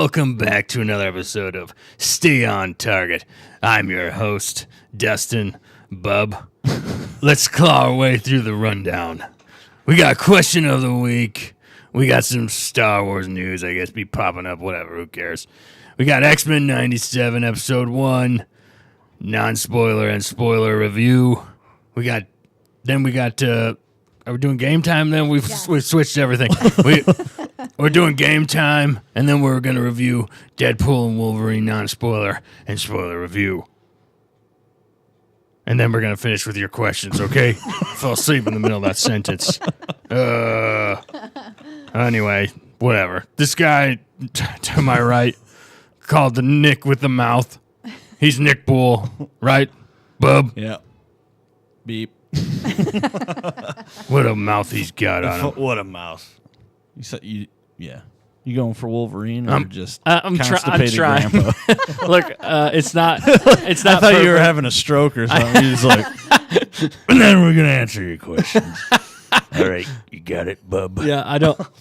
Welcome back to another episode of Stay on Target. I'm your host, Dustin Bub. Let's claw our way through the rundown. We got question of the week. We got some Star Wars news, I guess, be popping up, whatever, who cares. We got X-Men 97, Episode 1, non-spoiler and spoiler review. Are we doing game time then? We've switched everything. We're doing game time, and then we're going to review Deadpool and Wolverine Non-Spoiler and spoiler review. And then we're going to finish with your questions, okay? Fell asleep in the middle of that sentence. Anyway, whatever. This guy to my right, called the Nick with the mouth. He's Nick Bull, right, Bub? Yeah. Beep. What a mouth he's got on him. What a mouth. You going for Wolverine or just I'm constipated trying. grandpa? Look, it's not. It's not. I thought you were having a stroke or something. You're just like, And then we're going to answer your questions. All right, you got it, Bub. Yeah,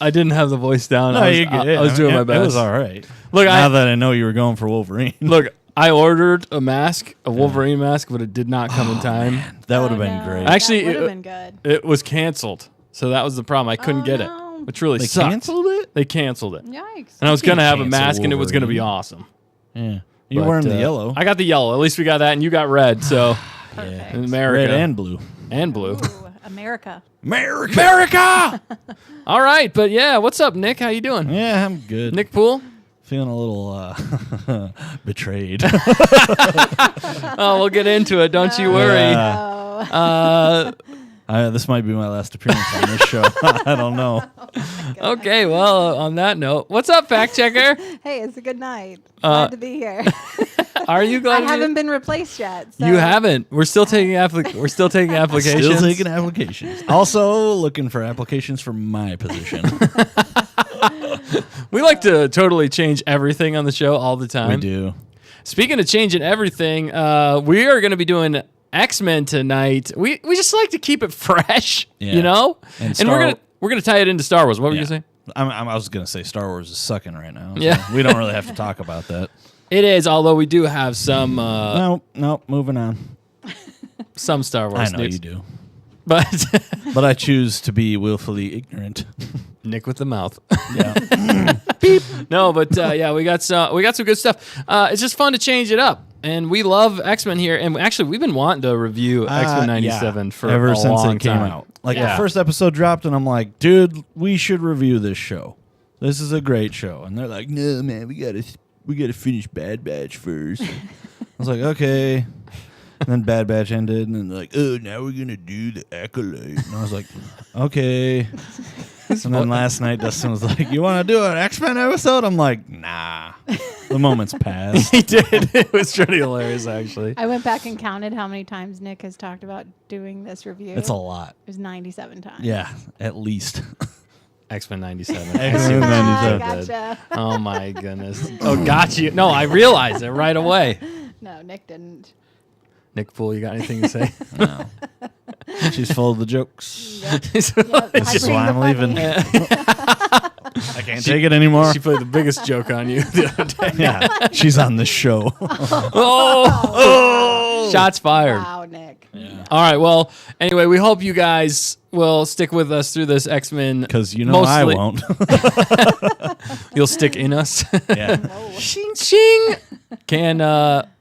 I didn't have the voice down. no, I was doing my best. It was all right. Look, now that I know you were going for Wolverine. Look, I ordered a mask, a Wolverine mask, but it did not come in time. Man, that would have been great. Actually, that would have been good. It was canceled, so that was the problem. I couldn't get it, which really They sucked. canceled it? They canceled it, Yikes. and I was gonna have a cancel mask, and it was gonna be Wolverine. awesome. Yeah. You're But, wearing the yellow. I got the yellow. At least we got that, and you got red. So Perfect. in America Red and blue. and blue. Ooh, America. America. All right, but yeah, what's up, Nick? How you doing? Yeah, I'm good. Nick Poole? Feeling a little betrayed. Oh, we'll get into it. Don't you worry. Yeah. This might be my last appearance on this show. I don't know. Okay, well, on that note, what's up, fact checker? Hey, it's a good night. Glad to be here. Are you I glad haven't been replaced yet. So. You haven't. We're still taking applications. Still taking applications. Also looking for applications for my position. We like to totally change everything on the show all the time. We do. Speaking of changing everything, we are going to be doing X-Men tonight. We just like to keep it fresh, Yeah. you know? And we're gonna tie it into Star Wars. What were you Yeah. saying? I was going to say Star Wars is sucking right now. So Yeah. we don't really have to talk about that. It is, although we do have some No, moving on. some Star Wars I know news. you do. But But I choose to be willfully ignorant. Nick with the mouth. Yeah. No, but yeah, we got some good stuff. It's just fun to change it up, and we love X-Men here. And actually, we've been wanting to review X-Men '97 for ever a since long it came time. out. Like Yeah. the first episode dropped, and I'm like, dude, we should review this show. This is a great show. And they're like, no, man, we gotta finish Bad Batch first. I was like, okay. And then Bad Batch ended, and then they're like, oh, now we're gonna do the Acolyte. And I was like, okay. And then last night, Dustin was like, you want to do an X-Men episode? I'm like, nah. The moment's passed. He did. It was pretty hilarious, actually. I went back and counted how many times Nick has talked about doing this review. It's a lot. It was 97 times. Yeah, at least. X-Men '97. X-Men 97. Gotcha. Oh my goodness. Oh, got you. No, I realized it right away. No, Nick didn't. Nick Poole, you got anything to say? No. She's full of the jokes. Yep. It's That's why I'm leaving. I can't take it anymore. She played the biggest joke on you the other day. Yeah, she's on the show. Oh, shots fired. Wow, Nick. Yeah. All right. Well, anyway, we hope you guys will stick with us through this X-Men. Because you know I Mostly- won't. You'll stick in us. Yeah. Shing, shing. Can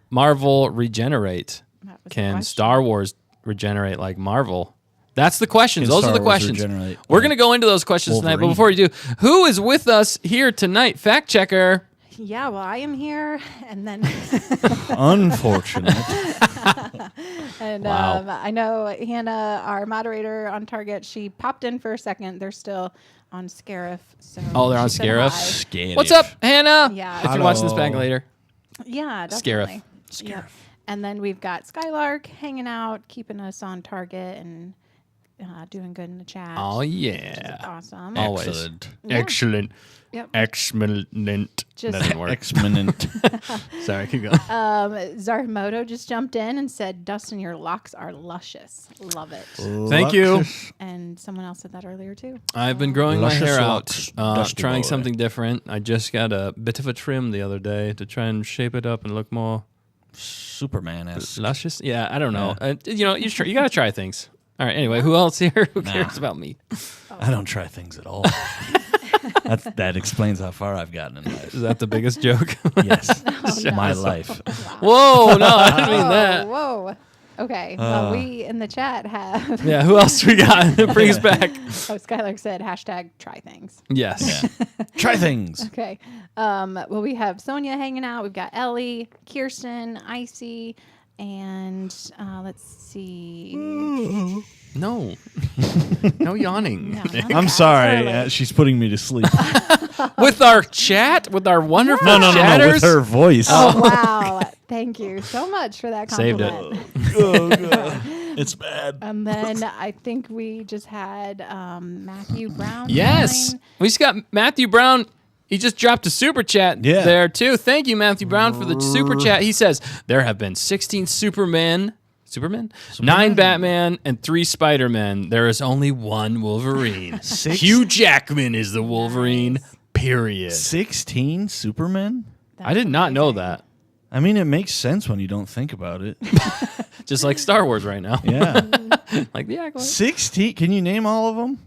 Marvel regenerate? That was the Can question. Star Wars regenerate like Marvel? That's the questions. Can Those Star are the Wars questions. regenerate We're like going to go into those questions tonight. But Wolverine? before we do, who is with us here tonight? Fact checker. Yeah, well, I am here, and then Unfortunate. and Wow. I know Hannah, our moderator on Target, she popped in for a second. They're still on Scarif. So Oh, they're on she said Scarif? hi. Scared. What's up, Hannah? Yeah. If you're watching this Hello. back later. Yeah, Scarif. definitely. Yep. And then we've got Skylark hanging out, keeping us on target, and doing good in the chat. Oh, Which yeah. is awesome. Always. Excellent. Yeah. Excellent. Yep. Excellent. Just- Doesn't work. Exponent. Sorry, keep going. Zarmoto just jumped in and said, Dustin, your locks are luscious. Love it. Thank you. And someone else said that earlier too. I've been growing my Luscious hair locks, out, Dusty trying boy. something different. I just got a bit of a trim the other day to try and shape it up and look more Superman-esque. luscious. Yeah, I don't know. You know, you got to try things. All right. Anyway, who else here? Who cares about me? I don't try things at all. That explains how far I've gotten in life. Is that the biggest joke? Yes. no. My life. Whoa! No, I didn't mean that. Whoa. Okay. Well, we in the chat have. Yeah. Who else we got? Bring us back. Oh, Skylar said #try things. Yes. Try things. Okay. Well, we have Sonia hanging out. We've got Ellie, Kirsten, Icy, and let's see. No. No yawning. No, not I'm that sorry. early. She's putting me to sleep. With our chat, with our wonderful No, chatters. with her voice. Oh, wow. Thank you so much for that Saved compliment. it. Oh, God. It's bad. And then I think we just had Matthew Brown. Yes. join. We just got Matthew Brown. He just dropped a super chat there, too. Thank you, Matthew Brown, for the super chat. He says, there have been 16 Superman, 9 Batman, and 3 Spider-Men. There is only one Wolverine. Hugh Jackman is the Wolverine, period. 16 Supermen? I did not know that. I mean, it makes sense when you don't think about it. Just like Star Wars right now. Yeah. Like the Acolyte. 16? Can you name all of them?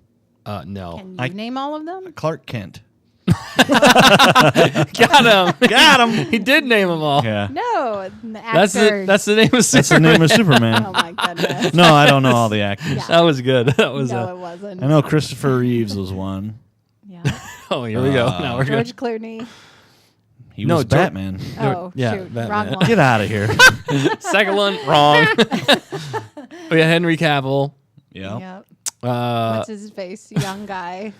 No. Can you name all of them? Clark Kent. Got him. Got him. He did name them all. Yeah. No, the actor. That's the name of That's the Superman. name of Superman. Oh my goodness. No, I don't know all the actors. Yeah. That was good. That was No, it wasn't. I know Christopher Reeves was one. Yeah. Oh, here we go. Now we're good. George Clooney. He No, was George- Batman. Oh, yeah, shoot. Batman. Wrong one. Get out of here. Second one, wrong. We got Henry Cavill. Yeah. Yep. Uh, What's his face? Young guy.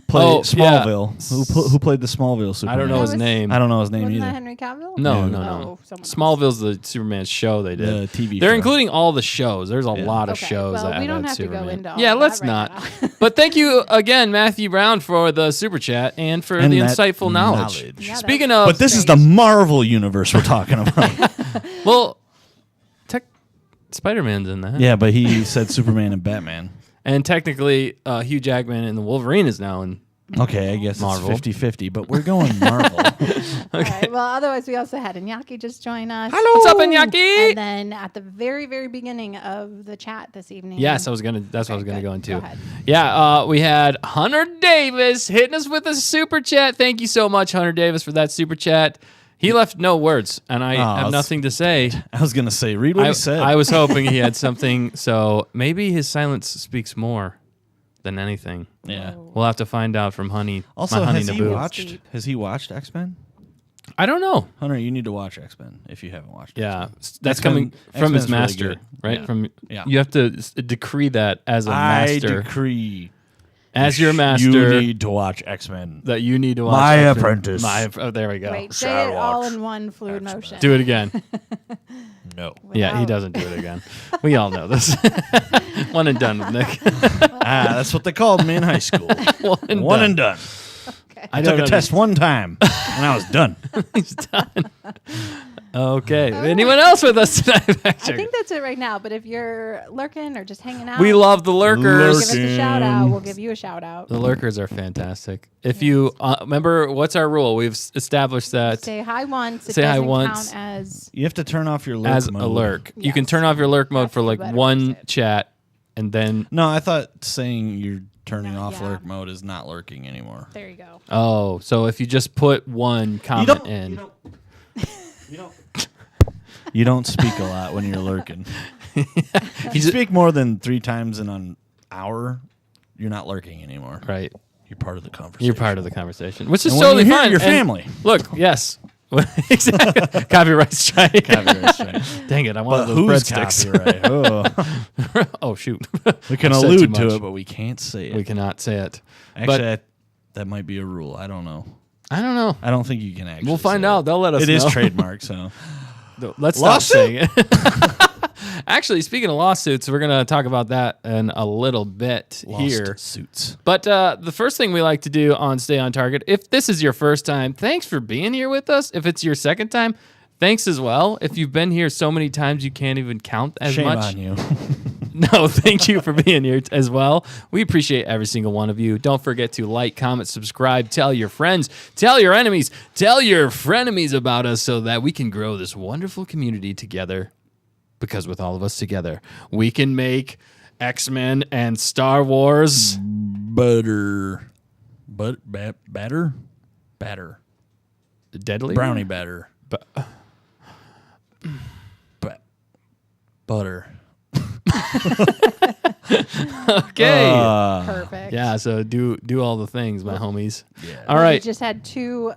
Smallville. Who played the Smallville Superman? I don't know his was- name. I don't know his name Wasn't that either. Henry Cavill? No, Yeah. no, Oh, no. someone else. Smallville's the Superman show they did. The TV They're show. including all the shows. There's a Yeah. lot of Okay, shows well, that we don't had have to go Superman. into all Yeah, of let's that right not. now. But thank you again, Matthew Brown, for the super chat and for And the that insightful knowledge. knowledge. Yeah, that Speaking was- of, But this is the Marvel universe we're talking about. well, Spider-Man's in that. Yeah, but he said Superman and Batman. And technically, Hugh Jackman and the Wolverine is now in. Okay, I guess Marvel. it's 50-50, but we're going Marvel. All right. Well, otherwise, we also had Iñaki just join us. What's up, Iñaki? And then at the very, very beginning of the chat this evening. Yes, that's what I was Okay, gonna good. go into. Go ahead. Yeah, we had Hunter Davis hitting us with a super chat. Thank you so much, Hunter Davis, for that super chat. He left no words, and I have nothing to say. I was going to say, read what he said. I was hoping he had something, so maybe his silence speaks more than anything. Yeah. We'll have to find out from Also, my honey has he Naboo. watched X-Men? I don't know. Hunter, you need to watch X-Men if you haven't watched it. Yeah, that's X-Men- coming from his X-Men's really master, good. right? Yeah. From Yeah. you have to decree that as a master, decree as your you master, need to watch X-Men. that you need to watch. My X-Men. apprentice. Oh, there we go. Wait, say Shall it all watch in one fluid motion. Do it again. No. Yeah, he Without- doesn't do it again. We all know this. One and done with Nick. That's what they called me in high school. One and done. Okay. I took a test one time, and I was done. He's done. Okay. Anyone else with us tonight? I think that's it right now. But if you're lurking or just hanging out, We love the lurkers. give us a shout out. We'll give you a shout out. The lurkers are fantastic. If you remember, what's our rule? We've established that Say hi once. It Say hi doesn't once. count as You have to turn off your lurk as mode. a lurk. You can Yes. turn off your lurk mode for That's like the better way to one say it. chat, and then No, I thought saying you're turning off yeah. lurk mode is not lurking anymore. there you go. so if you just put one comment in, You don't speak a lot when you're lurking. If you ju- speak more than 3 times in an hour, you're not lurking anymore. right? You're part of the conversation. You're part of the conversation, which is And when totally you're here, fine. your And family. Look, yes, exactly. Copyright strike. Copyright strike. Dang it! I But wanted those whose breadsticks. copyright? Oh. Oh shoot! We can I've said allude too to much. it, but we can't say it. We cannot say it. Actually, that might be a rule. I don't know. I don't know. I don't think you can actually. We'll find say out. it. They'll let us It know. is trademarked, so Let's stop Lawsuit? saying it. Actually, speaking of lawsuits, we're going to talk about that in a little bit here. Suits. But the first thing we like to do on Stay on Target, if this is your first time, thanks for being here with us. If it's your second time, thanks as well. If you've been here so many times you can't even count as Shame much. on you. No, thank you for being here as well. We appreciate every single one of you. Don't forget to like, comment, subscribe, tell your friends, tell your enemies, tell your frenemies about us so that we can grow this wonderful community together. Because with all of us together, we can make X-Men and Star Wars Batter. deadly. Brownie batter. Butter. Okay. Perfect. Yeah, so do all the things, my homies. Yeah. All We right. just had two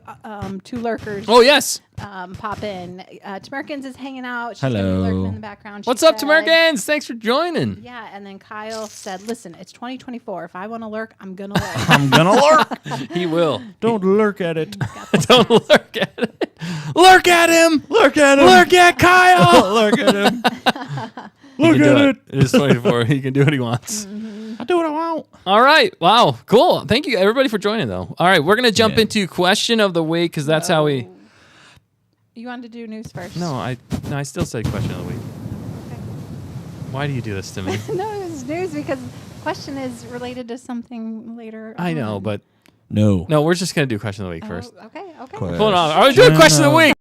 lurkers Oh, yes. pop in. Tamerkins is hanging out. She's gonna be Hello. lurking in the background. She What's up, said- Tamerkins? Thanks for joining. Yeah, and then Kyle said, "Listen, it's 2024. If I want to lurk, I'm gonna lurk." I'm gonna lurk. He will. Don't lurk at it. Don't lurk at it. Lurk at him. Lurk at him. Lurk at Kyle. Lurk at him. He Look can do at it. it. It is 24. He can do what he wants. I do what I want. All right. Wow. Cool. Thank you, everybody, for joining, though. All right. We're going to jump Yeah. into question of the week because that's how we. You wanted to do news first. No, I still said question of the week. Why do you do this to me? No, it's news because question is related to something later. I know, on. but No. no, we're just going to do question of the week Oh, first. okay. Question. Hold on. All right, do a question of the week.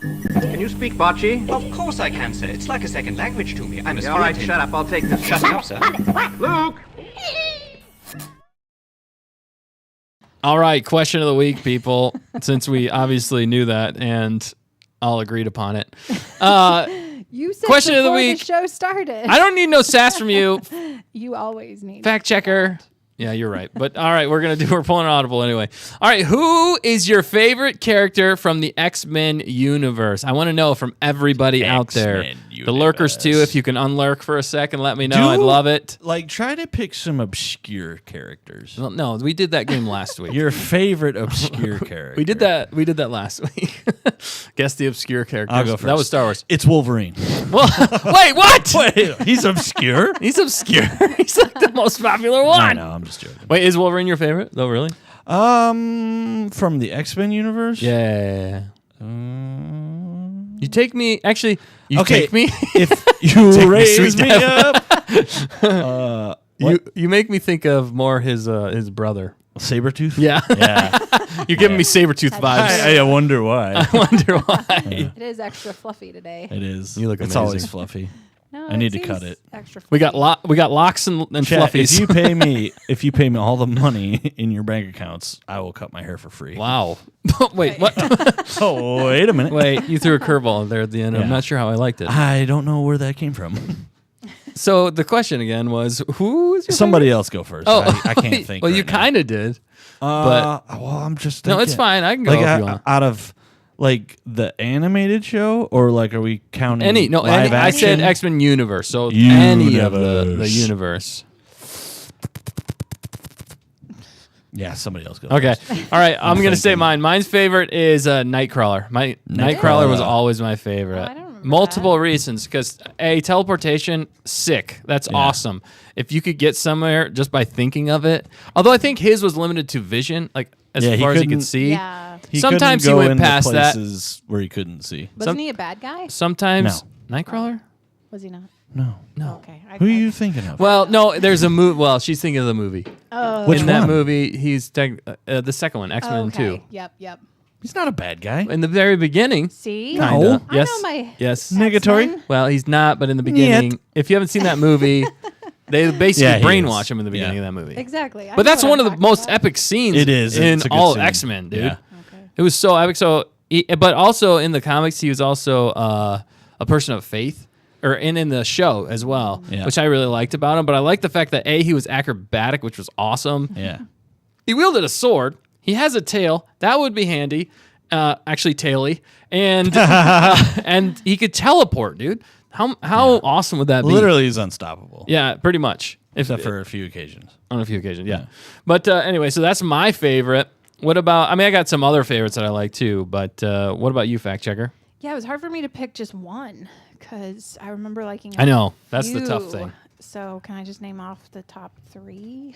Can you speak Bocce? Of course I can, sir. It's like a second language to me. I'm a All right, student. shut up. I'll take this. Shut up, sir. Luke! All right. Question of the week, people, since we obviously knew that and all agreed upon it. You said Question of the before week. the show started. I don't need no sass from you. You always need Fact checker. Yeah, you're right. But all right, we're pulling an audible anyway. All right, who is your favorite character from the X-Men universe? I want to know from everybody out there. X-Men The lurkers too, universe. if you can unlurk for a second, let me know. I'd love it. Like, try to pick some obscure characters. Well, no, we did that game last week. Your favorite obscure character. We did that. We did that last week. Guess the obscure characters. I'll go first. That was Star Wars. It's Wolverine. Well, wait, what? Wait, he's obscure? He's obscure. He's like the most popular one. I know, I'm just joking. Wait, is Wolverine your favorite? Though, really? From the X-Men universe? Yeah. You take me. Actually, you Okay, take me. If you Take me, raise sweet me up. You make me think of more his brother. Sabretooth? Yeah. Yeah. You're giving me Sabretooth vibes. I wonder why. I wonder why. It is extra fluffy today. It is. You look It's amazing. always fluffy. No, I need to seems cut it. Extra fluffy. We got locks and Chat, fluffies. if you pay me all the money in your bank accounts, I will cut my hair for free. Wow. Wait, what? Oh, wait a minute. Wait, you threw a curveball there at the end. Yeah. I'm not sure how I liked it. I don't know where that came from. So the question again was, who is your Somebody else go first. Oh, I can't think. Well, right you now. kind of did. Well, I'm just thinking. No, it's fine. I can go Like, if you want. out of like the animated show, or like, are we counting live I action? said X-Men universe, so any of the Universe. universe. Yeah, somebody else go. Okay. first. All right. I'm going to say thinking. mine. Mine's favorite is Nightcrawler. Nightcrawler was always my favorite. Oh, I don't remember Multiple that. reasons. Because, A, teleportation, sick. That's awesome. If you could get somewhere just by thinking of it. Although I think his was limited to vision, like as Yeah, he far as you could couldn't- see. Yeah. He Sometimes couldn't he go went into past that. places where he couldn't see. Wasn't he a bad guy? Sometimes. Nightcrawler? Was he not? No. No. Okay. Who are you thinking of? Well, no, there's a movie. Well, she's thinking of the movie. Oh. Which In that one? movie, he's the second one, X-Men 2. Yep. He's not a bad guy. In the very beginning. See? No. Kinda. I Yes. know my Yes. Negatory? X-Men. Well, he's not, but in the beginning, if you haven't seen that movie, they basically Yeah, he brainwash is. him in the beginning Yeah. of that movie. Exactly. I But know that's what one I'm of the talking most about. epic scenes It is. in It's a good all scene. X-Men, dude. Yeah. Okay. It was so epic. So, but also in the comics, he was also a person of faith, or in the show as well, Yeah. which I really liked about him. But I liked the fact that A, he was acrobatic, which was awesome. Yeah. He wielded a sword. He has a tail. That would be handy. Actually, taily. And and he could teleport, dude. How awesome would that be? Literally, he's unstoppable. Yeah, pretty much. Except for a few occasions. On a few occasions, yeah. But anyway, so that's my favorite. What about, I mean, I got some other favorites that I like too, but what about you, fact checker? Yeah, it was hard for me to pick just one because I remember liking. I know. That's the tough thing. So can I just name off the top 3?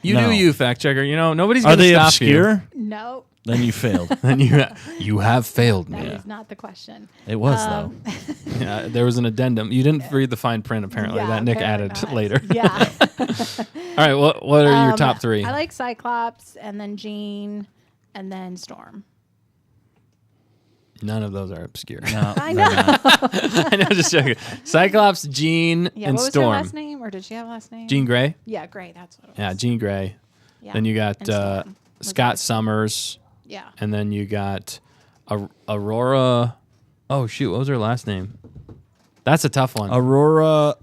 You No. do you, fact checker. You know, nobody's Are going to they stop obscure? No, Then you failed. you. And you have failed that me. is not the question. It was though. Yeah, there was an addendum. You didn't read the fine print, apparently, Yeah, that Nick apparently added not. later. Yeah. All right, what are your top 3? I like Cyclops, and then Jean, and then Storm. None of those are obscure. No, I they're know. not. I know, just joking. Cyclops, Jean, Yeah, and what was Storm. her last name, or did she have a last name? Jean Grey? Yeah, Grey. That's what it was. Yeah, Jean Grey. Yeah. Then you got And Storm was Scott nice. Summers, Yeah. and then you got Aurora. Oh, shoot, what was her last name? That's a tough one. Aurora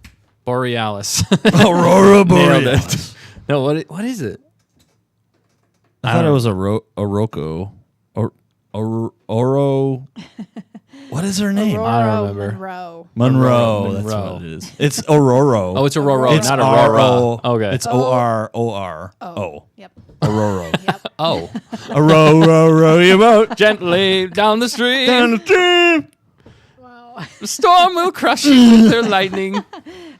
Borealis. Aurora Nailed Borealis. it. No, what is it? I thought it was Oroko. Oro. What is her name? Aurora I don't remember. Monroe. Monroe. That's Monroe. what it is. It's Aurora. Oh, it's Aurora, It's not Aurora. R-O. Okay. It's O-R-O-R. Oh. Oh. Yep. Aurora. Yep. Oh. Aurora, row your boat Gently down the stream. down the stream. Wow. The storm will crush you with their lightning.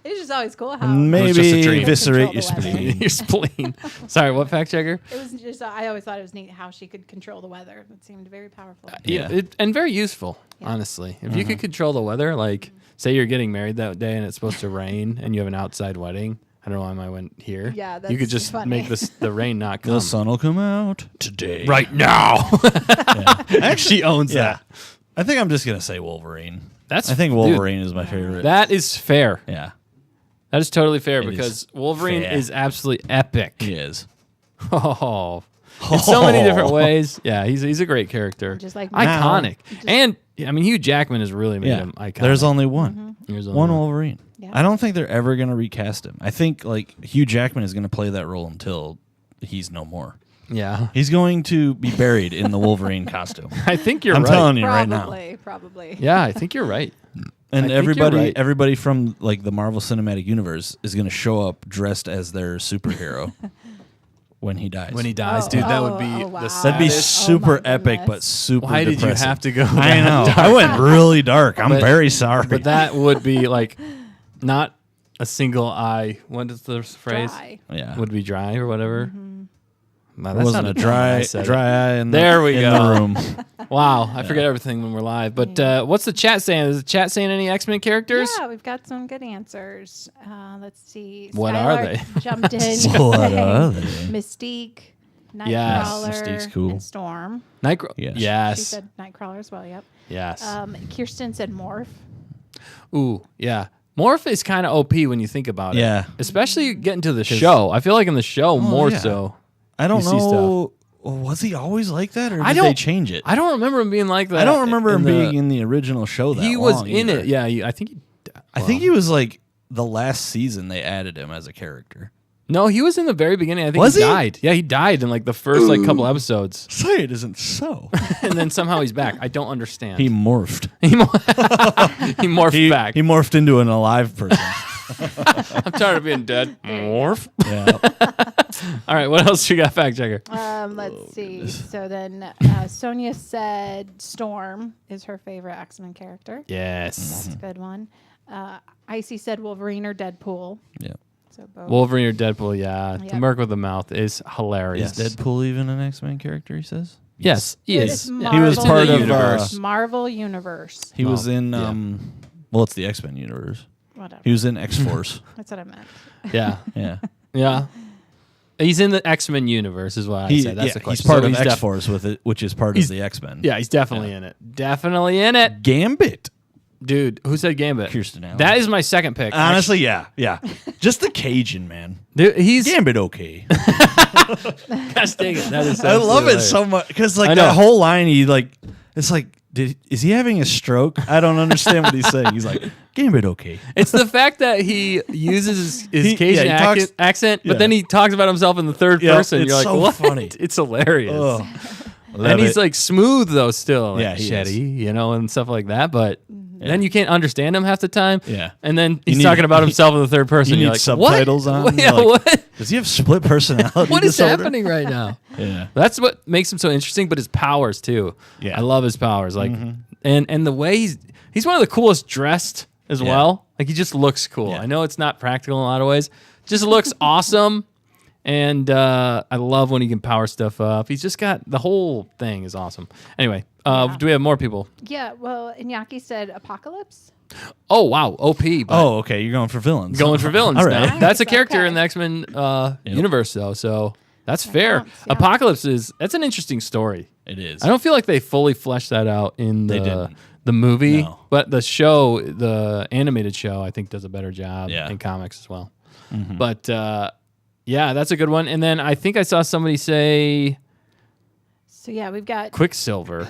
It's just always cool how Maybe just a dream. eviscerate your Control the weather. spleen. Your spleen. Sorry, what fact checker? it was just. I always thought it was neat how she could control the weather. It seemed very powerful. Yeah. And very useful, Yeah. honestly. If you could control the weather, like say you're getting married that day and it's supposed to rain and you have an outside wedding. I don't know why I went here. Yeah, you could that's just funny. make the rain not come. The sun will come out today. right now. Actually owns that. I think I'm just gonna say Wolverine. That's I think dude, Wolverine is my favorite. That is fair. Yeah, That is totally fair It because is Wolverine fair. is absolutely epic. he is. Oh, in so many different ways. Yeah, he's a great character. Just like iconic. And I mean, Hugh Jackman has really made Yeah, him iconic. there's only one. There's only One Wolverine. Yeah. I don't think they're ever gonna recast him. I think like Hugh Jackman is gonna play that role until he's no more. Yeah, He's going to be buried in the Wolverine costume. I think you're I'm right. telling you right now. Probably. Yeah, I think you're right. And I think you're right. everybody from like the Marvel Cinematic Universe is going to show up dressed as their superhero when he dies. When he dies, Oh, dude, that would oh, be oh, the wow. That'd be saddest. super Oh my epic, goodness. but super. Why did you depressing. have to go? I that know. dark? I went really dark. I'm But- very sorry. But that would be like not a single eye. What is the phrase? Dry. yeah, Would be dry or whatever. Wow, it that wasn't a sounded bad when I said it. dry eye in There we in go. the room. Wow, I forget everything when we're live. But what's the chat saying? Is the chat saying any X-Men characters? Yeah, we've got some good answers. Let's see. What are Skylar they? Jumped in. What saying are they? Mystique, Nightcrawler, Yes, Mystique's cool. and Storm. Nightcrawler. Yes. She Yes. said Nightcrawler as well. Yep. Yes. Kirsten said Morph. Ooh, yeah. Morph is kind of OP when you think about it. Yeah. Especially getting to the show. I feel like in the show more yeah. so. I don't You see know. Was he always like that, or I did they don't- change it? I don't remember him being like that. I don't remember him the- being in the original show. That He was long in either. it. Yeah, I think he. I think he was like the last season they added him as a character. No, he was in the very beginning. I think Was he he? died. Yeah, he died in like the first like couple episodes, Say it isn't so. and then somehow he's back. I don't understand. He morphed. he morphed back. He morphed into an alive person. I'm tired of being dead. Morph. yeah. All right, what else you got, fact checker? Let's see. So then Sonia said Storm is her favorite X-Men character. Yes. That's a good one. Icy said Wolverine or Deadpool. Yeah. So both. Wolverine or Deadpool? Yeah, the Yep. Merc with the mouth is hilarious. Is Deadpool even an X-Men character? He says. Yes, he It's is. Marvel He was part of universe. Marvel Universe. He was Oh, in. yeah. Well, it's the X-Men universe. Whatever. He was in X-Force. That's what I meant. Yeah, Yeah. yeah. He's in the X-Men universe, is what I said. That's the question. He's part So of he's def- X-Force with it, which is part he's- of the X-Men. Yeah, he's definitely in it. Definitely in it, Gambit. dude. Who said Gambit? Kirsten Allen. That is my second pick. Honestly, yeah. Just the Cajun man. Dude, he's. Gambit, okay. Gosh dang it, that is. I love it absolutely so much because I like know. that whole line, it's like, is he having a stroke? I don't understand what he's saying. He's like, Gambit, okay. It's the fact that he uses his Cajun yeah, he talks- accent, yeah. but then he talks about himself in the third Yeah, person. it's You're like, so what? funny. It's hilarious. Oh, And he's like smooth though, still. Like, Yeah, he Shetty, you know, and stuff like that. But then you can't understand him half the time. Yeah. And then he's need- talking about himself in the third person. you You're need like, subtitles what? on? Yeah, You're like, what? does he have split personality? What is disorder? happening right now? Yeah. That's what makes him so interesting. But his powers too. Yeah. I love his powers. Like, and the way He's one of the coolest dressed as Yeah. well. Like, he just looks cool. Yeah. I know it's not practical in a lot of ways. Just looks awesome. And I love when he can power stuff up. He's just got the whole thing is awesome. Anyway, do we have more people? Yeah, well, Iñaki said Apocalypse. Oh, wow. OP. But Oh, okay. You're going for villains. going for villains All right. now. That's a Nice, character okay. in the X-Men universe, though. So that's fair. counts, yeah. Apocalypse that's an interesting story. It is. I don't feel like they fully fleshed that out in They the didn't. movie, No. but the show, the animated show, I think does a better job Yeah. in comics as well. But yeah, that's a good one. And then I think I saw somebody say So yeah, we've got Quicksilver.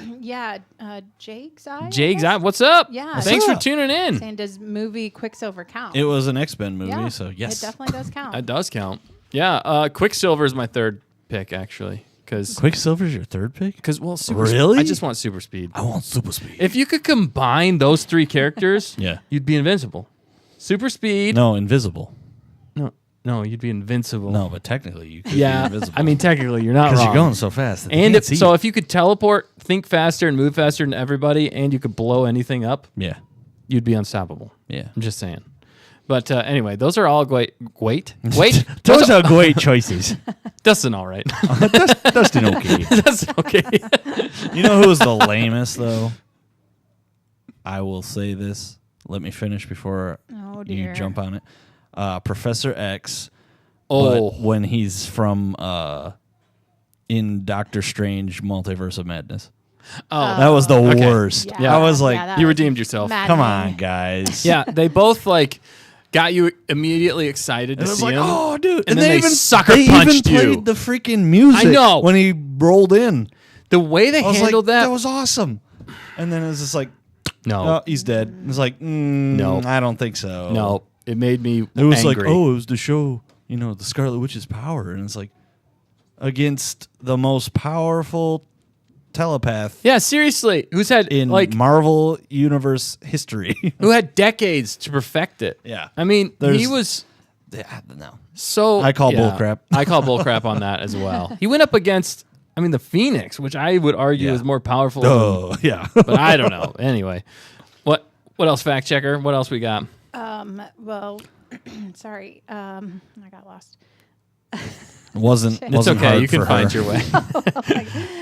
Jake's Eye. Jake's Eye, what's up? Yeah. Thanks What's for up? tuning in. Saying does movie Quicksilver count? It was an X-Men movie, yeah, so yes. it definitely does count. That does count. Yeah, Quicksilver is my third pick actually, because Quicksilver's your third pick? well, Really? I just want super speed. I want super speed. If you could combine those three characters, Yeah. you'd be invincible. Super speed. No, invisible. No, you'd be invincible. No, but technically you could Yeah, be invisible. I mean technically you're not because wrong. you're going so fast. That they And can't see so you. if you could teleport, think faster, and move faster than everybody, and you could blow anything up, Yeah. you'd be unstoppable. Yeah. I'm just saying. But anyway, those are all great. Wait, Those are great choices. Dustin, all right. Dustin, okay. Dustin, okay. You know who was the lamest, though? I will say this. Let me finish before Oh, you dear. jump on it. Professor X, Oh, but when he's from in Doctor Strange Multiverse of Madness. oh, That was the Okay. worst. Yeah. I was like, that you was redeemed yourself. come maddening. on, guys. yeah. They both like got you immediately excited It to was see like, him. oh, dude. And then they sucker they punched even you. played the freaking music I know. when he rolled in. The way they I was handled like, that. that was awesome. And then it was just like, no, oh, he's dead. It's like, No. I don't think so. no. It made me. It was angry. like, oh, it was the show, the Scarlet Witch's power. And it's like, against the most powerful telepath Yeah, seriously. Who's had in like Marvel Universe history. who had decades to perfect it? Yeah. I mean, he There's- was no. so. I call bullcrap. I call bullcrap on that as well. He went up against, the Phoenix, which I would argue Yeah. is more powerful. than- Oh, yeah. but I don't know. Anyway, what else? Fact checker. What else we got? Well, sorry, I got lost. wasn't It's okay. hard You can for find her. your way.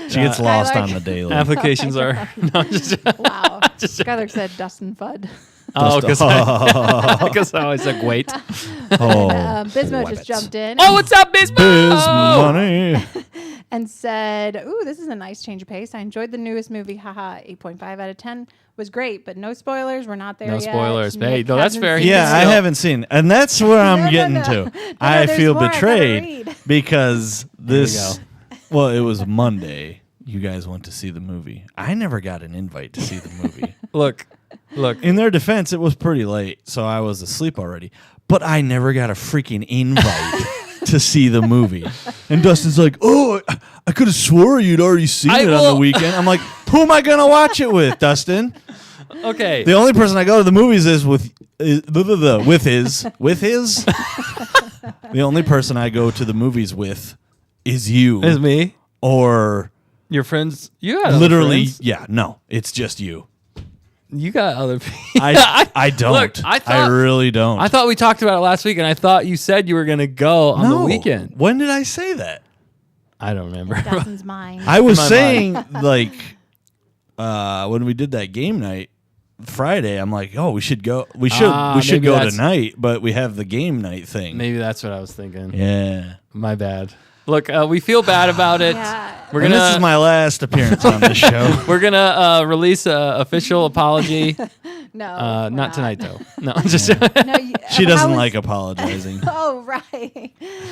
She gets lost like- on the daily. Applications are. No, just, Wow. Skylar said Dustin Fudd. oh, because I always said wait. Oh, Bismo Wabbits. just jumped in Oh, what's up, Bismo? Biz money. and said, "Ooh, this is a nice change of pace. I enjoyed the newest movie. Haha, 8.5 out of 10 was great, but no spoilers. We're not there No yet. spoilers. Nick Hey, no, that's hasn't fair. seen Yeah, it. I Still- haven't seen, and that's where I'm getting to. I there's feel more I gotta betrayed read. because this. go. Well, it was Monday. You guys went to see the movie. I never got an invite to see the movie. Look. In their defense, it was pretty late, so I was asleep already. But I never got a freaking invite to see the movie. And Dustin's like, "Oh, I could have swore you'd already seen I it on will- the weekend." I'm like, "Who am I gonna watch it with, Dustin?" Okay. The only person I go to the movies is with his. The only person I go to the movies with is you. It's me. Or Your friends. You got other literally, friends. yeah, no, it's just you. You got other people. I don't. Look, I really don't. I thought we talked about it last week, and I thought you said you were going to go on the No. weekend. When did I say that? I don't remember. Dustin's mind. I was my saying like when we did that game night Friday, I'm like, oh, we should go. We should maybe go that's- tonight, but we have the game night thing. Maybe that's what I was thinking. Yeah. My bad. Look, we feel bad about it. Yeah. We're And gonna this is my last appearance on this show. we're gonna release a official apology. No, we're Not tonight though. No, just No, She how doesn't was- like apologizing. Oh, right.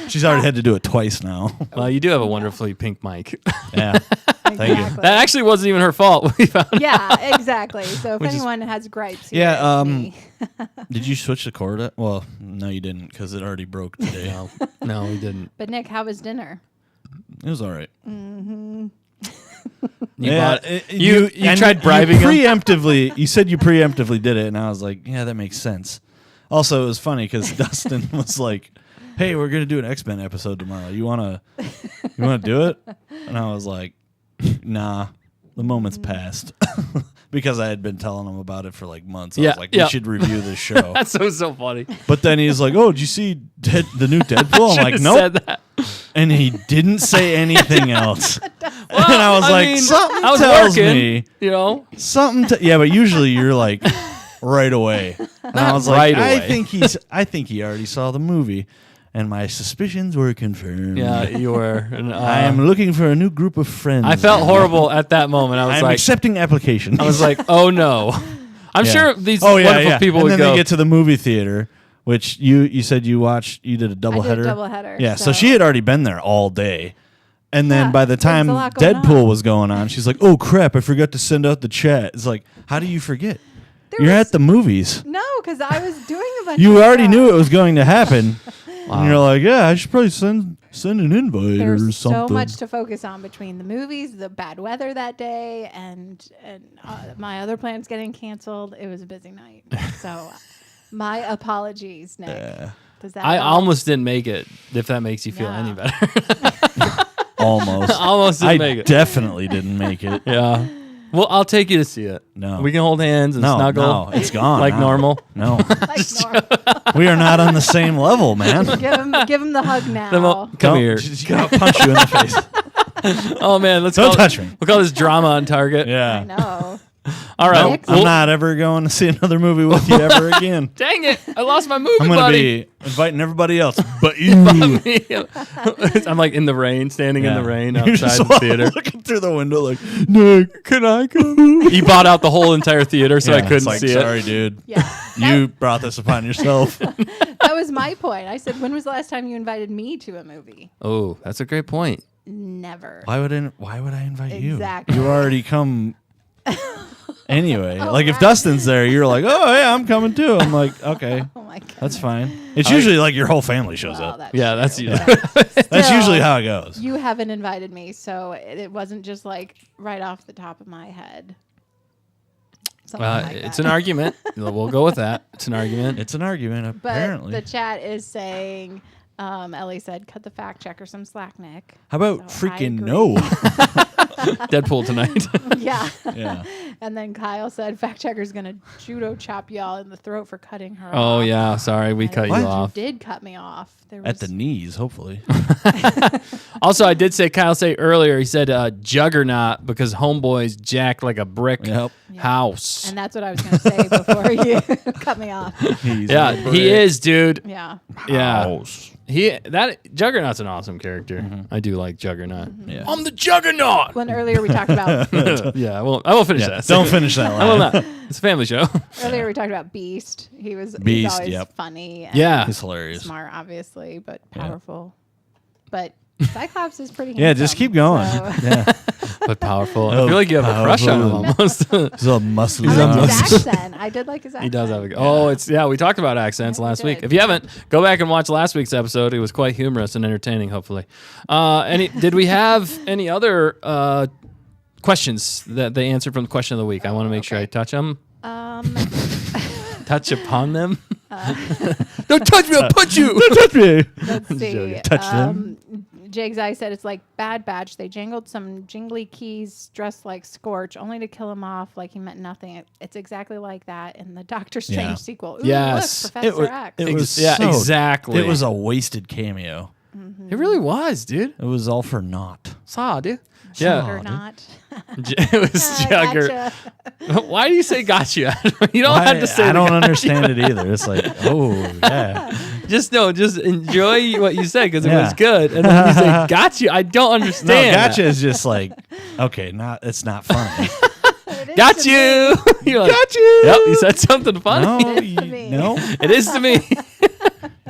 She's already had to do it twice now. well, you do have a wonderfully pink mic. Yeah. Thank you. Exactly. That actually wasn't even her fault. We found Yeah, exactly. So if Which is- anyone has gripes, here, Yeah, it's me. Did you switch the cord? Well, no, you didn't because it already broke today. No, we didn't. But Nick, how was dinner? It was all right. You bought, it- you and tried bribing him. preemptively. You said you preemptively did it, and I was like, yeah, that makes sense. Also, it was funny because Dustin was like, "Hey, we're gonna do an X-Men episode tomorrow. You wanna do it?" And I was like, "Nah, the moment's passed." because I had been telling him about it for like months. I Yeah, was like, yeah. we should review this show. That's so funny. But then he's like, oh, did you see the new Deadpool? I'm like, Should've nope. said that. And he didn't say anything else. And I was like, something I was tells working, me. you know. Yeah, but usually you're like right away. And I was like, right away. I think he already saw the movie. And my suspicions were confirmed. Yeah, you were. I am looking for a new group of friends. I felt horrible at that moment. I was I'm like, accepting applications. I was like, oh no. I'm Yeah. sure these wonderful people and would then go. they get to the movie theater, which you said you watched. You did a doubleheader. I did a doubleheader. Yeah, so she had already been there all day. And then Yeah, by the there's time a lot going Deadpool on. was going on, she's like, "Oh crap! I forgot to send out the chat." It's like, how do you forget? There You're was- at the movies. No, because I was doing a bunch. You of already stuff. knew it was going to happen, Wow. and you're like, "Yeah, I should probably send an invite or There's something." so much to focus on between the movies, the bad weather that day, and my other plans getting canceled. It was a busy night. So, my apologies, Nick. Does that I help? almost didn't make it. If that makes you feel Yeah. any better. Almost. Almost didn't I make it. definitely didn't make it. Yeah. Well, I'll take you to see it. No. We can hold hands and No, snuggle. no, it's gone like now. normal. No, Like normal. we are not on the same level, man. give him the hug now. Come Don't- here. I'll punch you in the face. Oh man, let's Don't call touch me. We'll call this drama on target. I Yeah. know. All right. Nick? I'm not ever going to see another movie with you ever again. Dang it! I lost my movie I'm going to buddy. be inviting everybody else, but you. I'm like in the rain, standing in the rain You're outside just the theater. looking through the window like, Nick, can I come? He bought out the whole entire theater, so I Yeah, couldn't it's like, see sorry, dude. Yeah. You brought this upon yourself. That was my point. I said, when was the last time you invited me to a movie? it. Oh, that's a great point. Never. Why would I invite Exactly. you? You already come anyway. Oh, like if wow. Dustin's there, you're like, oh yeah, I'm coming too. I'm like, okay, Oh my god. that's fine. It's usually like your whole family shows Well, up. that's Yeah, that's true. you. That's Still, usually how it goes. You haven't invited me, so it wasn't just like right off the top of my head. Something like It's that. an argument. We'll go with that. It's an argument. It's an argument, But apparently. the chat is saying, Ellie said, cut the fact checker some slack, Nick. How about So I freaking agree. no? Deadpool tonight. Yeah. Yeah. And then Kyle said, fact checker's going to judo chop y'all in the throat for cutting her Oh off. yeah, sorry, we And cut you What? off. You did cut me off. There At the was- knees, hopefully. Also, I did say Kyle say earlier. He said Juggernaut because Homeboy's jacked like a brick Yep. house. And that's what I was going to say before you cut me off. He's Yeah, a he is, dude. Yeah. Yeah, house. that Juggernaut's an awesome character. I do like Juggernaut. Yeah. I'm the Juggernaut. When earlier we talked about Yeah, I won't finish Yeah, that. don't finish that I will line. not. It's a family show. earlier we talked about Beast. He's Beast, always yep. funny. And Yeah. He's hilarious. smart, obviously, but powerful. But Cyclops is pretty. Yeah, just handsome, keep going. so- Yeah. But powerful. I Oh, feel like you have a crush on him powerful. almost. He's all muscly. I liked He's his accent. I did like his accent. He does have a. Oh, it's we talked about accents Yeah, we last week. did. If you haven't, go back and watch last week's episode. It was quite humorous and entertaining. Hopefully, did we have any other questions that they answered from the question of the week? I want to make sure I touch them. Touch upon them. Don't touch me! I'll punch you. Touch me. Let's see. joking. Touch them. Jig's Eye said it's like Bad Batch. They jangled some jingly keys dressed like Scorch, only to kill him off like he meant nothing. It's exactly like that in the Doctor Strange Yeah. sequel. Ooh, Yes. look, Professor X. It was Yeah, so- exactly. It was a wasted cameo. It really was, dude. It was all for naught. Saw, dude. Yeah, Or dude. not. it was Jugger. Gotcha. Why do you say got you? You don't have to say. I the don't gotcha. understand it either. It's like, oh yeah. Just enjoy what you said because it Yeah. was good. And then you say got you. I don't No, understand. gotcha is just like, okay, it's not funny. It is Got to me. you. You're like, Got you. Yep, you said something funny. No, It is to me. no. It is to me.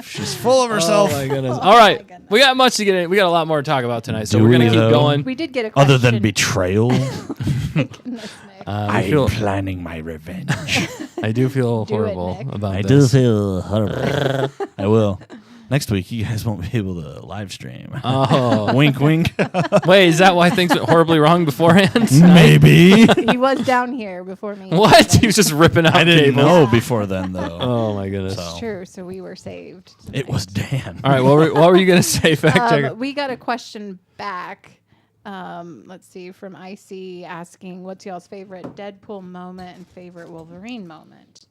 She's full of herself. Oh my goodness. Oh All right, my goodness. we got much to get in. We got a lot more to talk about tonight, so Do we're gonna we, keep though? going. We did get a question. Other than betrayal, Goodness, Nick. I feel, planning my revenge. I do feel Do it, horrible Nick. about I this. do feel horrible. I will. Next week, you guys won't be able to live stream. Oh, Wink, wink. wait, is that why things went horribly wrong beforehand? Maybe. He was down here before me. What? He was just ripping out I didn't cables. know before then, though. Oh my goodness. So. It's true, so we were saved. It was Dan. All right, what were you gonna say, fact checker? We got a question back Let's see, from Icy asking, what's y'all's favorite Deadpool moment and favorite Wolverine moment?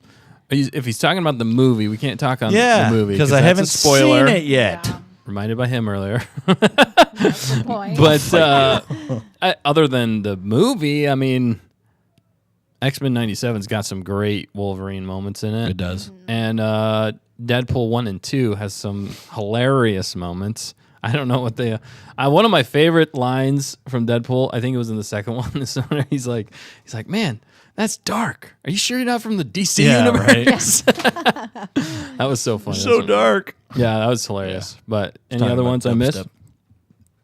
If he's talking about the movie, we can't talk on the movie because I that's haven't a spoiler. seen it yet. Yeah, Reminded by him earlier. that's the point. But other than the movie, I mean, X-Men 97's got some great Wolverine moments in it. It does. And Deadpool 1 and 2 has some hilarious moments. I don't know what they. One of my favorite lines from Deadpool, I think it was in the second one. Is where he's like, man, that's dark. Are you sure you're not from the DC universe? Right. That was so funny. So dark. Yeah, that was hilarious. But any Talking other about ones I missed? dubstep.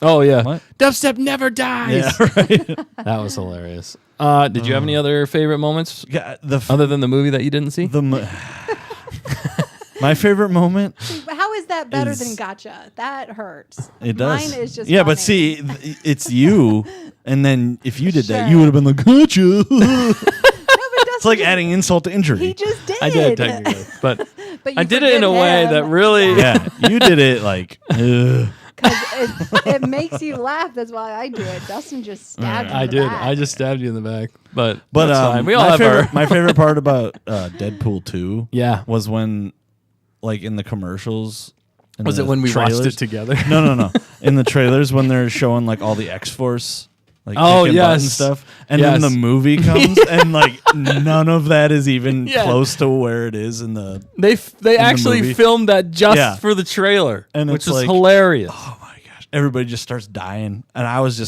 Oh yeah, What? dubstep never dies. Yeah, right. That was hilarious. Did you have any other favorite moments Yeah, other than the movie that you didn't see? My favorite moment. How is that better is- than Gotcha? That hurts. It does. Mine is just yeah, but funny. see, it's you, and then if you did that, Sure. you would have been like, "Gotcha." No, but It's like adding insult to injury. He just did. I did technically, but But you I did it in a forgive way him. that really. yeah, you did it like. Ugh. Because it makes you laugh. That's why I do it. Dustin just stabbed you I in the did. back. I just stabbed you in the back, but But that's fine. We all my have favorite, our. my favorite part about Deadpool 2 Yeah. was when, like, in the commercials. in Was the it when we watched trailers- it together? No. In the trailers when they're showing like all the X-Force, like Oh, kicking butt and yes. stuff, and then the Yes. movie comes and like none of that is even Yeah. close to where it is in the. They actually movie. filmed that just Yeah. for the trailer, And which it's is like- hilarious. Oh my gosh! Everybody just starts dying, and I was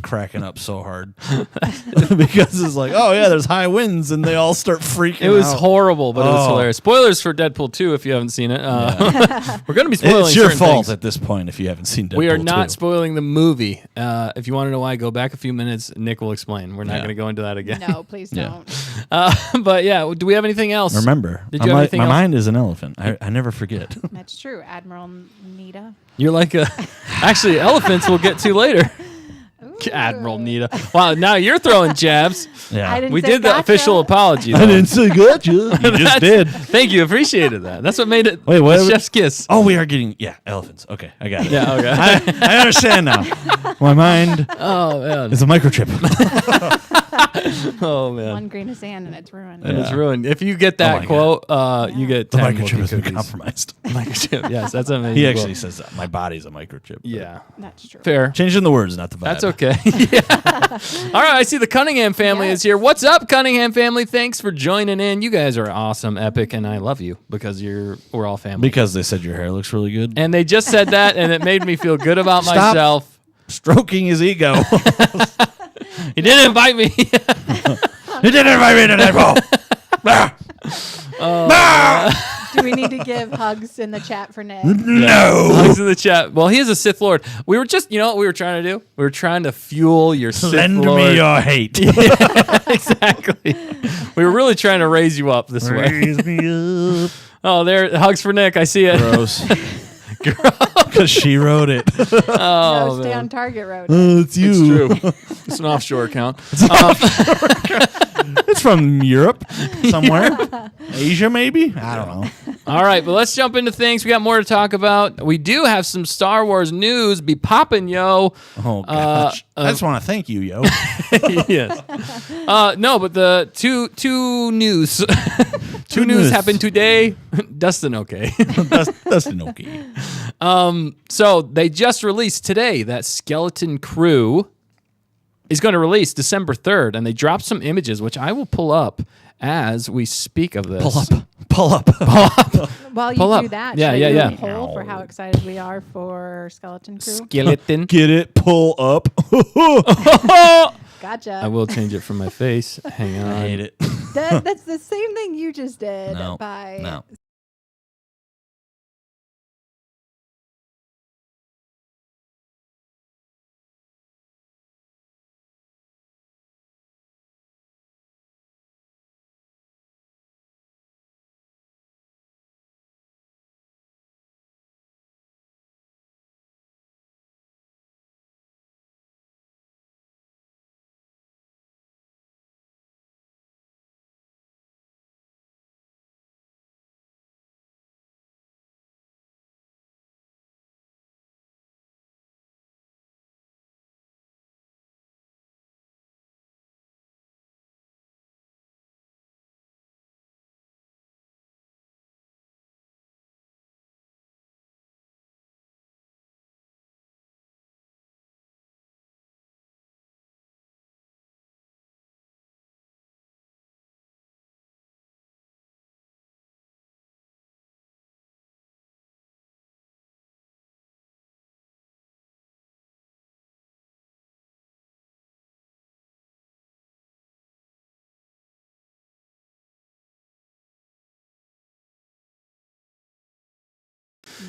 cracking up so hard because it's like, oh yeah, there's high winds, and they all start freaking. It was out. horrible, but it was Oh. hilarious. Spoilers for Deadpool 2 if you haven't seen it. We're going to be spoiling It's your certain fault things. at this point if you haven't seen Deadpool We are not 2. spoiling the movie. If you want to know why, go back a few minutes. Nick will explain. We're not Yeah. going to go into that again. No, please Yeah. don't. But yeah, do we have anything else? Remember, Did you have anything my else? mind is an elephant. I never forget. That's true. Admiral Nita. You're like a. Actually, elephants we'll get to later. Ooh. Admiral Nita. Wow, now you're throwing jabs. Yeah, I didn't We say did the gotcha. official apology. I though. didn't say gotcha. You just That's- did. Thank you. Appreciated that. That's what made it Wait, what? the chef's kiss. Oh, we are getting elephants. Okay, I got it. Yeah, okay. I understand now. My mind Oh, man. is a microchip. Oh, man. One grain of sand and it's ruined. And it's Yeah. ruined. If you get that my quote, you get The 10 microchip Wookiee has been cookies. compromised. Microchip, yes, that's amazing. He actually quote. says that. My body's a microchip. Yeah, That's true. fair. Changing the words, not the vibe. That's okay. Yeah. All right, I see the Cunningham family is here. What's up, Cunningham family? Thanks for joining in. You guys are awesome, epic, and I love you because we're all family. Because they said your hair looks really good. And they just said that, and it made me feel good about Stop. myself. Stroking his ego. He didn't invite me. He didn't invite me to Deadpool. Do we need to give hugs in the chat for Nick? No. Hugs in the chat. Well, he is a Sith Lord. We were just, you know what we were trying to do? We were trying to fuel your Sith Lend Lord. me your hate. Exactly. We were really trying to raise you up this way. Raise me up. Oh, there. Hugs for Nick. I see it. Gross. Because she wrote it. Oh, No, stay man. on target road. It's you. It's true. It's an offshore account. It's from Europe somewhere. Asia, maybe? I don't know. All right, but let's jump into things. We got more to talk about. We do have some Star Wars news. Be popping, yo. Oh, gosh. I just want to thank you, yo. Yes. No, but the two news. Two news news. happened today. Dustin, okay. That's an okay. So they just released today that Skeleton Crew is going to release December 3rd, and they dropped some images, which I will pull up as we speak of this. Pull up. While you Pull do up. that, Yeah, should yeah, I do yeah. a poll for how excited we are for Skeleton Crew? Skeleton. Get it? Pull up. Gotcha. I will change it from my face. Hang on. I hate it. That's the same thing you just did No, by no.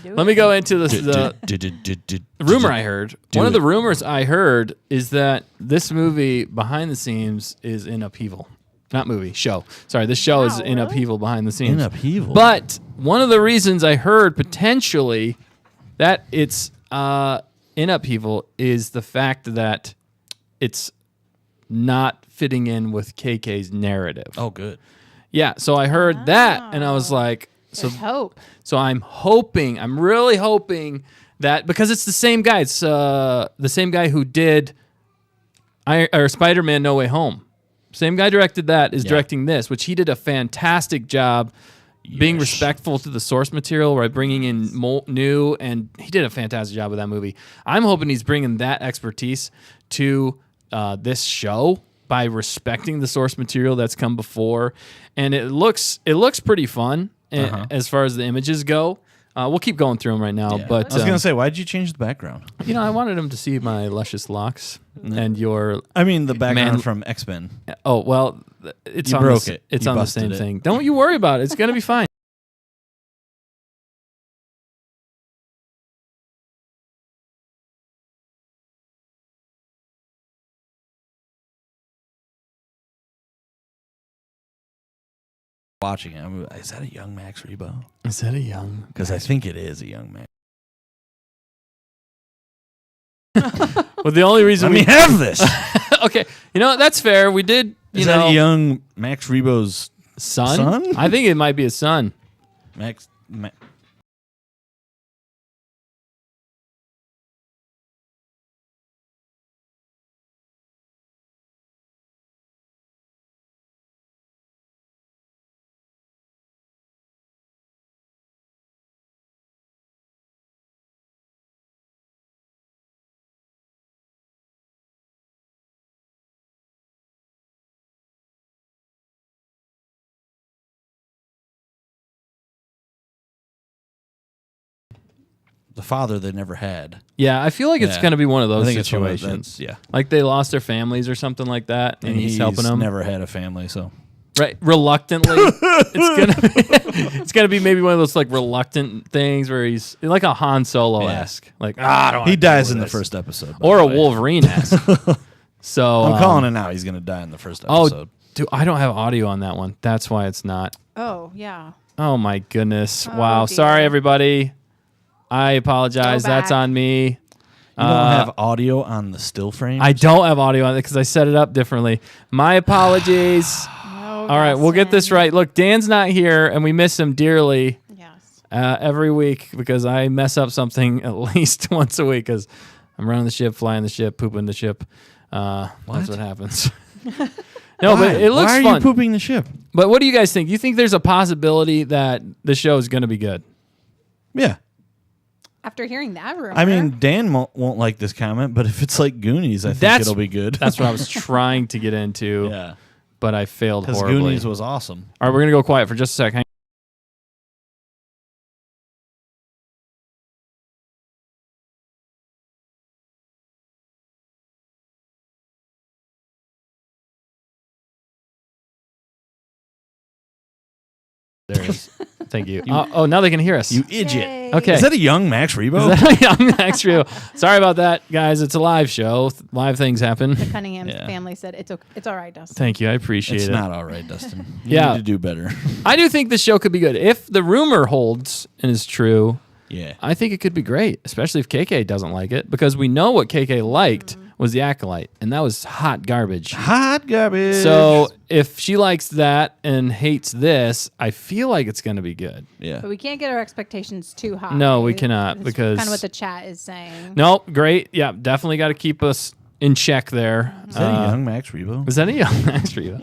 Let me go into this. Rumor I heard. One of the rumors I heard is that this movie behind the scenes is in upheaval. Not movie, show. Sorry, this show is in upheaval behind the scenes. In upheaval. But one of the reasons I heard potentially that it's in upheaval is the fact that it's not fitting in with KK's narrative. Oh, good. Yeah, so I heard that, and I was like, There's hope. so I'm really hoping that, because it's the same guy. It's the same guy who did Spider-Man No Way Home. Same guy directed that, is directing this, which he did a fantastic job being respectful to the source material, by bringing in new, and he did a fantastic job with that movie. I'm hoping he's bringing that expertise to this show by respecting the source material that's come before, and it looks pretty fun as far as the images go. We'll keep going through them right now, but I was gonna say, why did you change the background? I wanted him to see my luscious locks and your. I mean, the background from X-Men. Oh well, it's You on broke the, it. It's You on the busted same it. thing. Don't you worry about it. It's gonna be fine. Watching it, is that a young Max Rebo? Is that a young? Because I think it is a young man. Well, the only reason Let me have this. okay, that's fair. We did. Is that a young Max Rebo's son? I think it might be a son. Max? The father they never had. Yeah, I feel like it's going to be one of I those think it's one of situations. yeah. Like they lost their families or something like that, and he's helping them. Never had a family, so Right, reluctantly. It's gonna be maybe one of those like reluctant things where he's like a Han Solo esque. Like I don't. He dies in the first episode, or a Wolverine esque. So I'm calling it now. He's gonna die in the first episode. Dude, I don't have audio on that one. That's why it's not. Oh, yeah. Oh my goodness! Oh, wow, dear. sorry everybody. I apologize. Go That's back. on me. You don't have audio on the still frame. I don't have audio on it because I set it up differently. My apologies. No, All right, we'll get this Dustin. right. Look, Dan's not here, and we miss him dearly Yes. every week because I mess up something at least once a week because I'm running the ship, flying the ship, pooping the ship. That's what happens. No, but it looks Why are fun. you pooping the ship? But what do you guys think? You think there's a possibility that the show is going to be good? Yeah. After hearing that rumor. I mean, Dan won't like this comment, but if it's like Goonies, I think it'll be good. That's what I was trying to get into, yeah. but I failed Because horribly. Goonies was awesome. All right, we're going to go quiet for just a second. There it is. Thank you. Now they can hear us. You idiot. Yay. Okay. Is that a young Max Rebo? Is that a young Max Rebo? Sorry about that, guys. It's a live show. Live things happen. the Cunningham Yeah. family said it's okay. It's all right, Dustin. Thank you. I appreciate It's it. not all right, Dustin. You Yeah. need to do better. I do think the show could be good. If the rumor holds and is true, Yeah. I think it could be great, especially if KK doesn't like it, because we know what KK liked was The Acolyte, and that was hot garbage. Hot garbage. So if she likes that and hates this, I feel like it's going to be good. yeah. But we can't get our expectations too high. No, we cannot, That's because- kind of what the chat is saying. No, great. Yeah, definitely got to keep us in check there. Is that a young Max Rebo? Is that a young Max Rebo?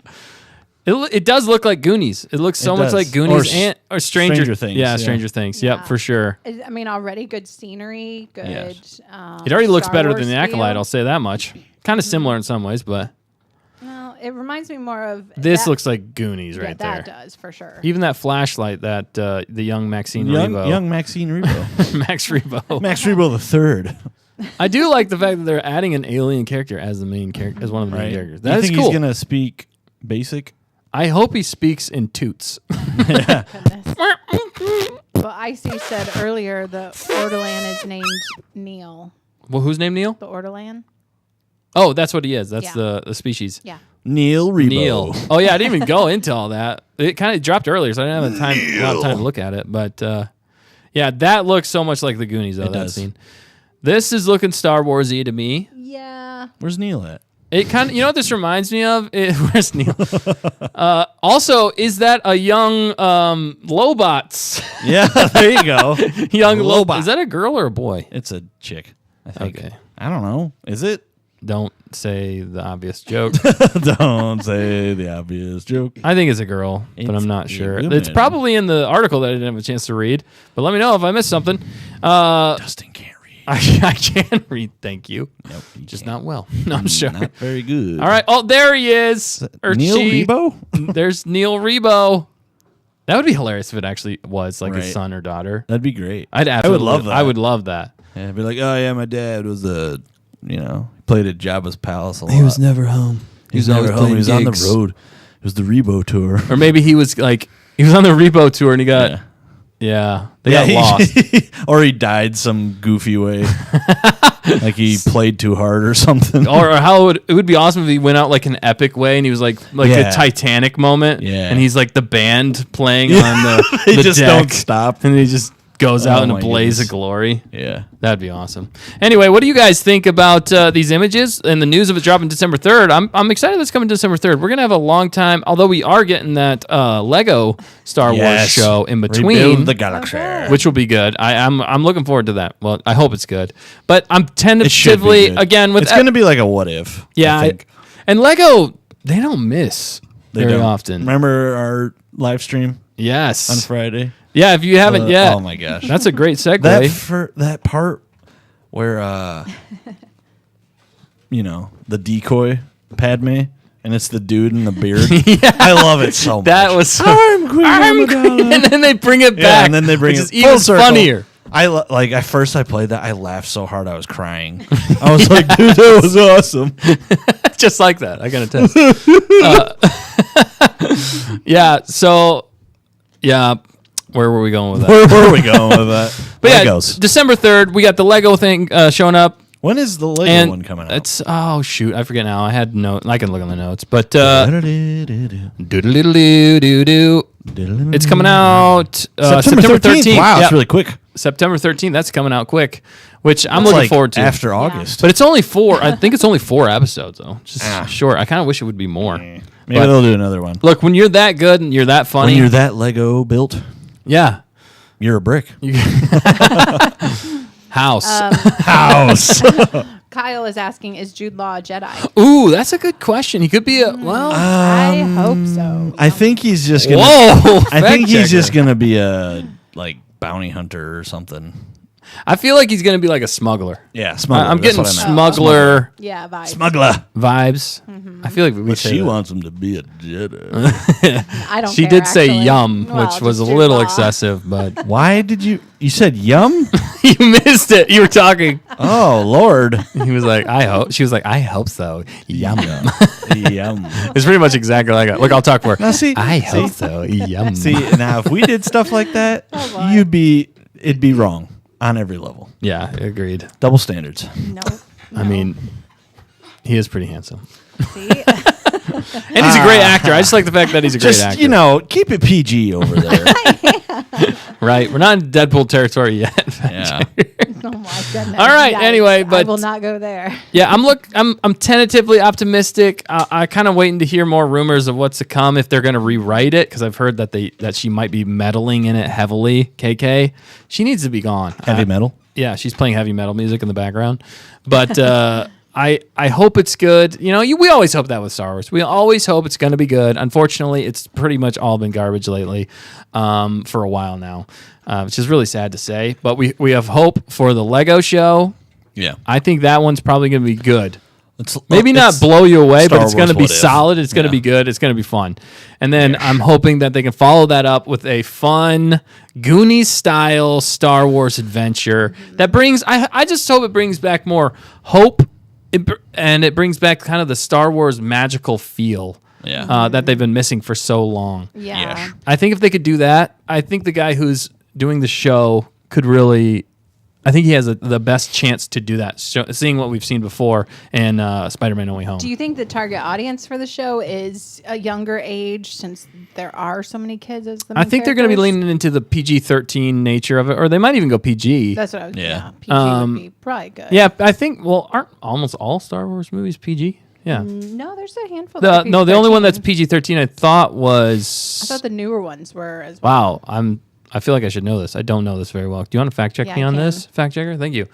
It does look like Goonies. It looks so It much does. like Goonies Or or Stranger Stranger Things, Yeah, yeah. Stranger Things. Yeah. Yep, for sure. I mean, already good scenery, good. Yes. It already looks Star better Wars than The Acolyte, feel. I'll say that much. Kind of similar in some ways, but Well, it reminds me more of this that- looks like Goonies yeah, right that there. does for sure. Even that flashlight that the young Maxine Rebo. Young Maxine Rebo. Max Rebo. Max Rebo the third. I do like the fact that they're adding an alien character as the main character, as one of the main characters. You That is think cool. he's gonna speak basic? I hope he speaks in toots. Goodness. Well, Icy said earlier the ortolan is named Neil. Well, who's named Neil? The ortolan? Oh, that's what he is. That's Yeah. the species. Yeah. Neil Rebo. Neil. Oh yeah, I didn't even go into all that. It kind of dropped earlier, so I didn't have a lot of time to look at it. But yeah, that looks so much like the Goonies, though. It That does. scene. This is looking Star Warsy to me. Yeah. Where's Neil at? It kind of, you know what this reminds me of? Where's Neil? Also, is that a young Lobots? Yeah, there you go. Young Lobot. Lobot. Is that a girl or a boy? It's a chick, I think. Okay. I don't know. Is it? Don't say the obvious joke. Don't say the obvious joke. I think it's a girl, but It's I'm not a sure. woman. It's probably in the article that I didn't have a chance to read. But let me know if I missed something. Dustin can't read. I can read. Thank you. Nope, you Just can't. not well. No, I'm sure. Not very good. All right. Oh, there he is. Or Neil she. Rebo? There's Neil Rebo. That would be hilarious if it actually was like his Right. son or daughter. That'd be great. I'd absolutely love that. I would love that. Yeah, I'd be like, oh yeah, my dad was played at Jabba's palace a lot. never home. He was never home. He was on the road. It was the Rebo tour. Or maybe he was on the Rebo tour and he got they got lost. Or he died some goofy way. Like he played too hard or something. Or how it would be awesome if he went out like an epic way and he was like Yeah. a Titanic moment. Yeah. And he's like the band playing on the, They the just deck, don't stop. and he just goes out in a my blaze goodness. of glory. Yeah. That'd be awesome. Anyway, what do you guys think about these images and the news of it dropping December 3rd? I'm excited that's coming December 3rd. We're going to have a long time, although we are getting that Lego Star Wars show in between. Rebuild the galaxy. Which will be good. I'm looking forward to that. Well, I hope it's good. But I'm It should be tentatively, good. again, with it's going to be like a what if. yeah, I think. and Lego, they don't miss They very don't. often. Remember our live stream Yes. on Friday? Yeah, if you haven't yet. Oh my gosh. That's a great segue. That part where the decoy Padme and it's the dude in the beard. I love it so much. That was so, I'm Queen Amidala. and then they bring it Yeah, back. and then they bring which it is even full circle. funnier. At first I played that, I laughed so hard I was crying. I was like, dude, that was awesome. Just like that. I gotta test. Yeah. So, yeah. Where were we going with that? Where were we going with that? But yeah, Legos. December 3rd, we got the Lego thing showing up. When is the Lego And one coming out? it's I forget now. I had note. I can look on the notes, but doodle-doodle-doo-doo. It's coming out September 13th. Wow, Yep. it's really quick. September 13th. That's coming out quick, which I'm It's looking like forward to. after August. But it's only 4. I think it's only 4 episodes though. Just Ah. short. I kind of wish it would be more. Maybe But- they'll do another one. Look, when you're that good and you're that funny, When you're that Lego built, yeah, you're a brick. house. House. Kyle is asking, is Jude Law a Jedi? Ooh, that's a good question. He could be a well. I hope so. I think he's just gonna. Whoa! I think he's just fact-checker. gonna be a bounty hunter or something. I feel like he's gonna be like a smuggler. Yeah, smuggler. I'm that's getting what I meant. smuggler Yeah, vibes. Smuggler. vibes. I feel like we But say she that. wants him to be a Jedi. I don't She care, did say actually. yum, Well, which was a just Jude little Law. excessive, but Why did you said yum? you missed it. You were talking. Oh Lord. He was like, I hope. She was like, I hope so. Yum. Yum. It's pretty much exactly like. Look, I'll talk for her. Now see, I hope so. Yum. See, now if we did stuff like that, boy. it'd be wrong on every level. Yeah, agreed. Double standards. No. I mean, he is pretty handsome, See? and he's a great actor. I just like the fact that he's a great Just actor. keep it PG over there. Right? We're not in Deadpool territory yet. yeah. Oh my goodness. All right, anyway, I but- will not go there. Yeah, I'm tentatively optimistic. I kind of waiting to hear more rumors of what's to come if they're going to rewrite it because I've heard that she might be meddling in it heavily. KK, she needs to be gone. Heavy metal. Yeah, she's playing heavy metal music in the background. But I hope it's good. We always hope that with Star Wars. We always hope it's going to be good. Unfortunately, it's pretty much all been garbage lately for a while now, which is really sad to say. But we have hope for the Lego show. Yeah. I think that one's probably going to be good. It's, Maybe not blow you away, Star but it's going to Wars be what if. solid. It's going to Yeah. be good. It's going to be fun. And then I'm hoping that they can follow that up with a fun Goonies style Star Wars adventure that brings, I just hope it brings back more hope and it brings back kind of the Star Wars magical feel that they've been missing for so long. Yeah. I think if they could do that, I think the guy who's doing the show could really. I think he has the best chance to do that, seeing what we've seen before in Spider-Man No Way Home. Do you think the target audience for the show is a younger age, since there are so many kids as the main I think they're going to be characters? leaning into the PG-13 nature of it, or they might even go PG. That's what I was. Yeah. PG would be probably good. Yeah, I think. Well, aren't almost all Star Wars movies PG? Yeah. No, there's a handful. That No, are the only one that's PG-13. PG-13 I thought was. I thought the newer ones were as well. Wow, I feel like I should know this. I don't know this very well. Do you want to fact check Yeah, me I on can. this? Fact checker? Thank you.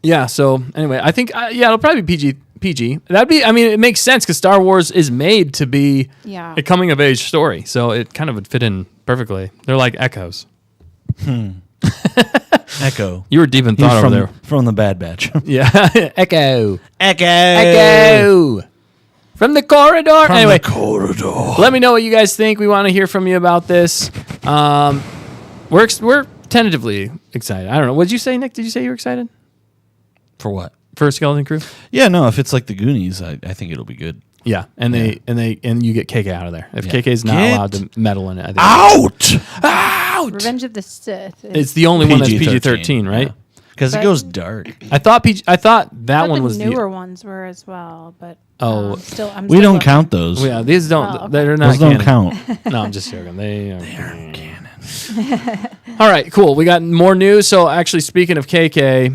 Yeah, so anyway, I think it'll probably be PG. That'd be it makes sense cuz Star Wars is made to be Yeah. a coming of age story. So it kind of would fit in perfectly. They're like echoes. Echo. You were deep in He's thought over from, there. from the Bad Batch. Yeah. Echo. Echo. Echo. From the corridor. From Anyway, the corridor. let me know what you guys think. We want to hear from you about this. We're tentatively excited. I don't know. What did you say, Nick? Did you say you were excited For what? for Skeleton Crew? Yeah, no, if it's like the Goonies, I think it'll be good. Yeah, and you get KK out of there. If Yeah. KK's not Get allowed to meddle in it, Out! out. Revenge of the Sith. It's the only one that's PG-13, right? Because it But- goes dark. I thought that one the was newer ones were as well, but Oh. still, I'm We still don't looking. count those. Yeah, these don't. Oh, okay. They're not. Those don't canon. count. No, I'm just joking. They are canon. All right, cool. We got more news. So actually, speaking of KK,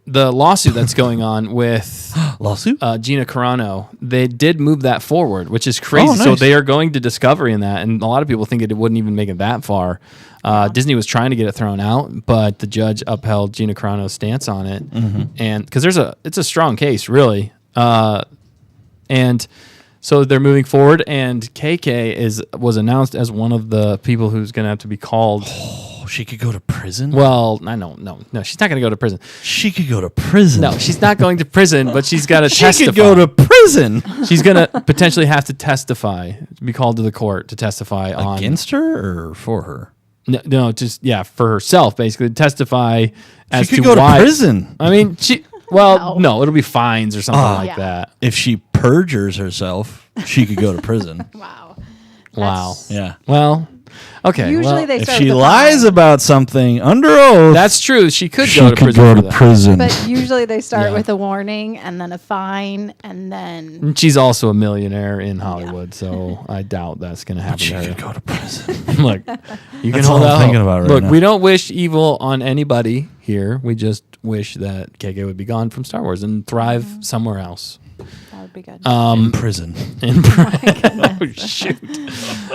the lawsuit that's going on with Lawsuit? Gina Carano, they did move that forward, which is crazy. Oh, So nice. they are going to discovery in that, and a lot of people think it wouldn't even make it that far. Disney was trying to get it thrown out, but the judge upheld Gina Carano's stance on it, and because it's a strong case, really, and so they're moving forward. And KK was announced as one of the people who's going to have to be called. Oh, she could go to prison? Well, I know, no, she's not going to go to prison. She could go to prison. No, she's not going to prison, but she's got to She testify. could go to prison. She's going to potentially have to testify, be called to the court to testify on. Against her or for her? No, just, for herself, basically, to testify as She could to go why. to prison. I mean, no, it'll be fines or something like Yeah. that. If she perjures herself, she could go to prison. Wow. Wow. Yeah. Well, okay. Usually well, they If start she with the lies fine. about something under oath, that's true. She could she go to could prison. go for to that. prison. But usually they start Yeah. with a warning and then a fine and then And she's also a millionaire in Hollywood, so I doubt that's going to happen She to her. could go to prison. Look, you can That's hold all I'm out. thinking hope. about right Look, now. we don't wish evil on anybody here. We just wish that KK would be gone from Star Wars and thrive somewhere else. that would be good. In prison. Oh shoot!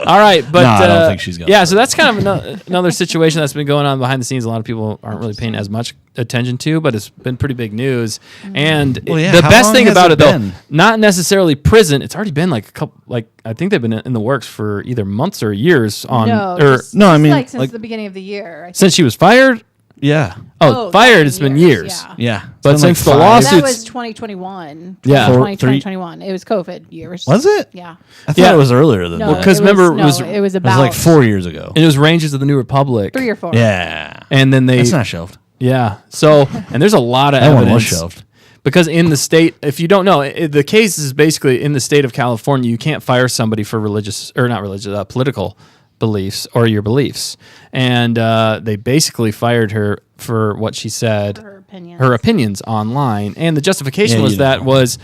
All right, but No, I don't think she's gonna Yeah, do so that's kind of another situation that's been going on behind the scenes. A lot of people aren't really paying as much attention to, but it's been pretty big news. And Well, yeah, the how best long thing has about it it, though, been? not necessarily prison. It's already been like a couple, I think they've been in the works for either months or years on, no, or just- No, I just mean, like since like- the beginning of the year. I think. since she was fired. Yeah. Oh, fired. It's been years. Yeah. Yeah. But It's been since the like lawsuit- That Lawsuits- was 2021. Yeah. 2021. It was COVID years. Was it? Yeah. I thought Yeah. it was earlier than No, that. 'cause it remember, was, it was it was It was about like 4 years ago. It was Rangers of the New Republic. 3 or 4. Yeah. And then they, It's not shelved. yeah. So, and there's a lot of That one evidence. was shelved. Because in the state, if you don't know, the case is basically in the state of California, you can't fire somebody for political beliefs or your beliefs. And they basically fired her for what she said, Her opinions. opinions online. And the justification Yeah, was you that know. was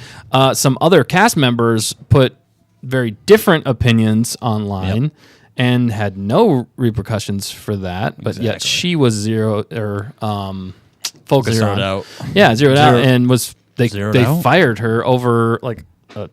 some other cast members put very different opinions online. Yep. And had no repercussions for that, but yet Exactly. she was focused Zeroed on. out. Yeah, zeroed out, Zero- and they Zeroed they out? fired her over like a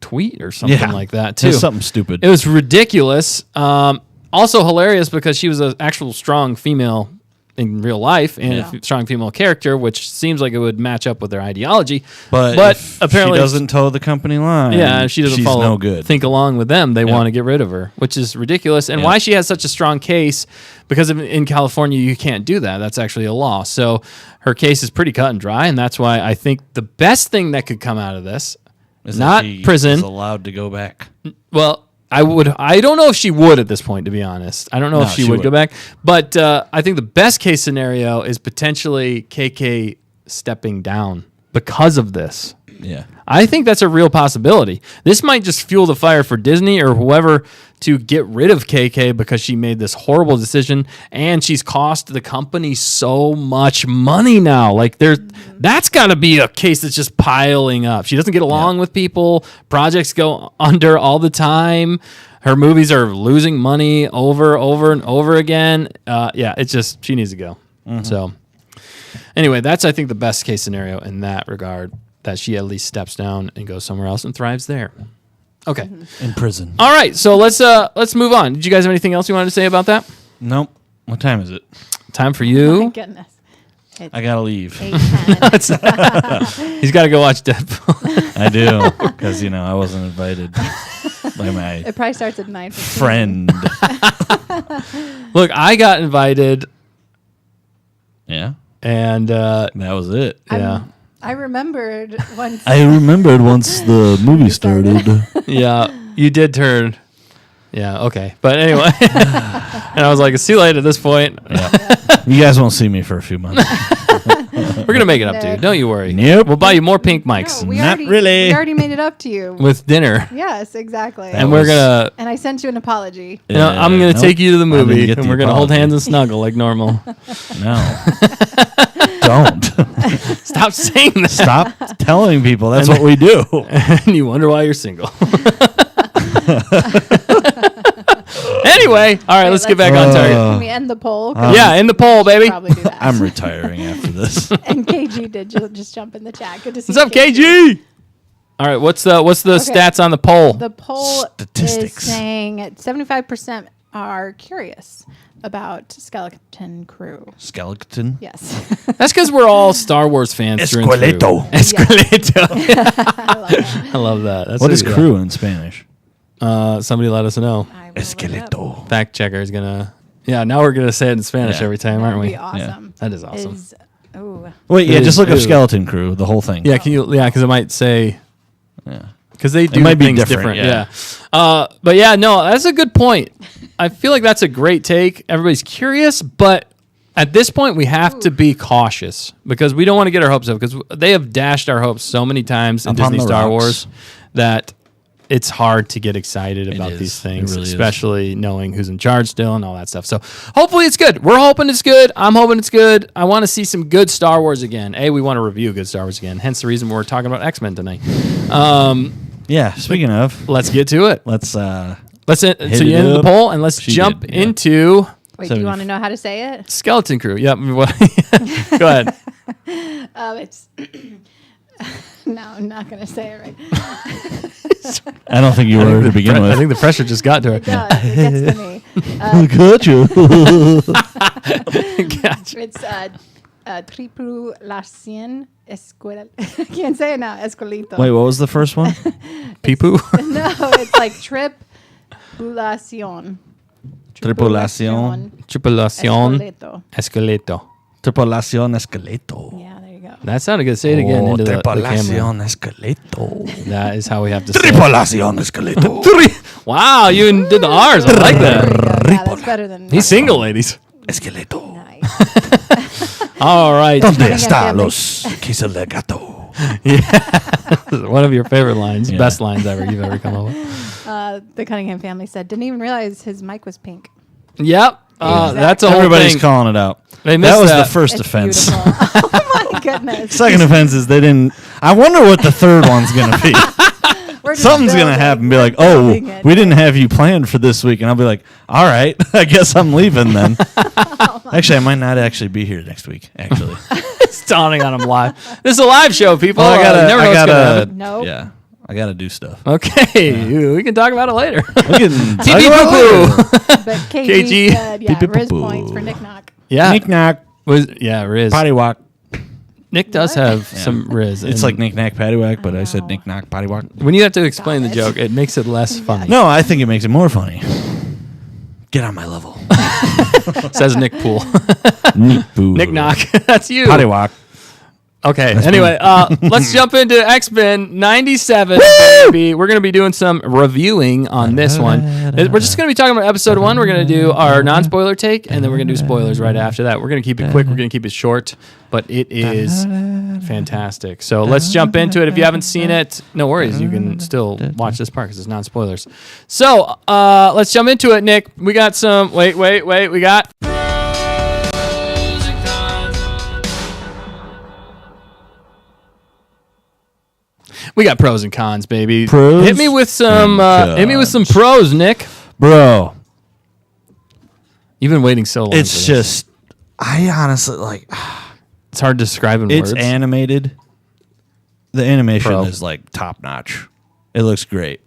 tweet or something Yeah. like that too. Just something stupid. It was ridiculous. Also hilarious because she was an actual strong female in real life and Yeah. a strong female character, which seems like it would match up with their ideology. but if apparently she doesn't toe the company line. yeah, if she doesn't she's follow, no good. think along with them, they Yeah. want to get rid of her, which is ridiculous. And Yeah. why she has such a strong case, because in California, you can't do that. That's actually a law. So her case is pretty cut and dry. And that's why I think the best thing that could come out of this, Is that not she prison. is allowed to go back. Well, I don't know if she would at this point, to be honest. I don't know if No, she she would go wouldn't. back. But I think the best case scenario is potentially KK stepping down because of this. Yeah. I think that's a real possibility. This might just fuel the fire for Disney or whoever to get rid of KK because she made this horrible decision and she's cost the company so much money now. Like that's got to be a case that's just piling up. She doesn't get along with people. Projects go under all the time. Her movies are losing money over and over again. It's just she needs to go. So anyway, that's I think the best case scenario in that regard. That she at least steps down and goes somewhere else and thrives there. Okay. In prison. All right. So let's move on. Did you guys have anything else you wanted to say about that? Nope. What time is it? Time for My you. goodness. It's I gotta leave. 8:10. He's got to go watch Deadpool. I do because I wasn't invited by my It probably starts at 9:15. friend. Look, I got invited, Yeah. and That was it. yeah, I remembered once. I remembered once the movie started. yeah, you did turn. Yeah, okay, but anyway, and I was like, it's too late at this point. You guys won't see me for a few months. We're gonna make it up to you. Don't you worry. Nope. We'll buy you more pink mics No, we Not already, really. We already made it up to you. with dinner, Yes, exactly. and we're gonna. And I sent you an apology. I'm gonna Nope. take you to the I didn't movie, get and the we're gonna hold apology. hands and snuggle like normal. No. Don't. Stop saying that. Stop telling people that's what we do. And you wonder why you're single. Anyway, all right, let's get back on target. Can we end the poll? Yeah, in the poll, baby. Probably do that. I'm retiring after this. And KG did just jump in the chat. Good to see What's up, KG? All right, what's the stats on the poll? The poll Statistics. is saying 75% are curious about Skeleton Crew. Skeleton. Yes. That's because we're all Star Wars fans. through and through. Esqueleto. I love that. I love that. That's What is good. crew in Spanish? Somebody let us know. I will look it up. Esqueleto. Fact checker is gonna. Yeah, now we're gonna say it in Spanish Yeah. every time, That aren't would we? be awesome. That is awesome. Wait, yeah, It just is- look up ew. Skeleton Crew, the whole thing. Yeah, can you? Yeah, because it might say. Yeah. Because they do might be things different, different. yeah. But yeah, no, that's a good point. I feel like that's a great take. Everybody's curious, but at this point, we have to be cautious because we don't want to get our hopes up because they have dashed our hopes so many times in Upon Disney the Star rocks. Wars that it's hard to get excited about is. these It things, really is. especially knowing who's in charge still and all that stuff. So hopefully it's good. We're hoping it's good. I'm hoping it's good. I want to see some good Star Wars again. We want to review good Star Wars again. Hence the reason we're talking about X-Men tonight. Yeah, speaking of, Let's get to it. let's So it you end the up. poll and let's She jump did, yeah. into Wait, do you want to know how to say it? Skeleton Crew. Yep. Go ahead. It's no, I'm not going to say it right. I don't think you were to begin I with. think the pressure just got to her. It does. It gets to me. Got you. Gotcha. It's tripulación escuela. I can't say it now. Escuelito. Wait, what was the first one? Pee-poo. No, it's like tripulación. Tripulación. Tripulación. Esqueleto. Esqueleto. Tripulación Esqueleto. Yeah, there you go. That sounded good. Say it again into the camera. Tripulación Esqueleto. That is how we have to say it. Tripulación Esqueleto. Wow, you did the R's. I like There you that. go. Yeah, that's better than He's single, ladies. Esqueleto. Nice. All right. ¿Dónde Cunningham está family. los quesos de gato? One of your favorite lines. Yeah. Best lines you've ever come up with. The Cunningham family said, didn't even realize his mic was pink. Yep. That's a whole Everybody's thing. calling it out. They missed That was that. the first It's offense. beautiful. Oh my goodness. Second offense is they didn't. I wonder what the third one's going to be. We're just Something's going to building. happen. Be We're like, oh, building it. we didn't have you planned for this week. And I'll be like, all right, I guess I'm leaving then. Actually, I might not actually be here next week, actually. It's dawning on him live. This is a live show, people. Well, You never know what's gonna happen. Nope. Yeah, I got to do stuff. Okay, we can talk about it later. We can talk TP about it later. poo-poo. But KG, KG. said, yeah, Beep, beep, Riz boo. points for Nick Knock. Yeah, Knick-knack, Riz. potty walk. Nick does have some Riz. It's and like knick-knack, paddywhack, but I said knick-knack, potty walk. when you have to explain the Got it. joke, it makes it less funny. No, I think it makes it more funny. Get on my level. Says Nick Pool. Nick boo. Nick Knock. That's you. Potty walk. Okay. Anyway, let's jump into X-Men 97, baby. We're going to be doing some reviewing on this one. We're just going to be talking about episode 1. We're going to do our non-spoiler take, and then we're going to do spoilers right after that. We're going to keep it quick. We're going to keep it short, but it is fantastic. So let's jump into it. If you haven't seen it, no worries. You can still watch this part because it's non-spoilers. So let's jump into it, Nick. We got some... Wait. We got... We got pros and cons, baby. Pros hit me with some pros, Nick. Bro, You've been waiting so long. it's just, I honestly, like, It's hard to describe in it's words. animated. The animation Pro. is, like, top-notch. It looks great.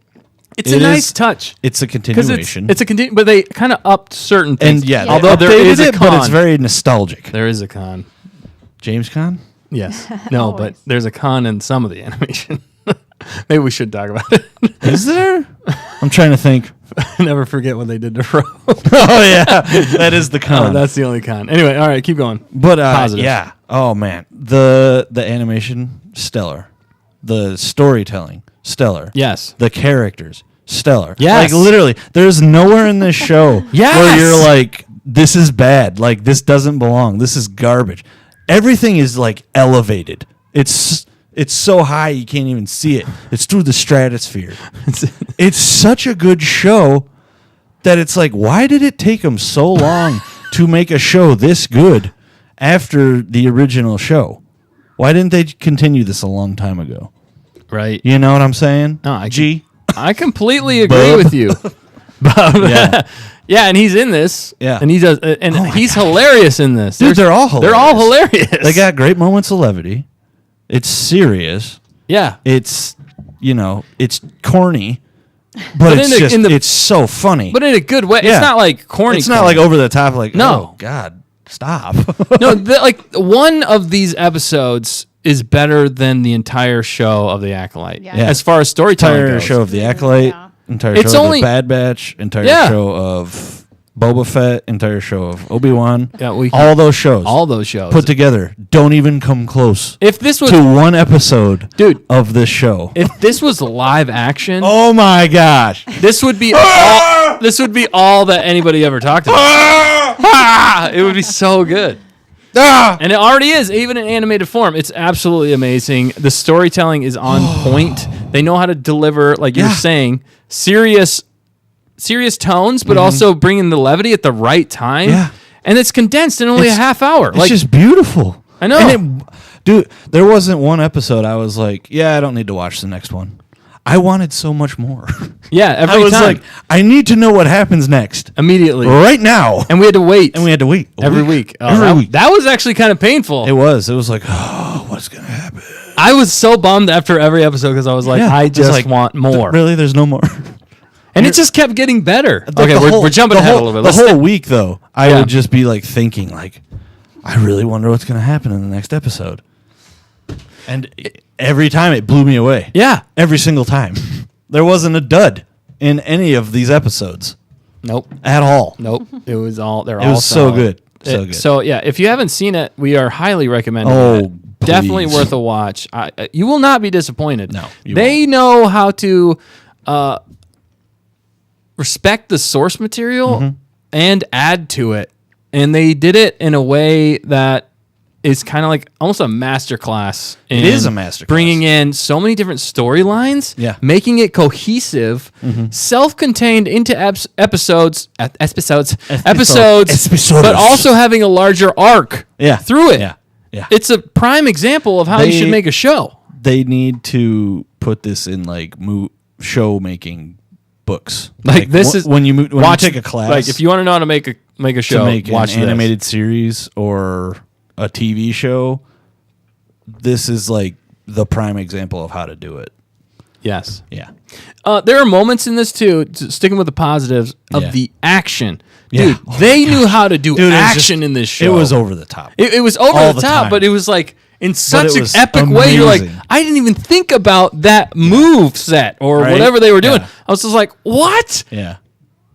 It's It a nice is- touch. It's a Because continuation. it's a but they kind of upped certain things. and, yeah, although they there updated is a it, con. but it's very nostalgic. There is a con. James Caan? Yes. No, but Always. there's a con in some of the animation. Maybe we should talk about it. Is there? I'm trying to think. Never forget what they did to Ro. Oh, yeah. That is the con. Oh, that's the only con. Anyway, all right, keep going. But Positive. yeah. Oh man, the animation stellar, the storytelling stellar. Yes. The characters stellar. Yes. Like literally, there's nowhere in this show Yes. where you're like, this is bad. Like this doesn't belong. This is garbage. Everything is like elevated. It's so high you can't even see it. It's through the stratosphere. It's such a good show that it's like, why did it take them so long to make a show this good after the original show? Why didn't they continue this a long time ago? Right. You know what I'm saying? No, G. I completely agree Bub. with you. Bub. Yeah. Yeah, and he's in this. Yeah. And he does and Oh my he's gosh. hilarious in this. Dude, they're all They're all hilarious. They got great moments of levity. It's serious. Yeah. It's, it's corny, but it's in just, the- it's so funny. But in a good way. Yeah. It's not like corny. It's not like over the top, like, No. oh, God, stop. No, one of these episodes is better than the entire show of The Acolyte. Yeah. Yeah. As far as storytelling Entire goes. show of The Acolyte, Yeah. entire It's show only- of The Bad Batch, entire Yeah. show of Boba Fett, entire show of Obi-Wan. Yeah, all those shows all those shows. put together don't even come close If this was to one episode Dude. of this show. if this was live action, Oh my gosh. this would be all that anybody ever talked about. It would be so good. And it already is, even in animated form. It's absolutely amazing. The storytelling is on point. They know how to deliver, like you were Yeah. saying, serious tones, but also bringing the levity at the right time. Yeah. And it's condensed in only a It's- half hour. It's just beautiful. I know. And dude, there wasn't one episode I was like, yeah, I don't need to watch the next one. I wanted so much more. yeah, every I was time. like, I need to know what happens next Immediately. right now. And we had to wait. And we had to wait a every week. Oh, Every that, week. that was actually kind of painful. It was like, oh, what's gonna happen? I was so bummed after every episode because I was like, Yeah, I it's just like, want more. Really, there's no more. And it just kept getting better. Like Okay, the whole- we're jumping the ahead whole- a little bit. The Let's whole week, though, I Yeah. would just be like thinking, like, I really wonder what's gonna happen in the next episode. And every time it blew me away. Yeah. Every single time. There wasn't a dud in any of these episodes Nope. at all. Nope. It was all. They're It all was so solid. good. So good. So yeah, if you haven't seen it, we are highly recommending Oh, it. Definitely please. worth a watch. You will not be disappointed. No, you they know how to respect the source material Mm-hmm. and add to it, and they did it in a way that is kind of like almost a masterclass. It is a masterclass. Bringing in so many different storylines, Yeah. making it cohesive, self-contained into episodes, but also having a larger arc Yeah. through it. Yeah. Yeah. It's a prime example of how you should make a show. They need to put this in like show making books. Like this is when you watch take a class. Like if you want to know how to make a show, to make watch an animated series or a TV show, this is like the prime example of how to do it. Yes. Yeah. There are moments in this too, sticking with the positives of Yeah. the action. Yeah. Dude, they knew how to do Dude, it was action just- in this show. It was over the top. It was over all the the top, time. but it was like in such it an was epic way. You're like, amazing. I didn't even think about that move set or Right? whatever they were doing. Yeah. I was just like, what? Yeah.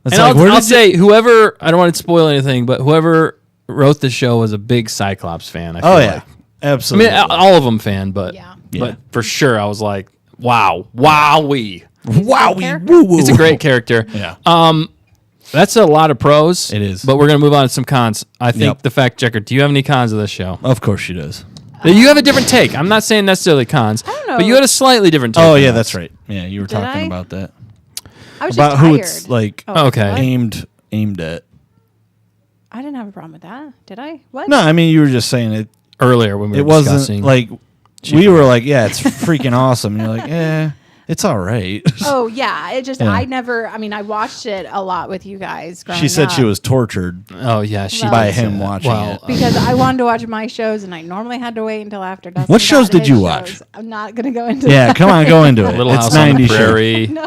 And It's like, I'll where did say, whoever, I don't want to spoil anything, but whoever wrote the show was a big Cyclops fan. I feel Oh, yeah. like. Absolutely. I mean, all of them fan, but Yeah. but for sure, I was like, wow, wowee. Wowie, woo woo. He's a great character. Yeah. That's a lot of pros. It is. But we're going to move on to some cons. I think Yep. the fact checker, do you have any cons of this show? Of course she does. You have a different take. I'm not saying necessarily cons, don't know. but you had a slightly different take. Oh on yeah, this. that's right. Yeah, you were Did talking I? about that. I was About just who tired. it's like Okay. what? aimed at. I didn't have a problem with that. Did I? What? No, I mean you were just saying it. Earlier when we It were wasn't discussing. like we were like, yeah, it's freaking awesome. And you're like, it's all right. Oh yeah. It just Yeah. I watched it a lot with you guys. Growing She said she up was tortured oh, yeah. She Well- by did say him that. watching Well, it. because I wanted to watch my shows, and I normally had to wait until after Dustin. What shows got did his you watch? shows. I'm not gonna go into. Yeah, come on, go into it. Little it's House on the 90s show. Prairie.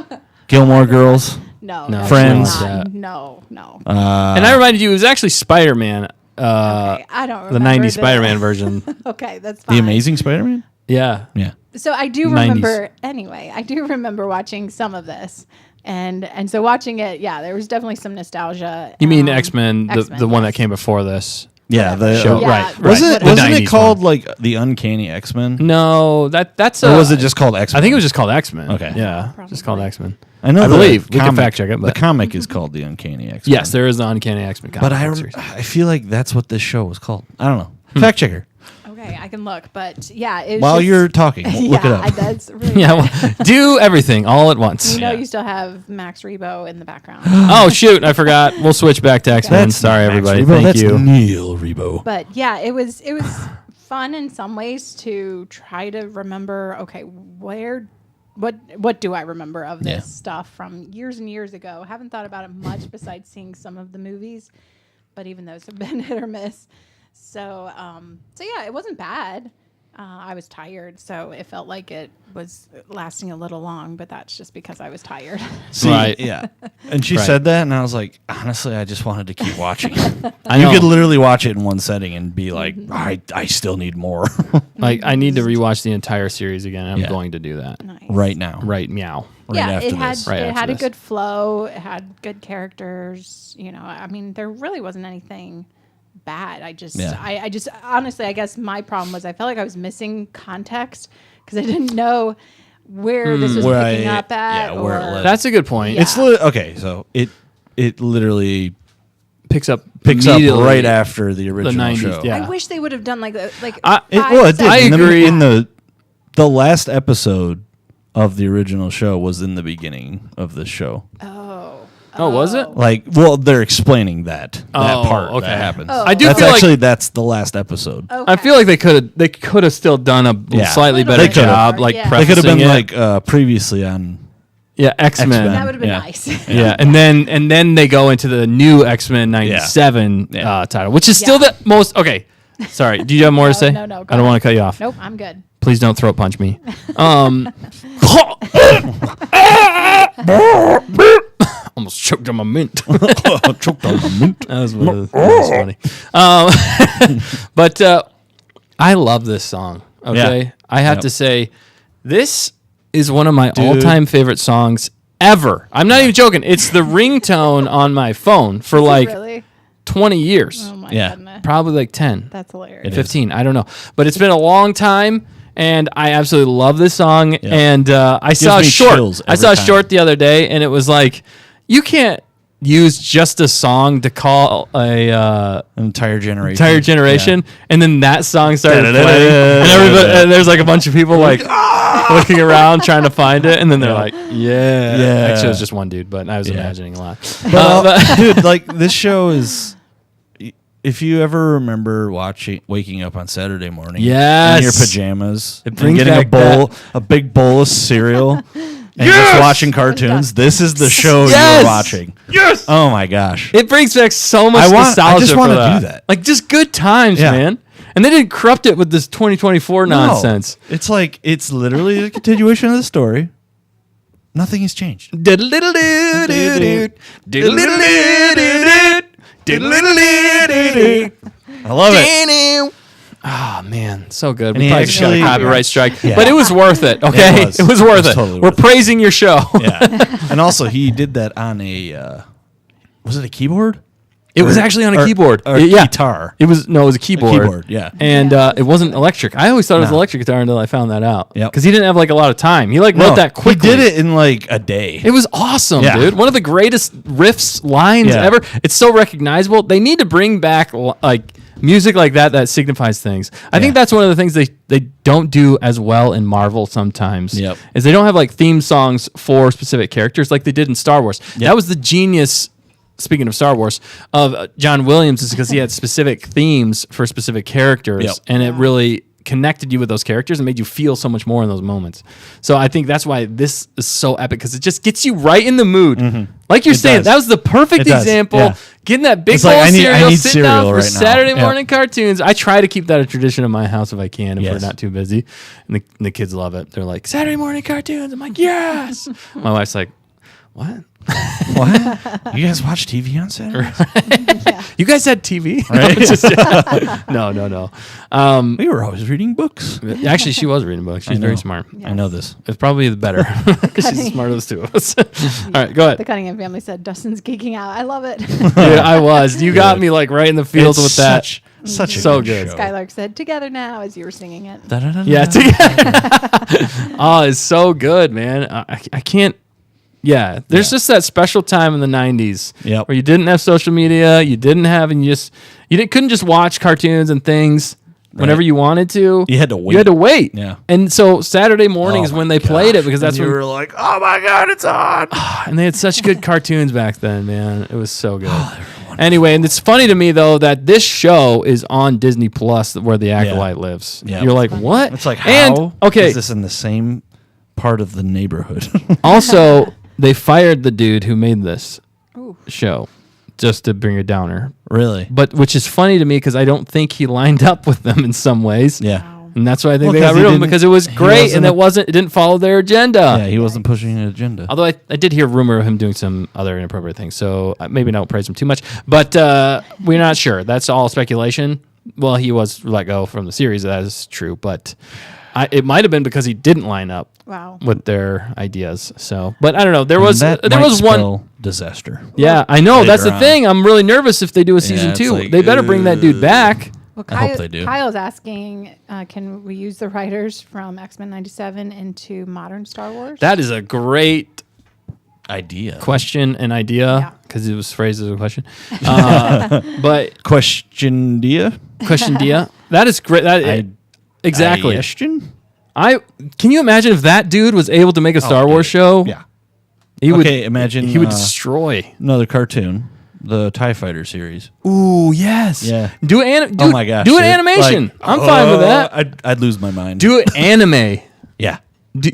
Gilmore Girls. No, No, Friends. definitely not. No. And I reminded you, it was actually Spider-Man. Okay, I don't remember The 90s this. Spider-Man version. Okay, that's fine. The Amazing Spider-Man. Yeah. Yeah. So I do 90s. remember. Anyway, I do remember watching some of this, and so watching it, yeah, there was definitely some nostalgia. You mean X-Men, the X-Men, one that yes. came before this? Yeah, the Show. Yeah, Right. Wasn't The it 90s called one. like the Uncanny X-Men? No, that's Or was it just called X-Men? I think it was just called X-Men. Okay. Yeah, Probably. just called X-Men. I know. I the believe. We can comic- fact check it, The but- comic is called the Uncanny X-Men. Yes, there is the Uncanny X-Men comic But book series. I feel like that's what this show was called. I don't know. Fact checker. Okay, I can look, but yeah, it was While just- you're talking, look it yeah, up. that's really Yeah, well, do everything all at once. You know, Yeah. you still have Max Rebo in the background. Oh shoot, I forgot. We'll switch back to X-Men. That's Sorry, not Max everybody. Rebo, Thank that's you. Neil Rebo. But yeah, it was fun in some ways to try to remember. Okay, what do I remember of this Yeah. stuff from years and years ago? Haven't thought about it much besides seeing some of the movies, but even those have been hit or miss. So yeah, it wasn't bad. I was tired, so it felt like it was lasting a little long, but that's just because I was tired. See, Right. yeah. And she Right. said that, and I was like, honestly, I just wanted to keep watching it. I You know. could literally watch it in one setting and be like, I still need more Like, I need to rewatch the entire series again. I'm Yeah. going to do that Nice. right now. right meow. Right yeah, after it had this. Right it after had a this. good flow. It had good characters. You know, I mean, there really wasn't anything bad. I just honestly, I guess my problem was I felt like I was missing context because I didn't know where this was Where picking I- up at. yeah, where it or- led. That's a good point. Yeah. It's okay. So it literally picks up up right after the original 90s, show. yeah. I wish they would have done like I- five, It did. I In the- agree. In the last episode of the original show was in the beginning of the show. Oh, was it? Like, well, they're explaining that Oh, part okay. that happens. Oh. I do That's feel actually like that's the last episode. Okay. I feel like they could have still done a Yeah. slightly Little better bit job, more, like yeah. They could have been prefacing it. like previously on. yeah, X-Men. that would have been Yeah. nice. Yeah, and then they go into the new X-Men 97 Yeah. title, which is still Yeah. the most okay. Sorry, do you have more to say? No, I go don't want ahead. to cut you off. Nope, I'm good. Please don't throat punch me. Almost choked on my mint. Choked on the mint. That was funny. But I love this song. Okay, Yeah. I have Yep. to say, this is one of my all-time favorite songs ever. I'm not even joking. It's the ringtone on my phone for like Really? 20 years, Oh my Yeah. goodness. probably like 10, That's hilarious. 15. I don't know, but it's been a long time. And I absolutely love this song. Yeah. And I saw a me short. chills I every saw a time. short the other day, and it was like, you can't use just a song to call a An entire generation. entire generation, and then that song started Da-da-da-da-da. playing, and everybody, and there's like a bunch of people like looking around trying to find it, and then they're like, yeah. Actually, it was just one dude, but I was imagining a lot. But, dude, like this show is. If you ever remember waking up on Saturday morning Yes. in your pajamas, and brings getting back a big bowl of cereal, and just watching cartoons, this is the show Yes. you're watching. Yes, Oh my gosh! it brings back so much I nostalgia. just for wanna that. do that. Like just good times, Yeah. man. And they didn't corrupt it with this 2024 nonsense. No. It's like it's literally a continuation of the story. Nothing has changed. I love it. Oh man, so good. And We he probably just got a actually- copyright strike, Yeah. but it was worth it. Okay, It it was. was worth It was it. totally We're worth it. praising your show. Yeah, and also he did that on a was it a keyboard? It was actually on a keyboard. Or Yeah. guitar. It was a keyboard. Keyboard, yeah. And it wasn't electric. I always thought it was No. electric guitar until I found that out. Yep. Because he didn't have like a lot of time. He like wrote that quickly. He did it in like a day. It was awesome, Yeah. dude. One of the greatest riffs lines Yeah. ever. It's so recognizable. They need to bring back like music like that signifies things. I think that's one of the things they don't do as well in Marvel sometimes. Yep. Is they don't have like theme songs for specific characters like they did in Star Wars. That was the genius. Speaking of Star Wars, of John Williams is because he had specific themes for specific characters, Yep. and it really connected you with those characters and made you feel so much more in those moments. So I think that's why this is so epic, because it just gets you right in the mood. Like you're saying, does. that was the perfect It does, example. yeah. Getting that big It's bowl like, of I cereal, need sitting down cereal for right now. Saturday Yep. morning cartoons. I try to keep that a tradition in my house if I can, if we're Yes. not too busy. And the kids love it. They're like, Saturday morning cartoons. I'm like, yes. My wife's like, what? What? You guys watch TV on Saturdays? You guys had TV? Right? No. We were always reading books. Actually, she was reading books. She's very smart. I know this. It's probably the better because she's the smarter of the two of us. All right, go The ahead. Cunningham family said Dustin's geeking out. I love it. Dude, I was. You got me like right in the fields It's with that. Such a So good good. show. Skylark said together now as you were singing it. Yeah. Oh, it's so good, man. I can't. Yeah, there's just that special time in the '90s Yep. where you didn't have social media, you didn't have, and couldn't just watch cartoons and things whenever Right. you wanted to. You had to wait. You had to wait. Yeah. And so Saturday mornings Oh when my they played it, gosh. because that's And you when were like, oh my God, it's on. and they had such good cartoons back then, man. It was so good. Anyway, and it's funny to me though that this show is on Disney Plus, where the Acolyte lives. Yeah. You're like, what? It's like, how And, okay, is this in the same part of the neighborhood? also they fired the dude who made this Ooh. show, just to bring a downer. Really? But which is funny to me because I don't think he lined up with them in some ways. Yeah. Wow. And that's why I think Well, they got 'cause he rid of him, didn't- because it was he great and wasn't it didn't follow their agenda. Yeah, he wasn't pushing an agenda. Although I did hear rumor of him doing some other inappropriate things, so maybe not praise him too much. But we're not sure. That's all speculation. Well, he was let go from the series. That is true, but it might have been because he didn't line up Wow. with their ideas. So, but I don't know. There And was that there might was one. spell disaster. Yeah, I know. That's the later on. thing. I'm really nervous if they do a season it's 2. like, They better bring that dude back. Well, I hope they do. Kyle's asking, can we use the writers from X-Men 97 into modern Star Wars? That is a great Idea. question and Yeah. idea, because it was phrased as a question. But Question, dia? question, Dia. That is great. Exactly. Question? Can you imagine if that dude was able to make a Star Wars show? Yeah. He would. Okay, imagine, he would destroy. Another cartoon, the TIE Fighter series. Ooh, yes. Yeah. Do it. Oh my gosh. Do an dude. animation. Like, I'm fine with that. I'd lose my mind. Do it anime. Yeah.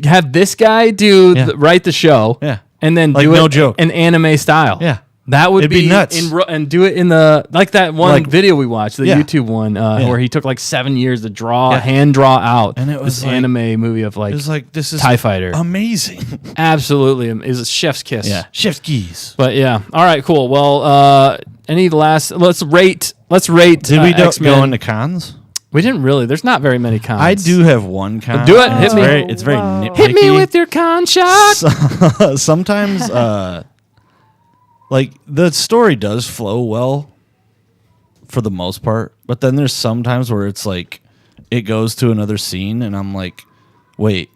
Have this guy do Yeah. write the show. Yeah. And then Like, do no it joke. in anime style. Yeah. That would It'd be nuts. and do it in the like that one Like- video we watched, the Yeah. YouTube one, where he took like 7 years to draw, Yeah. hand draw out, And it was this like- anime movie of like, It was like, this is TIE Fighter. amazing. Absolutely, it was a chef's kiss. Yeah. Chef's keys. But yeah, all right, cool. Well, any last? Let's rate. Did we X-Men. go into cons? We didn't really. There's not very many cons. I do have one con. Do it. Hit me. It's very Whoa. nitpicky. Hit me with your con shock. Sometimes, like, the story does flow well for the most part, but then there's sometimes where it's like it goes to another scene, and I'm like, wait,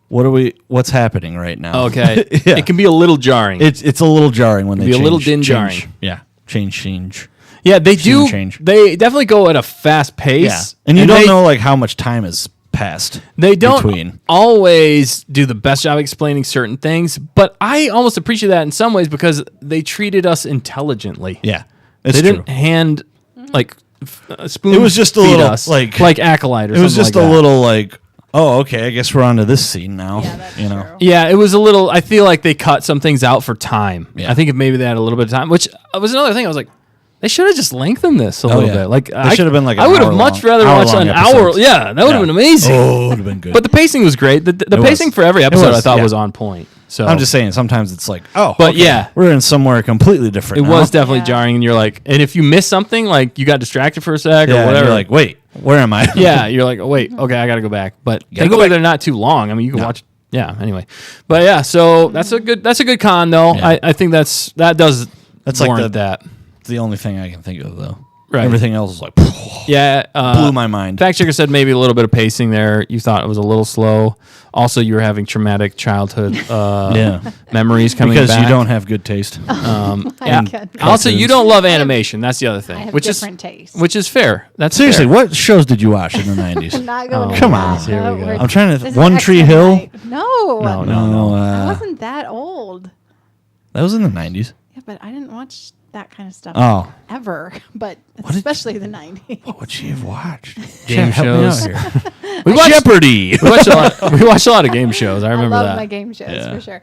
what's happening right now? Okay, Yeah. it can be a little jarring. It's a little jarring when they be a change, little din change- jarring. Yeah, change. Yeah, they do. Scene change. They definitely go at a fast pace. Yeah, and you don't they, know like how much time has passed. They don't between. always do the best job explaining certain things, but I almost appreciate that in some ways because they treated us intelligently. Yeah, it's They true. didn't hand like spoon. It was just a feed little, us, like- Acolyte or It was something just like a that. little like, oh, okay, I guess we're on to this scene now. Yeah, that's you know. true. Yeah, it was a little. I feel like they cut some things out for time. Yeah. I think if maybe they had a little bit of time, which was another thing. I was like, they should have just lengthened this a little yeah. bit. Like They should have been like an I would have hour much long- rather hour watched long an hour. episodes. Yeah, that would have been amazing. Oh, it would have been good. But the pacing was great. The It pacing was. for every episode was, I thought yeah. was on point. So I'm just saying, sometimes it's like, oh, But okay, yeah. we're in somewhere completely different. it now. was definitely Yeah. jarring, and you're like, and if you miss something, like you got distracted for a sec yeah, or and whatever, you're like, wait, where am I? yeah, you're like, oh, wait, okay, I got to go back. But Gotta go thankfully back. they're not too long. I mean, you can watch. Yeah. Anyway, but yeah, so that's a good con though. Yeah. I think that does That's like warrant the- that. the only thing I can think of, though. Right. Everything else is like, Yeah. blew my mind. Fact checker said maybe a little bit of pacing there. You thought it was a little slow. Also, you were having traumatic childhood memories coming because back. you don't have good taste. Yeah. Good. Also, you don't love animation. That's the other thing, I have which different is tastes. which is fair. That's Seriously, fair. what shows did you watch in the 90s? I'm not going to come do on. that. Here we go. we're- I'm trying to... this is One Tree X-Men Hill? night. No. No. I wasn't that old. That was in the 90s. Yeah, but I didn't watch that kind of stuff Oh. ever. But did- especially the 90s. What would she have watched? Game Help me out shows. here. We watched, Jeopardy! we watched a lot of game shows. I remember I love that. my game shows Yeah. for sure.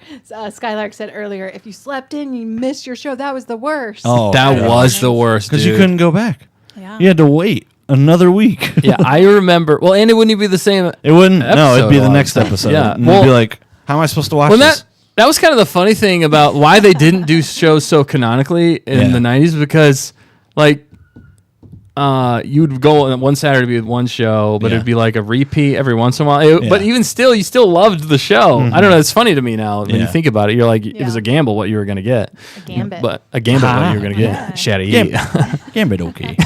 Skylark said earlier, if you slept in, you missed your show. That was the worst. Oh, That yeah. was the worst, Because you dude. couldn't go back. Yeah. You had to wait another week. Yeah, I remember. Well, and it wouldn't be the same. It wouldn't. No, Episode it'd be a the lot next of times. episode. Yeah. And Well- it'd be like, how am I supposed to watch Well, this? that was kind of the funny thing about why they didn't do shows so canonically in Yeah. the 90s, because like you'd go on one Saturday be with one show, but Yeah. it'd be like a repeat every once in a while. But Yeah. even still, you still loved the show. I don't know. It's funny to me now when you Yeah. think about it. You're like, it was Yeah. a gamble what you were going to get. A gambit. But a gamble what you were going to get. Yeah. Shatty. Gambit, okay.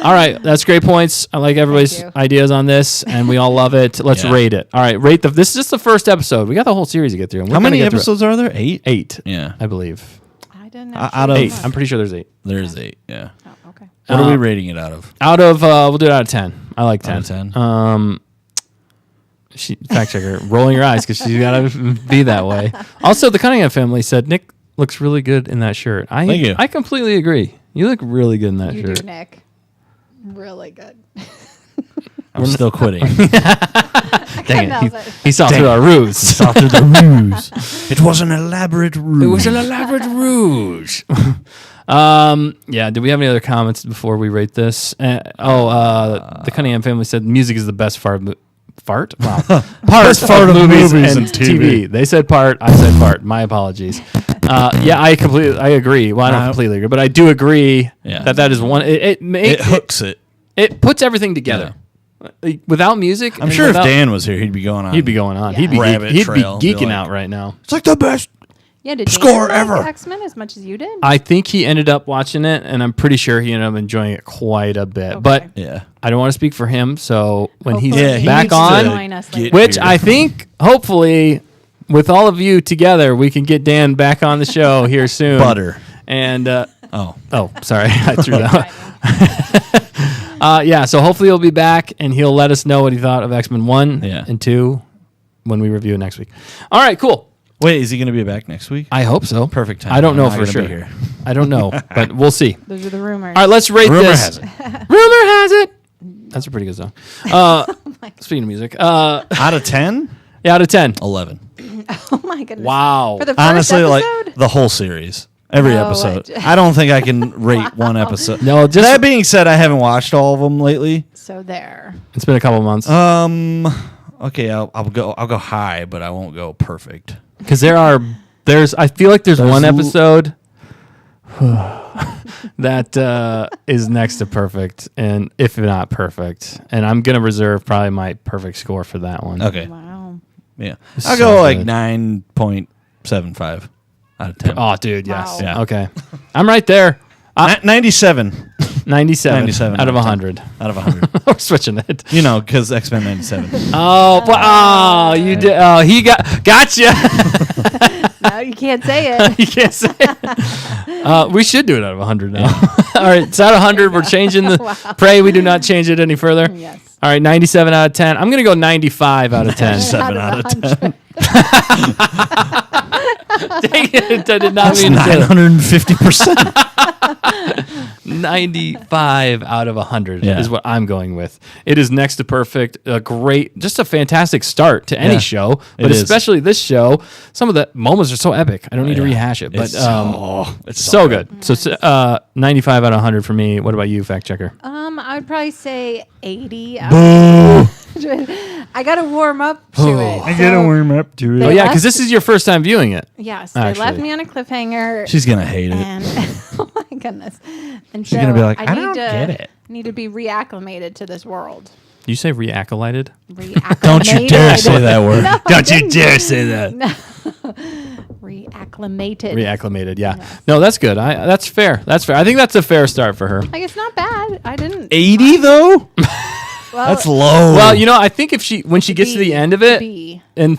All right, that's great points. I like everybody's you. ideas on this, and we all love it. Let's Yeah. rate it. All right, rate this is just the first episode. We got the whole series to get through. And we're How gonna many get through it. episodes are there? 8? 8. Yeah. I believe. I didn't know. Out of- 8. I'm pretty sure there's 8. There's 8, yeah. Oh, okay. What are we rating it out of? Out of we'll do it out of 10. I like 10. Out of 10? She fact checker rolling her eyes because she's got to be that way. Also, the Cunningham family said Nick looks really good in that shirt. Thank you. I completely agree. You look really good in that You shirt. do, Nick. Really good. I'm still quitting. Dang Nailed it. it. He saw through our ruse. After the ruse. It was an elaborate ruse. It was an elaborate rouge. Yeah. Do we have any other comments before we rate this? The Cunningham family said music is the best fart. Wow. Best part of movies and and TV. They said part. I said part. My apologies. Yeah, I agree. Well, I don't completely agree, but I do agree Yeah. that is one. It hooks it. It puts everything together. Like, without music, I'm and sure if without- Dan was here, he'd be going on. he'd be going on. Yeah. He'd be Rabbit he'd trail, be be geeking like- out right now. It's like the best. Yeah, did Score Dan like ever. X-Men as much as you did? I think he ended up watching it, and I'm pretty sure he ended up enjoying it quite a bit. Okay. But Yeah. I don't want to speak for him. So when he's Hopefully he back needs on, to join us later. get which here. I think hopefully with all of you together, we can get Dan back on the show here soon. Butter. And Oh. sorry, I threw that. Yeah, so hopefully he'll be back and he'll let us know what he thought of X-Men 1 Yeah. and 2 when we review it next week. All right, cool. Wait, is he going to be back next week? I hope so. Perfect time. I don't I'm know not for gonna sure. be here. I don't know, but we'll see. Those are the rumors. All right, let's rate Rumor this. has it. Rumor has it. That's a pretty good song. Speaking of music, Out of 10? yeah, out of 10. 11. Oh my goodness. Wow. For the first Honestly, like episode? the whole series. Every Oh, episode. I don't think I can rate one episode. No, just That being said, I haven't watched all of them lately. So there. it's been a couple months Okay, I'll go high, but I won't go perfect. because there's I feel like there's one episode that is next to perfect, and if not perfect, and I'm gonna reserve probably my perfect score for that one. Okay. Wow. Yeah. It's I'll so go like good. 9.75 out of 10. Oh, dude, yes. Wow. Yeah. Okay, I'm right there. 97 97, 97 out of out of 100. out of 100. We're switching it. You know, because X-Men 97. You did. Oh, he gotcha. No, you can't say it. You can't say it. We should do it out of 100 now. All right, it's out of 100. We're changing the. Wow. Pray we do not change it any further. Yes. All right, 97 out of 10. I'm going to go 95 out of 10. 97 out of 10. 100. Dang it, I did not That's mean to say that. 950%. 95 out of 100 Yeah. is what I'm going with. It is next to perfect. A great, just a fantastic start to any Yeah, show, but it is. especially this show. Some of the moments are so epic. I don't need to Yeah. rehash it, but It's so good. So 95 out of 100 for me. What about you, fact checker? I would probably say 80. I got to warm up to it. So warm up to They Oh yeah, left- because this is your first time viewing it. Yes, they left Actually. me on a cliffhanger. She's going to hate it. And oh my goodness. And She's so gonna be like, I need don't to, get it. Need to be reacclimated to this world. You say reacclimated? Reacclimated. Don't you dare say that word. No, I Don't you didn't. dare say that. Reacclimated. Yeah. Yes. No, that's good. That's fair. That's fair. I think that's a fair start for her. Like, it's not bad. I didn't. 80 though? Well, That's low. Well, I think when she gets to the end of it, and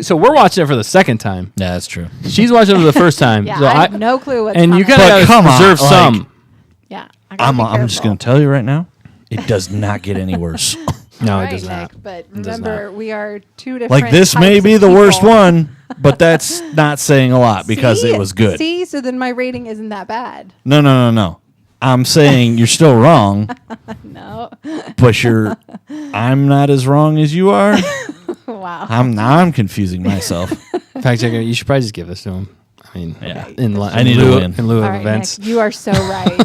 so we're watching it for the second time. Yeah, that's true. She's watching it for the first time. Yeah, so I have no clue what's and you coming. gotta But come on, reserve like- some. Yeah. I'm just going to tell you right now, it does not get any worse. No, Right, it does not. Nick, but does remember, we are two different Like, this may types be of the worst people. one, but that's not saying a lot because See? it was good. See, so then my rating isn't that bad. No. I'm saying you're still wrong, No. but I'm not as wrong as you are. Wow. I'm confusing myself. Fact checker, you should probably just give this to him. I mean, Yeah. I need to win. in lieu of All right, events. Nick, you are so right.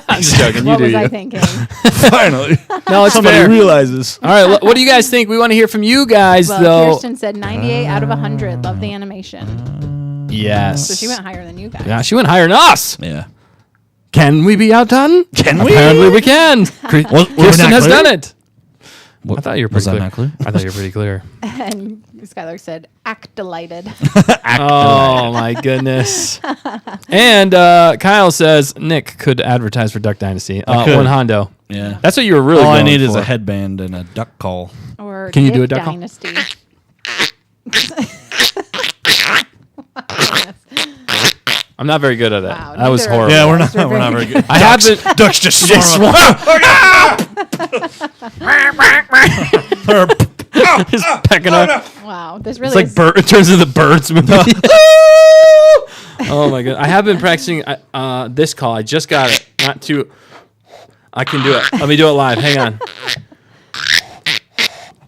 I'm just joking. What you was do I you. thinking? Finally, No, it's somebody fair. realizes. All right, what do you guys think? We want to hear from you guys, Well, though. Kirsten said 98 out of 100. Love the animation. Yes. So she went higher than you guys. Yeah, she went higher than us. Yeah. Can we be outdone? Can we? Apparently we can. Kirsten has done it. What, I thought you were was pretty that clear. not clear? I thought you were pretty clear. And Skylar said, act delighted. Oh my goodness. And Kyle says Nick could advertise for Duck Dynasty. could. One Hondo. Yeah. That's what you were really All I going need is for. a headband and a duck call. Or Can you do Dick a duck call? Dynasty. I'm not very good at it. Wow, That was neither of horrible. Yeah, we're Those not. were We're not very very good. I haven't. Ducks just Just swarm up. Just pecking up. Wow, this really It's like is it turns into the Birds movie. Oh my god! I have been practicing this call. I just got it. Not too. I can do it. Let me do it live. Hang on.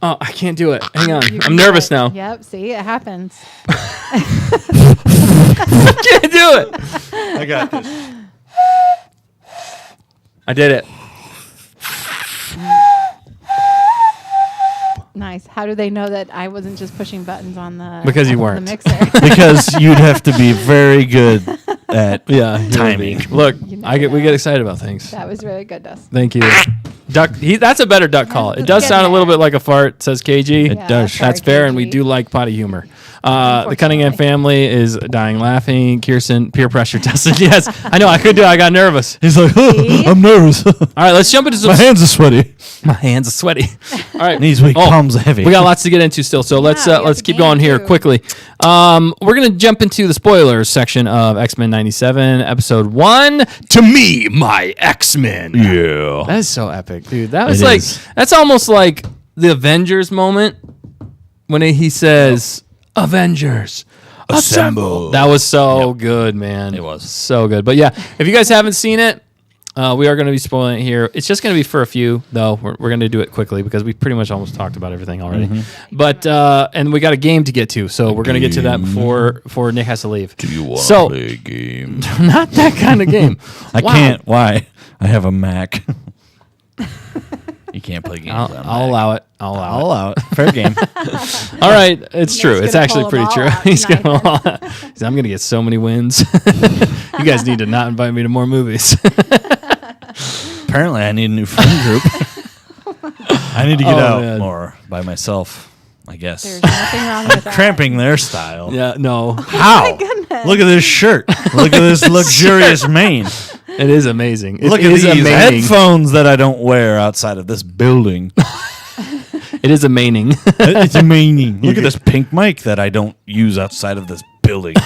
Oh, I can't do it. Hang on. you can I'm do nervous it. now. Yep, see, it happens. I can't do it. I got this. I did it. Nice. How do they know that I wasn't just pushing buttons on the Because you on weren't. the mixer? Because you'd have to be very good at timing. Look, never we know. get excited about things. That was really good, Dustin. Thank you. Duck. That's a better duck call. It It's does good sound a little there. bit like a fart. Says KG. It Yeah, does. That's sorry, fair, and we KG. do like potty humor. The Cunningham Unfortunately. family is dying laughing. Kirsten, peer pressure tested. Yes, I know. I could do it. I got nervous. He's like, See? I'm nervous. All right, let's jump into some. My hands are sweaty. My hands are sweaty. All right, Knees weak, Oh, palms heavy. we got lots to get into still, so let's we have let's the keep game, going here too. quickly. We're gonna jump into the spoilers section of X-Men '97, Episode 1. To me, my X-Men. Yeah. That is so epic, dude. That was It like is. that's almost like the Avengers moment when he says Avengers assemble. That was so good, man. It was. so good. But yeah, if you guys haven't seen it, we are going to be spoiling it here. It's just going to be for a few, though. We're going to do it quickly because we pretty much almost talked about everything already. But and we got a game to get to, so we're going to get to that before Nick has to leave. Do you want to So- play a game? Not that kind of game. I Wow. can't. Why? I have a Mac. You can't play games on I'll allow it. I'll allow I'll it. allow it. Fair game. All right, it's true. Nick's It's gonna actually pull pretty them true. all out He's tonight, gonna. I'm gonna get so many wins. You guys need to not invite me to more movies. Apparently, I need a new friend group. I need to get Oh, out man. more by myself, I guess. There's nothing wrong with that. Cramping their style. Yeah, no, How? Look at this shirt. Look at this luxurious mane. it is amazing. It Look at is these amazing. headphones that I don't wear outside of this building. It is amazing. It's amazing. Look at this pink mic that I don't use outside of this building.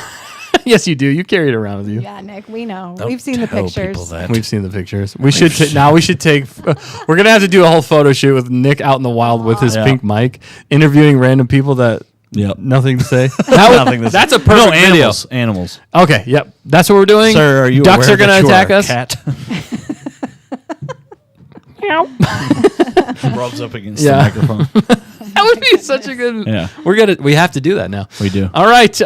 Yes, you do. You carry it around with you. Yeah, Nick, we know. Don't We've seen the tell people pictures. that. We've seen the pictures. We should take. We're gonna have to do a whole photo shoot with Nick out in the wild with his Yeah. pink mic, interviewing random people that. Yep. Nothing to say. Nothing to say. That's a perfect no, video. animals. Animals. Okay, yep. That's what we're doing. Sir, are you Ducks aware are going to that you attack are a us. cat? Rubs up against Yeah. the microphone. That would be such a good. Yeah. We have to do that now. We do. All right.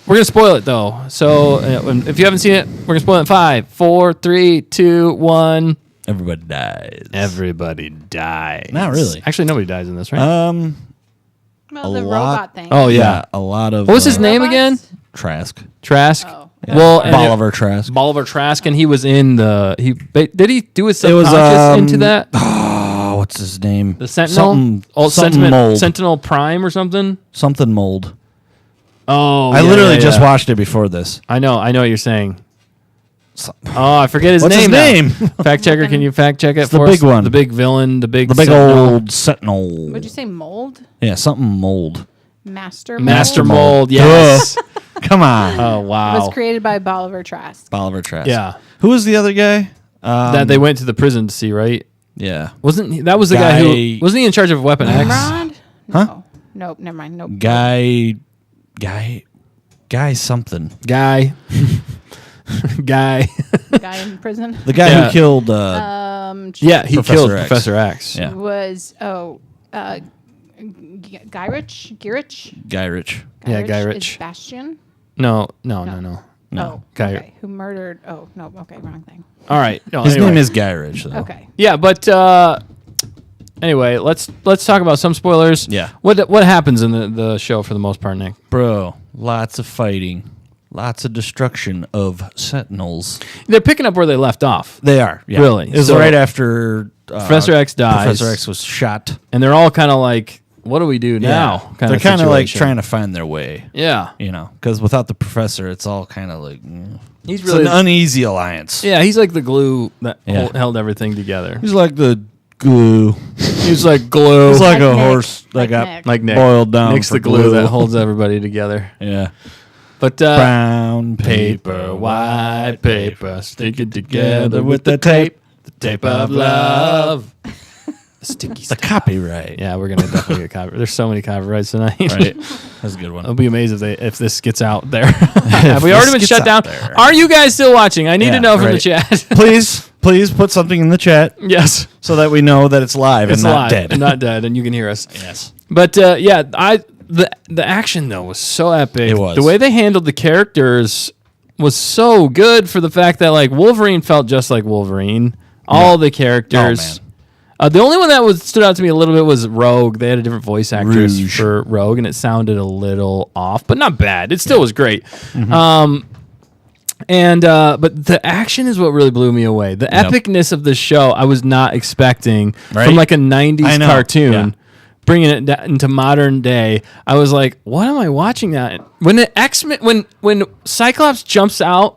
We're gonna spoil it though. So if you haven't seen it, we're gonna spoil it in 5, 4, 3, 2, 1. Everybody dies. Everybody dies. Not really. Actually, nobody dies in this, right? Well, the lot- robot thing. oh yeah. a lot of. What was his name Robots? again? Trask. Trask. Oh. Well, and Bolivar Trask. Bolivar Trask, and he was in the. Did he do his It was, subconscious into that? Oh, what's his name? The Sentinel. Something mold. Sentinel Prime or something. Something mold. Oh, I literally just watched it before this. I know what you're saying. Oh, I forget his What's name. his name? Fact checker, can you fact check it It's the for big us? one. The big villain, the big Sentinel. Old Sentinel. Would you say mold? Yeah, something mold. Master mold? Master Mold, yes. Come on. Oh, wow. Was created by Bolivar Trask. Oliver Trask. Yeah. Who was the other guy? That they went to the prison to see, right? Yeah. Wasn't he, that was the guy who wasn't he in charge of Weapon X? Nimrod? Huh? No. Nope, never mind. Nope. Guy something. Guy. Guy in prison. The guy Yeah. who killed Yeah, he Professor killed X. Professor X. Yeah. Was Guy Rich? Guy Rich. Yeah, Guy Is Rich. Bastion? No. No. Oh, Guy- okay. Who murdered? Oh no. Okay, wrong thing. All right. No, His anyway. name is Guy Rich, though. Okay. Yeah, but anyway, let's talk about some spoilers. Yeah. What happens in the show for the most part, Nick? Bro, lots of fighting. Lots of destruction of Sentinels. They're picking up where they left off. They are. Yeah. Really? It was So- right after Professor X dies. Professor X was shot. And they're all kind of like, what do we do now? They're kind of like trying to find their way. Yeah. You know, because without the professor, it's all kind of like He's it's really an uneasy alliance. Yeah, he's like the glue that Yeah. held everything together. He's like the glue. He's like glue. He's like Like a Nick. horse that Like got Nick. like Nick. boiled down. Nick's for the glue that holds everybody together. Yeah. But Brown paper, white paper, stick it together with the tape of love. Sticky The stuff. copyright. Yeah, we're gonna definitely get copyright. There's so many copyrights tonight. Right. That's a good one. I'll be amazed if this gets out there. Have we this already been gets shut down? out there. Are you guys still watching? I need Yeah, to know from the right. chat. Please put something in the chat Yes, so that we know that it's live it's and not live dead. and not dead, and you can hear us. Yes. But yeah, the action though was so epic. It was. The way they handled the characters was so good for the fact that like Wolverine felt just like Wolverine. All the characters. Oh, The only one that stood out to me a little bit was Rogue. They had a different voice actress Rouge. for Rogue, and it sounded a little off, but not bad. It still was great. Mm-hmm. But the action is what really blew me away. The epicness of the show, I was not expecting Right? from like a '90s I know, cartoon. yeah. Bringing it into modern day, I was like, "What am I watching that?" When the X-Men, when Cyclops jumps out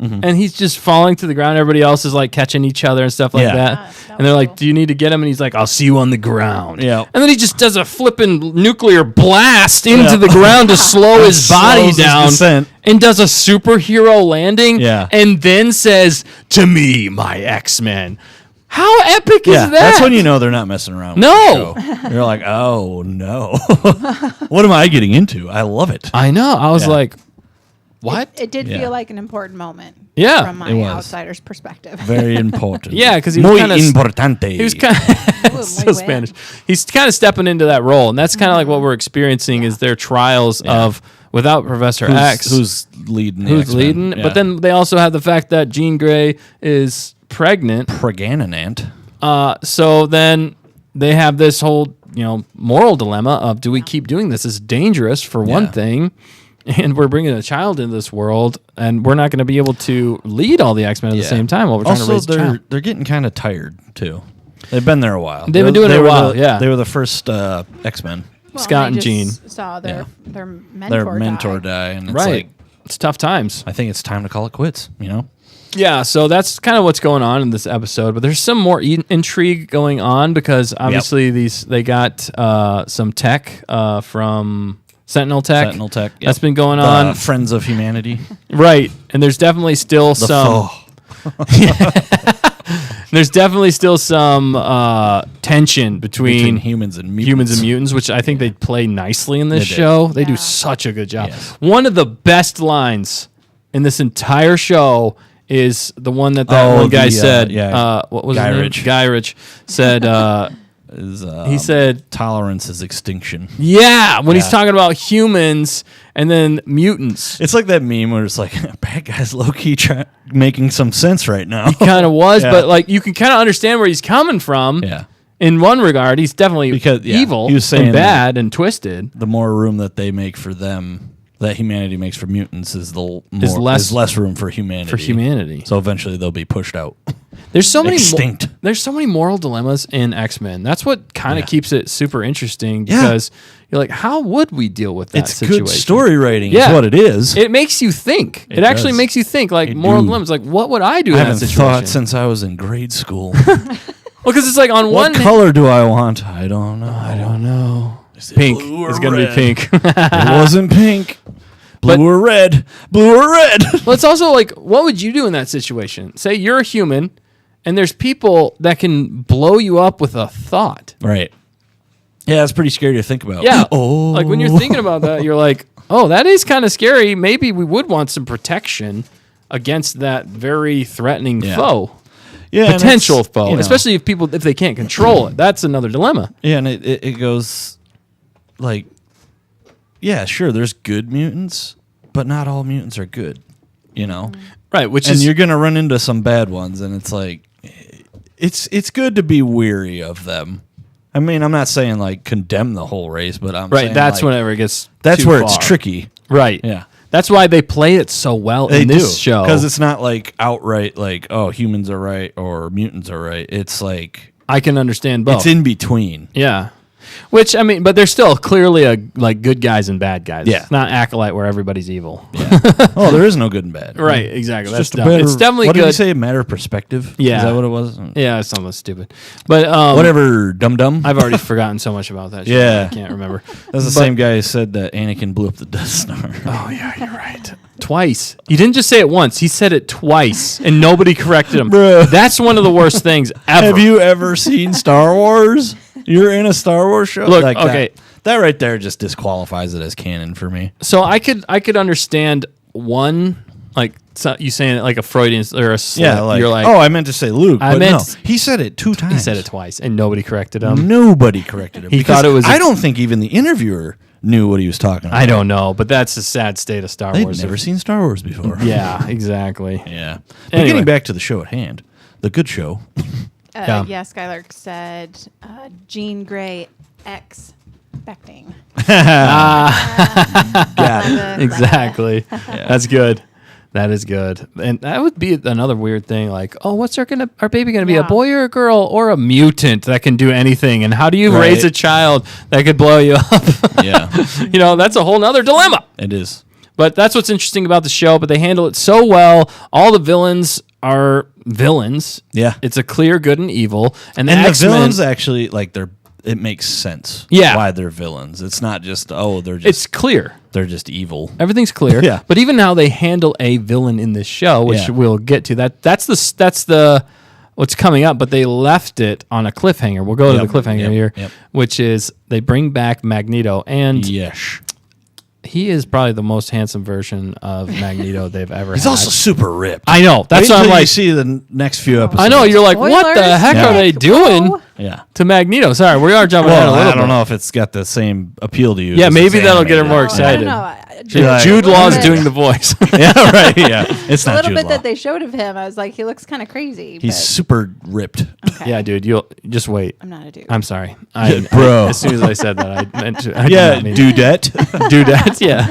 and he's just falling to the ground, everybody else is like catching each other and stuff like Yeah. that. That And they're was like, cool. "Do you need to get him?" And he's like, "I'll see you on the ground." Yeah. And then he just does a flipping nuclear blast into the ground to slow his body Slows his down descent. and does a superhero landing. Yeah. And then says, "To me, my X-Men." How epic Yeah, is that? that's when you know they're not messing around. with No. the show. You're like, oh no, what am I getting into? I love it. I know. I was Yeah. like, "What?" It did Yeah. feel like an important moment. Yeah, From my it was. outsider's perspective. Very important. Yeah, 'cause he was muy kinda importante. He was kind of so Spanish. He's kind of stepping into that role, and that's kind of like what we're experiencing is their trials of without Professor X, who's leading. The who's X-Men. leading. Yeah. But then they also have the fact that Jean Grey is pregnant. Pregnant. So then they have this whole moral dilemma of do we keep doing this? It's dangerous for one Yeah. thing. And we're bringing a child into this world, and we're not going to be able to lead all the X-Men at the same time while we're trying to Also, raise a child. they're getting kind of tired too. They've been there a while. They've been doing it a were while, the- yeah. They were the first X-Men. Well, Scott they and Jean. just saw their Their mentor mentor die. die, and it's Right. like, It's tough times. I think it's time to call it quits. Yeah, so that's kind of what's going on in this episode. But there's some more intrigue going on because obviously they got some tech from Sentinel Tech. Sentinel Tech. That's been going The on. Friends of Humanity. Right. And there's definitely still The some foe. there's definitely still some tension between humans and mutants. humans and mutants, which I think they play nicely in this They did. show. They do Yeah. such a good job. Yes. One of the best lines in this entire show is the one that Oh, one guy the, said. yeah. What was Guy his name? Ritchie. Guy Ritchie said. He said, tolerance is extinction. "Yeah," when he's Yeah. talking about humans and then mutants. It's like that meme where it's like, bad guy's low key making some sense right now. Kind of was, Yeah. but like you can kind of understand where he's coming from. Yeah. In one regard, he's definitely Because, yeah, evil he was saying and bad and twisted. The more room that they make for them, that humanity makes for mutants, is less- less room for humanity. For humanity. So eventually they'll be pushed out. There's so many Extinct. there's so many moral dilemmas in X-Men. That's what kind of keeps it super interesting because you're like, how would we deal with that situation? Good story writing is what it is. It makes you think. It actually makes you think, like, moral dilemmas. Like, what would I do in that situation? I haven't thought since I was in grade school. Well, because it's like on what color do I want? I don't know. Pink. It's going to be pink. It wasn't pink. Blue or red. Well, it's also like, what would you do in that situation? Say you're a human, and there's people that can blow you up with a thought. Right. Yeah, that's pretty scary to think about. Yeah. Like when you're thinking about that, you're like, oh, that is kind of scary. Maybe we would want some protection against that very threatening foe. Yeah, potential foe, especially if they can't control it. That's another dilemma. Yeah, and it goes like, yeah, sure, there's good mutants, but not all mutants are good, Right, and you're gonna run into some bad ones, and it's like, it's good to be weary of them. I mean, I'm not saying like condemn the whole race, but I'm saying that's like, whenever it gets that's too where far. It's tricky. Right. Yeah. That's why they play it so well in this show. Because it's not like outright like, oh, humans are right or mutants are right. It's like I can understand both. It's in between. Yeah. Which, I mean, but there's still clearly like good guys and bad guys. Yeah. It's not Acolyte where everybody's evil. Yeah. Oh, there is no good and bad. Right, exactly. That's just dumb. It's definitely what good. What did he say? A matter of perspective? Yeah. Is that what it was? Yeah, it's almost stupid. But whatever, dum-dum. I've already forgotten so much about that show. Yeah. I can't remember. That's the same guy who said that Anakin blew up the Death Star. Oh, yeah, you're right. Twice. He didn't just say it once. He said it twice, and nobody corrected him. Bruh. That's one of the worst things ever. Have you ever seen Star Wars? You're in a Star Wars show? Look, like okay. That right there just disqualifies it as canon for me. So I could understand one, like you saying it like a Freudian or a slip. Yeah, like, you're like, oh, I meant to say Luke, I but meant- no. He said it 2 times. he said it twice, and nobody corrected him. Nobody corrected him. He because thought it was I don't think even the interviewer knew what he was talking about. I don't know, but that's the sad state of Star They'd Wars. never seen Star Wars before. Yeah, exactly. Yeah. But Anyway. getting back to the show at hand, the good show. Yeah. Yeah, Skylar said Jean Grey expecting. Got it. Exactly. That's good. That is good. And that would be another weird thing. Like, oh, what's our baby gonna be? A boy or a girl or a mutant that can do anything? And how do you raise a child that could blow you up? Yeah. That's a whole nother dilemma. It is. But that's what's interesting about the show. But they handle it so well. All the villains are villains. Yeah. It's a clear good and evil. And the And the X-Men, villains actually, like, it makes sense. Yeah. Why they're villains. It's not just, it's clear. they're just evil. Everything's clear. Yeah. But even how they handle a villain in this show, which Yeah. we'll get to, that's the what's coming up. But they left it on a cliffhanger. We'll go to the cliffhanger here, which is they bring back Magneto, and Yes. he is probably the most handsome version of Magneto they've ever He's had. also super ripped. I know. That's Wait what I'm until you like. see the next few episodes. I know. You're like, what the Spoilers. heck Yeah. are they doing Whoa. Yeah. to Magneto? Sorry, we are jumping ahead a Well, little I don't bit. know if it's got the same appeal to you. Yeah, as maybe it's that'll get her animated. more I excited. don't know. like, Jude a Law's little doing bit- the voice. Yeah, right. Yeah. It's A not little Jude bit Law. that they showed of him, I was like, he looks kind of crazy. He's but super ripped. okay. Yeah, dude, you'll just wait. I'm not a dude. I'm sorry, Bro. As soon as I said that, I meant to. I did Yeah, not mean dudette. do that. Yeah,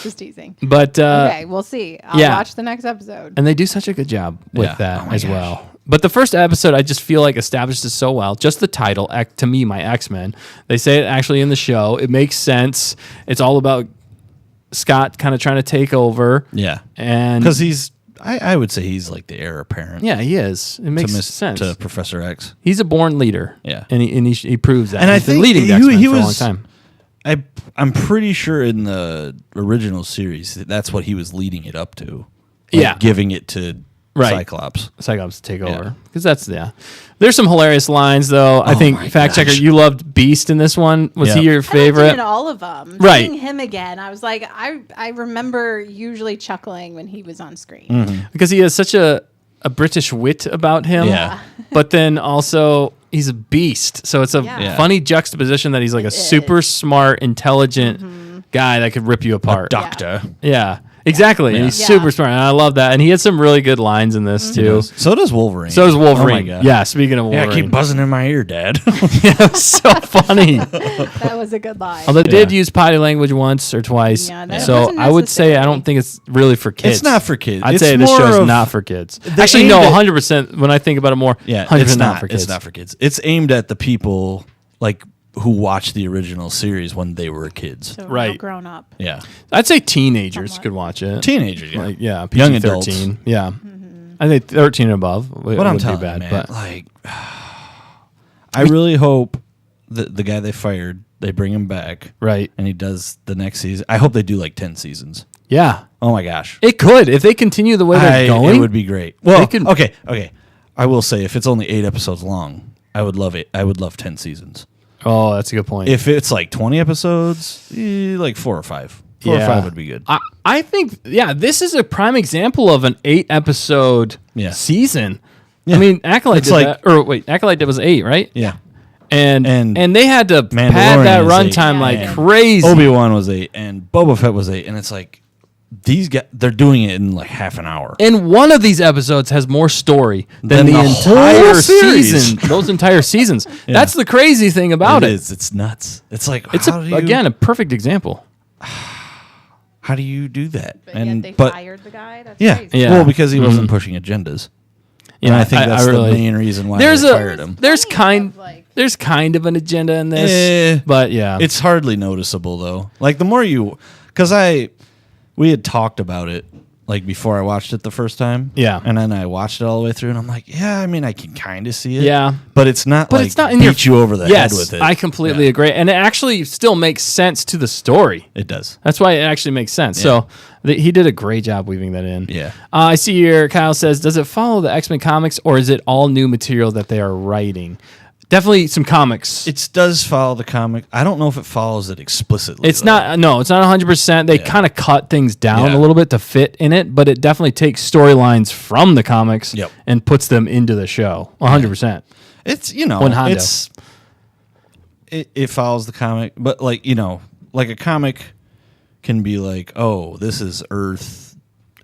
Just teasing. but Okay, we'll see. I'll yeah. watch the next episode. and they do such a good job with Yeah. that Oh my as gosh. well. But the first episode, I just feel like establishes so well. Just the title, to me, my X-Men. They say it actually in the show. It makes sense. It's all about Scott kind of trying to take over. Yeah. And Because he's, I would say he's like the heir apparent. yeah, he is. It makes to sense. To Professor X. He's a born leader. Yeah. and he proves that. And I He's been think leading the he X-Men for a long was- time. I'm pretty sure in the original series that's what he was leading it up to. Yeah. Giving it to Right. Cyclops. Cyclops take over because There's some hilarious lines though. I think my fact checker, gosh. you loved Beast in this one. Was he Yeah. your I liked him favorite? in all of them. Right. Seeing him again, I was like, I remember usually chuckling when he was on screen. Mm-hmm. Because he has such a British wit about him. Yeah. But then also he's a beast. So it's a Yeah. funny juxtaposition that he's like a super smart, intelligent guy that could rip you apart. Doctor. Yeah. Exactly. And he's Yeah. super smart. And I love that. And he had some really good lines in this, too. So does Wolverine. So does Oh Wolverine. my God. Yeah, speaking of Yeah, Wolverine. keep buzzing in my ear, Dad. Yeah, so funny. That was a good line. Although they did use potty language once or twice. Yeah, that so wasn't I would say I necessary. don't think it's really for kids. It's not for kids. I'd It's say this more show's of- not for kids. They Actually, no, aimed at- 100%. When I think about it more, Yeah, 100% it's not for kids. It's not for kids. It's aimed at the people like who watched the original series when they were kids. So Right. grown up. Yeah, I'd say teenagers Somewhat. could watch it. teenagers. Yeah, Like, yeah, Young PG-13. adults. Yeah. I think 13 and above would But I'm be telling bad. you, man, But like, I really hope that the guy they fired, they bring him back, right. and he does the next season. I hope they do like 10 seasons. Yeah. Oh my gosh, It could. If they continue the way they're going. it would be great. Well, can- okay. I will say if it's only 8 episodes long, I would love it. I would love 10 seasons. Oh, that's a good point. If it's like 20 episodes, like 4 or 5. 4 or 5 would be good. I think, this is a prime example of an 8-episode Yeah. season. Yeah. I mean, Acolyte It's did like- that. Or wait, Acolyte was 8, right? Yeah. And they had to pad Mandalorian that is 8. runtime like And crazy. Obi-Wan was 8 and Boba Fett was 8, and it's like these guys, they're doing it in like half an hour. And one of these episodes has more story than Than the the entire whole series. season. Those entire seasons. Yeah. That's the crazy thing about it. is. It's nuts. It's like It's how a perfect example. how do you do that? But yet they fired the guy. That's yeah, crazy. Yeah. well, because he wasn't pushing agendas. And I think that's the main reason why they fired him. There's Kind of like- there's kind of an agenda in this, Eh. but yeah, It's hardly noticeable though. Like the more because we had talked about it like before I watched it the first time. Yeah. And then I watched it all the way through and I'm like, yeah, I mean, I can kind of see it. Yeah. But it's not but like it's not in beat your you over the yes, head with it. I completely agree, and it actually still makes sense to the story. It does. That's why it actually makes sense. Yeah. So he did a great job weaving that in. Yeah. I see here. Kyle says, "Does it follow the X-Men comics, or is it all new material that they are writing?" Definitely some comics. It does follow the comic. I don't know if it follows it explicitly. It's though. not. No, it's not 100%. They kind of cut things down Yeah. a little bit to fit in it, but it definitely takes storylines from the comics Yep. and puts them into the show. 100%. It's One Hondo. it follows the comic, but like like a comic can be like, oh, this is Earth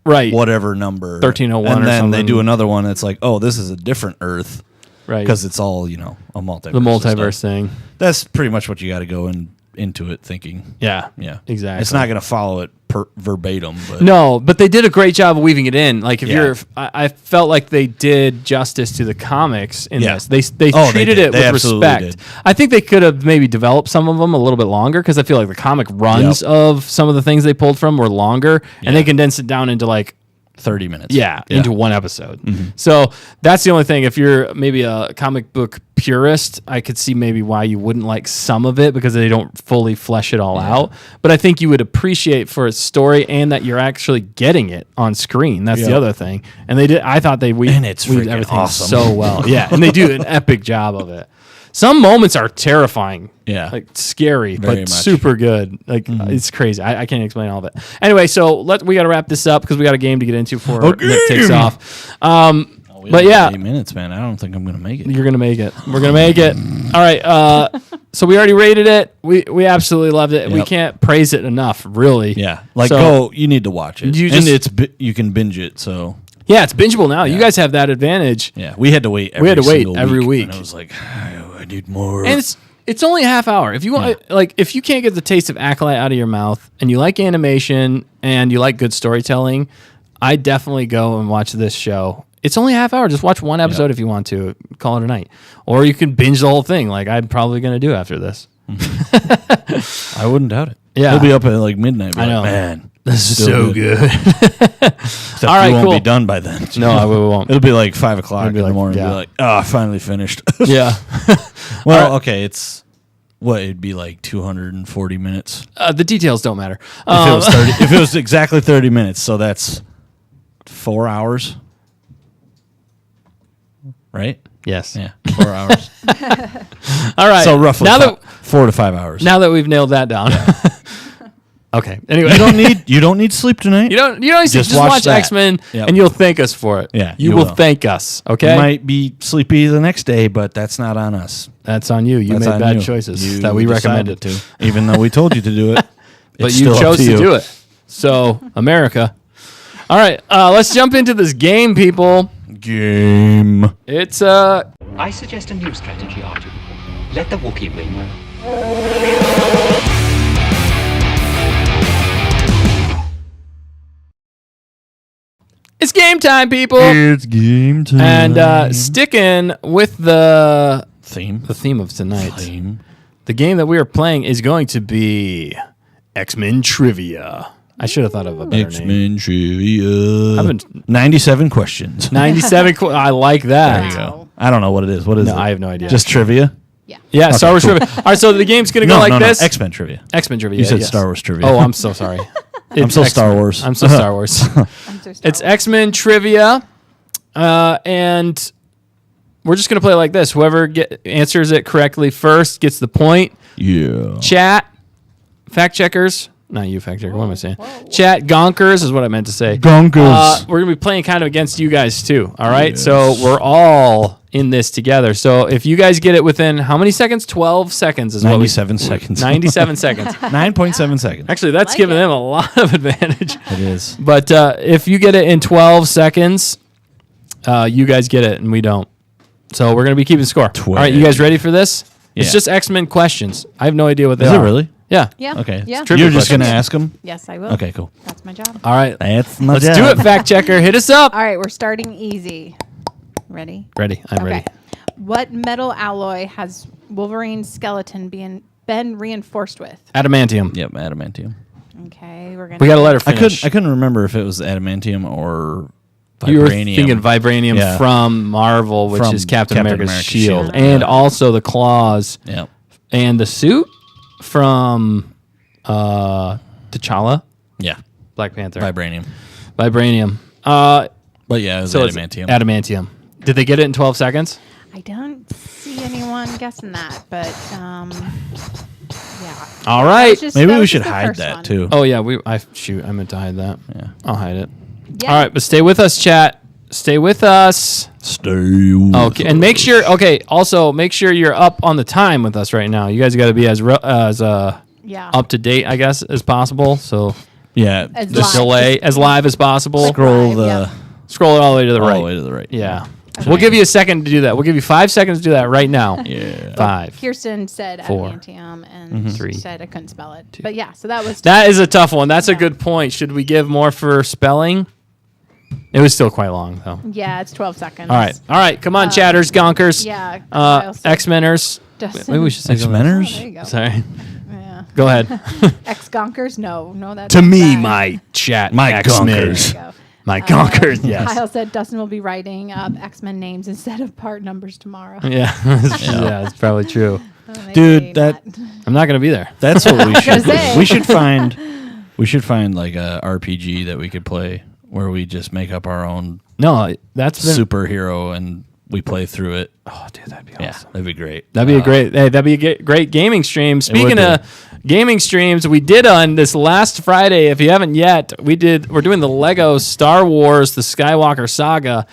Right. whatever number 1301 and or then they something. do another one that's like, oh, this is a different Earth Right. because it's all a multiverse. The and multiverse stuff. thing. That's pretty much what you got to go into it thinking. Yeah. Yeah, Exactly. It's not going to follow it verbatim, but No, but they did a great job of weaving it in. Like if Yeah. I felt like they did justice to the comics in Yeah. this. They Oh, they treated did. it They with absolutely respect. did. I think they could have maybe developed some of them a little bit longer because I feel like the comic runs Yep. of some of the things they pulled from were longer, and they condensed it down into like 30 minutes. into one episode. So that's the only thing. If you're maybe a comic book purist, I could see maybe why you wouldn't like some of it because they don't fully flesh it all out. But I think you would appreciate for its story and that you're actually getting it on screen. That's the Yep. other thing. And they did. I thought they And it's weaved freaking everything awesome. so well. Yeah, and they do an epic job of it. Some moments are terrifying. Yeah. Like scary, Very but much. super good. Like it's crazy. I can't explain all of it. Anyway, so we got to wrap this up because we got a game to get into before Nick takes off. We But only yeah. got 8 minutes, man. I don't think I'm going to make it. You're gonna make it. We're gonna make it. All right. So we already rated it. We absolutely loved it. We Yep. can't praise it enough, really. Yeah, like So- you need to watch it. You and just- you can binge it. So Yeah, it's bingeable now. You guys have that advantage. yeah, we had to wait. We had to wait single every week. And I was like, I need more. And it's only a half hour. If you want, if you can't get the taste of Acolyte out of your mouth, and you like animation and you like good storytelling, I definitely go and watch this show. It's only a half hour. Just watch one episode if you want to. Call it a night, or you can binge the whole thing, like I'm probably gonna do after this. I wouldn't doubt it. Yeah. He'll be up at like midnight. I know. Man, This is still so good. Except All right, you won't cool. be done by then. No, I won't. It'll be like 5 o'clock in be the like- morning. yeah. Be like, oh, I finally finished. Yeah. Well, okay, it's what it'd be like 240 minutes. The details don't matter. If it was 30, if it was exactly 30 minutes, so that's 4 hours, right? Yes. Yeah, 4 hours. All right. So roughly now 4 to 5 hours. that we've nailed that down. Okay. Anyway, you don't need sleep tonight. you don't just watch watch that. X-Men Yep. and you'll thank us for it. Yeah, You you will will. thank us. Okay. You might be sleepy the next day, but that's not on us. That's on you. You That's made on bad you. choices You that we decided recommended to, even though we told you to do it. but it's you still up chose to you. do it. So, America. All right, let's jump into this game, people. Game. It's I suggest a new strategy, Archie. Let the Wookiee win. it's game time, people. It's game time. And sticking with the theme. theme of tonight, the game that we are playing is going to be X-Men Trivia. I should have thought of a better name. X-Men Trivia. I've been 97 questions. 97. I like that. There you go. I don't know what it is. What is it? I have no idea. Just trivia? Yeah, Star Wars trivia. All right, so the game's going to go like this. X-Men Trivia. X-Men Trivia. You said yes. Star Wars Trivia. Oh, I'm so sorry. I'm so Star Wars. I'm so Star Wars. I'm so Star It's Wars. X-Men Trivia, and we're just going to play like this. Whoever answers it correctly first gets the point. Yeah. Chat, fact checkers. Not you, fact checker. What am I saying? Chat, gonkers is what I meant to say. Gonkers. We're going to be playing kind of against you guys, too. All right? So we're all in this together. So if you guys get it within how many seconds? 12 seconds is what 97 seconds. 97 seconds. 9.7 seconds. Actually, that's Like giving it. them a lot of advantage. It is. But if you get it in 12 seconds, you guys get it and we don't. So we're going to be keeping score. All right, you guys ready for this? It's Yeah. just X-Men questions. I have no idea what they Is are. it really? Yeah. Yeah. Okay. Yeah. trivia You're just going to questions. ask them? Yes, I will. Okay, cool. That's my job. All right. That's my Let's do it, fact checker. Hit us up. All right, we're starting easy. Ready? Ready. I'm Okay. ready. What metal alloy has Wolverine's skeleton been reinforced with? Adamantium. Yep, adamantium. Okay, we're gonna. We got to let her finish. I couldn't remember if it was adamantium or vibranium. You were thinking vibranium Yeah. from Marvel, which From is Captain America's America's shield. shield. And Yeah. also the claws Yep. and the suit from T'Challa, Yeah. Black Panther. Vibranium. Vibranium. But yeah, it was So it's adamantium. Adamantium. Did they get it in 12 seconds? I don't see anyone guessing that, but yeah. All That right. was just- Maybe that we was should just the hide first that one. too. Oh yeah, I meant to hide that. Yeah. I'll hide it. Yeah. All right, but stay with us, chat. Stay with us. Stay with Okay, and make sure. Okay, also make sure you're up on the time with us right now. You guys got to be as Yeah. up to date, I guess, as possible. So Yeah. As just live. delay as live as possible. Scroll Live, the yeah. Scroll it all the way to the all right. the way to the right. Yeah. We'll give you a second to do that. We'll give you 5 seconds to do that right now. Yeah. 5. Kirsten said 4, adamantium and 3, said I couldn't spell it. But yeah, so that was That is a tough one. That's a Yeah. good point. Should we give more for spelling? It was still quite long, though. yeah, it's 12 seconds. All right. Come on, chatters, gonkers. Yeah. Kyle said X-Meners. Dustin- Maybe we should say something. Oh, there X-Meners? you go. Sorry. Yeah. Go ahead. X gonkers? No, that's To me, bad. my chat, My X-Men. There you gonkers. go. My gonkers, yes. Kyle said Dustin will be writing up X-Men names instead of part numbers tomorrow. Yeah. Yeah, it's probably true. Oh, maybe Dude, that- not. I'm not going to be there. That's what we should say. do. We should find like a RPG that we could play where we just make up our own No, that's been. superhero and we play through it. Oh, dude, that'd be Yeah, awesome. that'd be great. That'd be a great. Hey, that'd be a great gaming stream. Speaking be. of gaming streams, we did on this last Friday. If you haven't yet, we're doing the Lego Star Wars: The Skywalker Saga.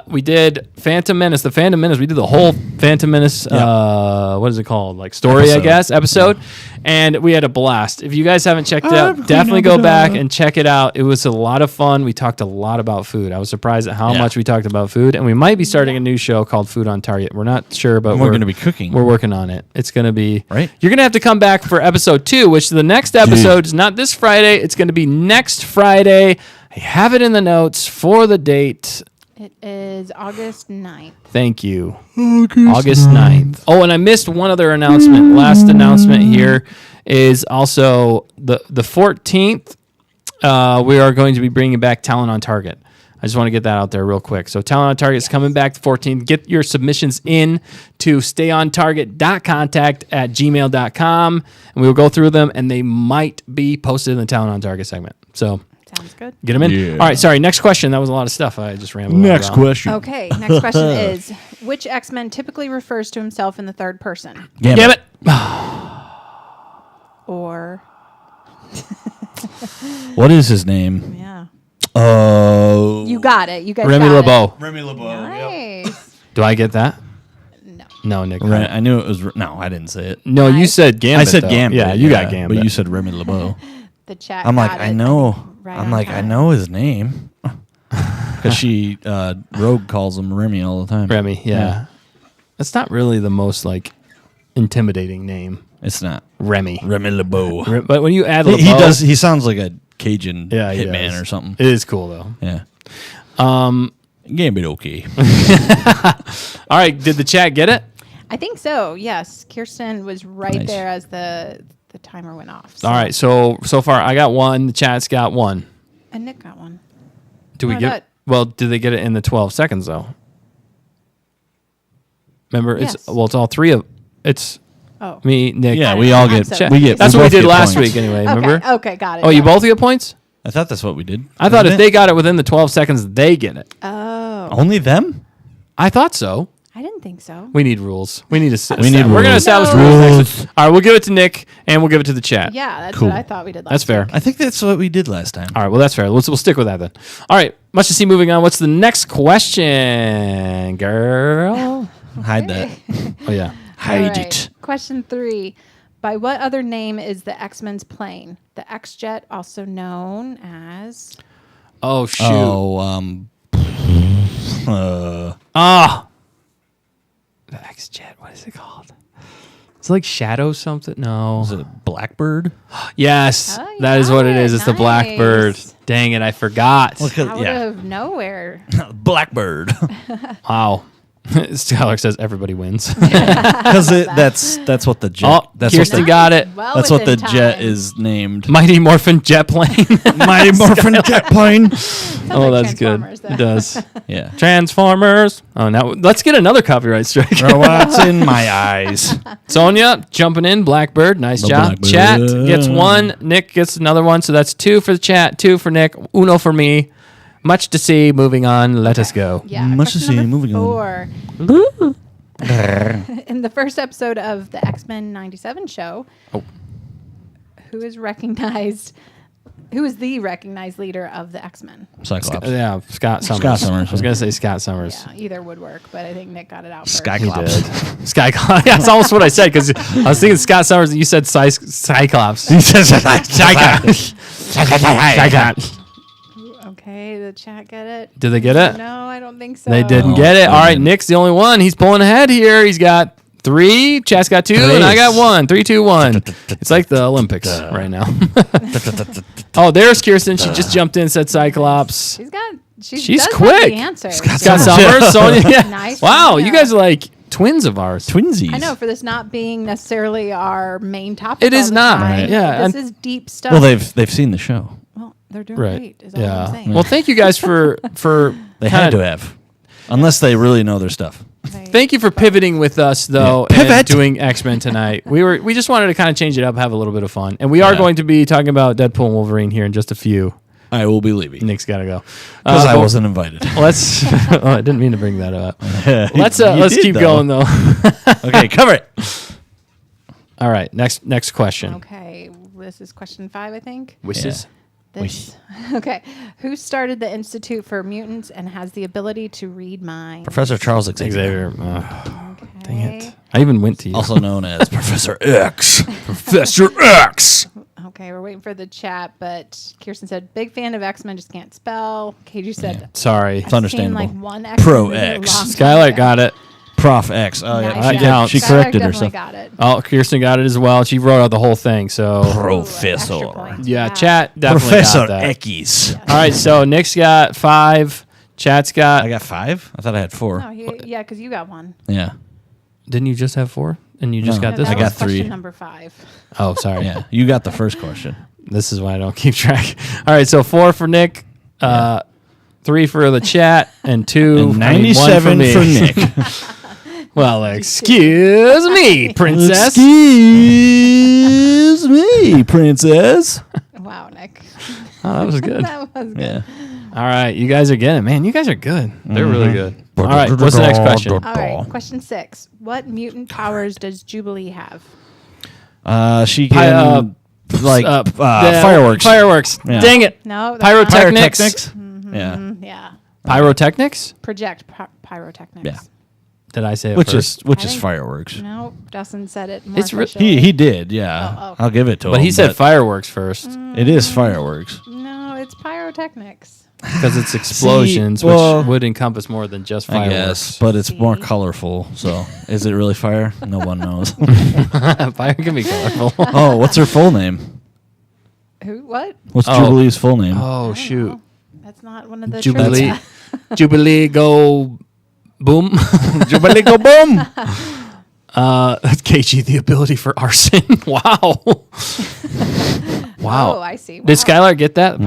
We did Phantom Menace. The Phantom Menace. We did the whole Phantom Menace. What is it called? Like story, I Episode. guess. Episode. And we had a blast. If you guys haven't checked it out, definitely go back and check it out. It was a lot of fun. We talked a lot about food. I was surprised at how Yeah. much we talked about food. And we might be starting a new show called Food on Target. We're not sure, but We're going to be cooking. we're working on it. It's going to be Right. You're going to have to come back for episode 2, which the next episode is not this Friday. It's going to be next Friday. I have it in the notes for the date. It is August 9th. Thank you. August 9th. Oh, and I missed one other announcement. Last announcement here is also the 14th. We are going to be bringing back Talent on Target. I just want to get that out there real quick. So Talent on Target is coming back the 14th. Get your submissions in to stayontarget.contact@gmail.com, and we will go through them, and they might be posted in the Talent on Target segment. So Sounds good. get them in. Yeah. All right, sorry. Next question. That was a lot of stuff. I just rambled. Next on. question. Okay, next question is which X-Men typically refers to himself in the third person? Damn it. Or What is his name? yeah. Oh. You got it. You guys Remy got LeBeau. Remy LeBeau. Nice. Do I get that? No. No, Nick. I knew it was. No, I didn't say it. No, you said Gambit. I said though. Gambit. Yeah, you got Gambit. But you said Remy LeBeau. the chat. I'm like, got I it, know. think, right I'm on like, I time. know his name. Because she, Rogue calls him Remy all the time. Remy, yeah. That's not really the most like intimidating name. It's not. Remy. Remy LeBeau. But when you add He LeBeau, does. He sounds like a Cajun yeah, he hitman does. or something. It is cool though. Yeah. Game it okay. All right, did the chat get it? I think so. Yes, Kirsten was right Nice. there as the timer went off. So. All right, so far I got one. The chat's got one. And Nick got one. Do we No, get? not- Well, did they get it in the 12 seconds though? Remember, Yes. it's all three of it's Oh. me, Nick. Yeah, I we don't all know. get. So We get. That's we what we both did get last points. week anyway. Okay. Remember? Okay. Got it. Oh, you got it. both get points? I thought that's what we did. I thought if Isn't they it? got it within the 12 seconds, they get it. Oh, Only them. I thought so. I didn't think so. We need rules. We need to. We need We're going to rules. establish No. rules. Next week. All right, we'll give it to Nick and we'll give it to the chat. Yeah, that's Cool. what I thought we did last That's fair. week. I think that's what we did last time. All right, well, that's fair. We'll stick with that then. All right, much to see. Moving on. What's the next question, girl? Hide that. Oh, yeah. Hide All right. it. Question 3. By what other name is the X-Men's plane? The X-Jet, also known as... Oh, shoot. Oh, The X-Jet. What is it called? It's like Shadow something. No. is it Blackbird? Yes, Oh, you that is got what it it. is. It's the Nice. Blackbird. Dang it, I forgot. Out of nowhere. Blackbird. Wow. Skylar says everybody wins. Because that's what the jet. Oh, that's Kirsten what the, got it. Well that's what the within jet time. is named. Mighty Morphin Jet Plane. Mighty Morphin Jet Plane. Oh, like that's good. Transformers, though. It does. Yeah. Transformers. Oh, now let's get another copyright strike. What's in my eyes? Sonia jumping in. Blackbird. Nice The job. Blackbird. Chat gets one. Nick gets another one. So that's 2 for the chat, 2 for Nick, uno for me. Much to see. Moving on. Let us go. Yeah. Much to question see, number moving on. 4. In the first episode of the X-Men 97 show, who is the recognized leader of the X-Men? Cyclops. Yeah, Scott Summers. Scott Summers, I was going to say Scott Summers. Yeah, either would work, but I think Nick got it out first. Cyclops. Skyclops. Yeah, that's almost what I said because I was thinking Scott Summers and you said Cyclops. He says Cyclops. Okay, the chat get it? Did they get it? No, I don't think so. They didn't get it. All right, Nick's the only one. He's pulling ahead here. He's got 3. Chat's got 2, and I got 1. 3, 2, 1. It's like the Olympics right now. Oh, there's Kirsten. She just jumped in and said Cyclops. She's does quick. Have the answer. Scott Summers. Sonia. Yeah. Nice. Wow, Sonia. you guys are like twins of ours. Twinsies. I know, for this not being necessarily our main topic. It is all the not, time, yeah, This and- is deep stuff. Well, they've seen the show. Well, they're doing Right. great. Is all I'm Yeah. saying. Well, thank you guys for They had to have, unless they really know their stuff. Thank you for pivoting with us, though, Yeah. and Pivot. doing X-Men tonight. We just wanted to kind of change it up, have a little bit of fun, and we are Yeah. going to be talking about Deadpool and Wolverine here in just a few. I will be leaving Nick's got to go because I but wasn't invited. Let's. Oh, I didn't mean to bring that up. Let's You let's did, keep though. going though. Okay, cover it. All right, next question. Okay, this is question 5, I think. Wishes. This. Okay. Who started the Institute for Mutants and has the ability to read minds? Professor Charles Xavier, Xavier. Okay. Dang it! I even went to you. also known as Professor X. Professor X. Okay, we're waiting for the chat, but Kirsten said, big fan of X-Men, just can't spell. KG said, Sorry, It's I've understandable. seen like one X-Men Pro movie a X. long time Skylar ago. got it. Prof X. Oh yeah, Nice That counts. she Skylar corrected definitely herself. got it. Oh, Kirsten got it as well. She wrote out the whole thing. So Professor. Extra points. yeah, chat definitely Professor got that. X. All right, so Nick's got 5. Chat's got. I got 5. I thought I had 4. No, yeah, because you got one. Yeah. Didn't you just have 4? And you just No. got this? That I got was question 3. number 5. Oh, sorry. Yeah. You got the first question. This is why I don't keep track. All right, so 4 for Nick, 3 for the chat, and 2 And 97 1 for me. Nick. Well, excuse me, princess. Excuse me, princess. Wow, Nick. Oh, that was good. That was good. Yeah. All right, you guys are getting it. Man, you guys are good. They're really good. All right, what's the next question? All right, question 6. What mutant powers does Jubilee have? She can fireworks. Fireworks. Yeah. Dang it. No. that's not- Pyrotechnics. Yeah. Yeah. Pyrotechnics? Project pyrotechnics. Yeah. Did I say it which first? is I think- fireworks. No, Dustin said it more It's re- officially. He did, yeah. Oh, I'll give it to him. But he said fireworks first it is fireworks. No, it's pyrotechnics. because it's explosions, well- which would encompass more than just I fireworks. guess, but it's more See? colorful. So, is it really fire? No one knows. Fire can be colorful. Oh, what's her full name? Who? What? What's Oh. Jubilee's full name? Oh I don't shoot! know. That's not one of the Jubilee, trivia. Jubilee, go boom! Jubilee go boom. KG, the ability for arson. Wow! Wow! Oh, I see. Did Wow. Skylar get that?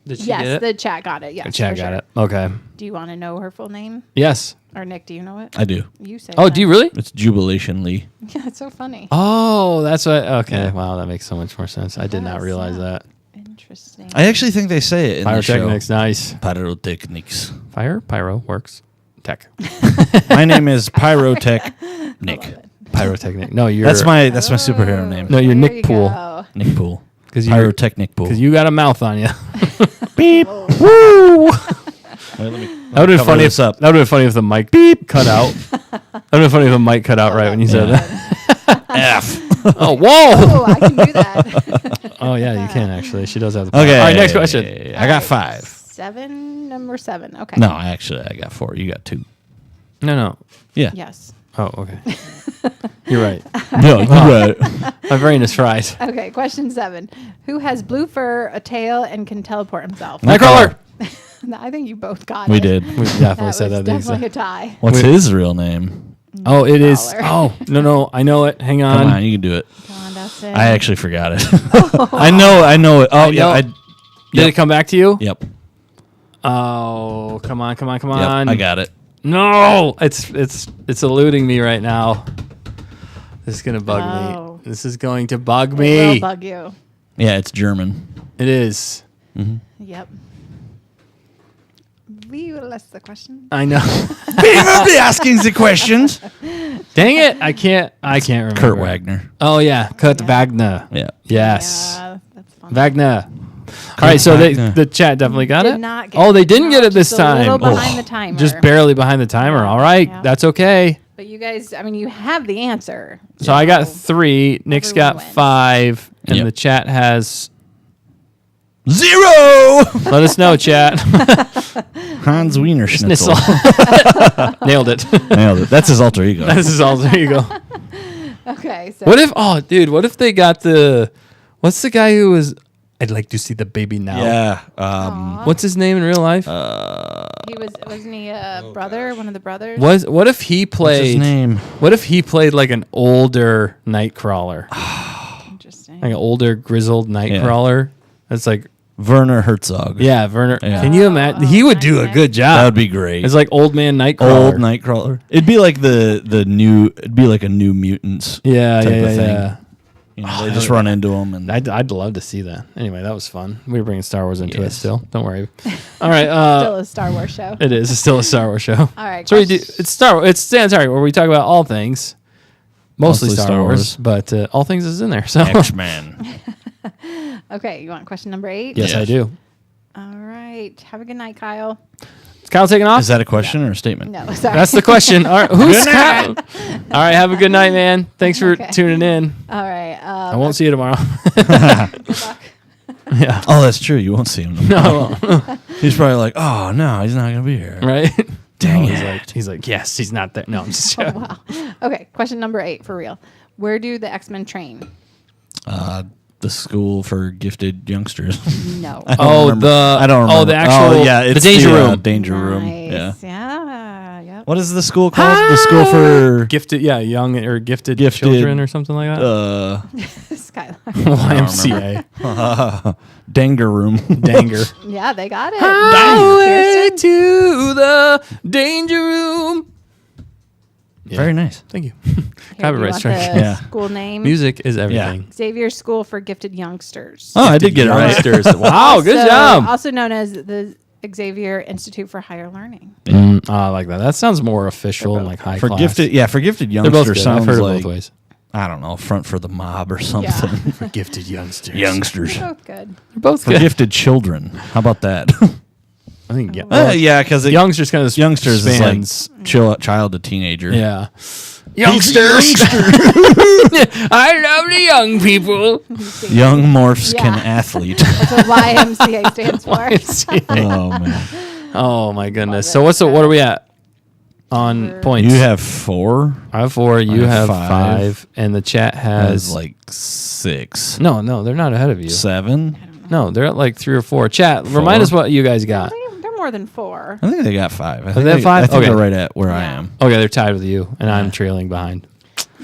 Did she Yes, get it? the chat got it. Yes, The chat for got sure. it. Okay. Do you want to know her full name? Yes. Or Nick, do you know it? I do. You say. Oh, it. do you really? It's Jubilation Lee. Yeah, it's so funny. Oh, that's what. Okay. Wow, that makes so much more sense. I did not does, realize yeah. that. Interesting. I actually think they say it in the show. Pyrotechnics, nice. Pyrotechnics. Fire, pyro works. Tech. My name is Pyrotech Nick. Pyrotechnic. No, you're. That's my superhero name. No, you're There Nick you Pool. go. Nick Pool. Because Pyrotechnic Pool. you got a mouth on you. Beep. Woo! Wait, let me That would have been cover funny. this If, up. that would have been funny if the mic beep cut out. That would have been funny if the mic cut out right when you said that. F. Oh, whoa! Oh, I can do that. Oh yeah, you can actually. She does have the. power. Okay. All right, next question. I got 5. Number seven. Okay. No, actually, I got 4. You got 2. No. Yeah. Yes. Oh, okay. You're right. No, you're right. My brain is fried. Okay. Question 7. Who has blue fur, a tail, and can teleport himself? Nightcrawler. I think you both got it. We did. We definitely That said was that. definitely a tie. What's his real name? Oh, it is. Nightcrawler. Oh, no. I know it. Hang Come on. on, you can do it. Come on, Dustin. I actually forgot it. I know it. Oh, I yeah. know. Did it come back to you? Yep. Oh, come on. Yep. I I got it. No, it's eluding me right now. This is gonna bug Oh. me. This is going to bug It me. will bug you. Yeah, it's German. It is. Yep. We will ask the question. I know. We will be asking the questions. Dang it! I can't remember. Kurt Wagner. Oh yeah, Kurt Wagner. Yeah. Yes, Yeah, that's fun. Wagner. All right, so Wagner. the chat definitely got Did it. not get Oh, they it. didn't get No, it this just a little time. behind Oh, the timer. Just barely behind the timer. All right, Yeah. that's okay. But you guys, I mean, you have the answer. So I got 3. Nick's Everyone got wins. 5, and Yep. the chat has. 0. Let us know, chat. Hans Wiener Schnitzel. Nailed it. Nailed it. That's his alter ego. This is all. There you go. Okay. So What if? Oh, dude. What if they got the? What's the guy who was? I'd like to see the baby now. Yeah. Aw. What's his name in real life? wasn't he a brother, one of the brothers? What if he What's his played? name? What if he played like an older Nightcrawler, Interesting. like an older grizzled Nightcrawler? That's like, Werner Herzog. yeah, Werner. Yeah. Can you imagine? He would do a nice. good That job. would be great. It's like old man Nightcrawler. Old Nightcrawler. It'd be like the new. It'd be like a New Mutants. Yeah, type yeah, of thing. yeah. You know, they just run into them and I'd love to see that. Anyway, that was fun. We were bringing Star Wars into it Yes. still. Don't worry. All right. Still a Star Wars show. It is. It's still a Star Wars show. All right, So we do. It's Star. It's Sorry, where we talk about all things, mostly Star Wars, but all things is in there. So X-Men. Okay, you want question number 8? yes, I Yes. do. All right. Have a good night, Kyle. Is Kyle taking off? Is that a question or a statement? No, sorry. That's the question. All right. Who's Kyle? All right. Have a good night, man. Thanks for Okay. tuning in. All right. I won't see you tomorrow. Good luck. Yeah. Oh, that's true. You won't see him. No. I won't. He's probably like, oh no, he's not gonna be here. Right. Dang No, it. He's like, yes, he's not there. No, I'm just joking. Wow. Okay, question number 8 for real. Where do the X-Men train? The school for gifted youngsters. No. I don't Oh, remember. the I don't remember. Oh, the actual. yeah, the it's danger room. Danger room. Yeah. Nice. Yeah. Yep. What is the school called? The school for Gifted, yeah, young or gifted, Gifted, children or something like that. Skylar. YMCA. Danger room. Danger. Yeah, they got it. Highway Kirsten. to the danger room. Yeah. Very nice. Thank you. Here, do Copyright you want strike. the Yeah. school name? Music is everything. Xavier School for Gifted Youngsters. Oh, I did get it right. Youngsters. Wow, good job. Also known as the Xavier Institute for Higher Learning. Oh, I like that. That sounds more official and like high For class. gifted, yeah, for gifted They're both youngsters good. I've sounds heard it like both ways. I don't know, front for the mob or something. Yeah. For gifted youngsters. Youngsters. Both good. They're both For good. gifted children. How about that? I think yeah, because youngsters kind of youngsters spans. is like child to teenager. Yeah. Youngsters. I love the young people. Young morphs Yeah. can athlete. That's what YMCA stands for. Oh man, Oh my goodness. So what are we at on points? you have 4. I have 4. You have have 5, and the chat Has has like 6, no. They're not ahead of you. 7. No, they're at like 3 or 4. Chat, remind us what you guys got. They're more than 4. I think they got 5. I they think have 5? I think Okay. they're right at where I Yeah. am. Okay, they're tied with you, and I'm trailing behind.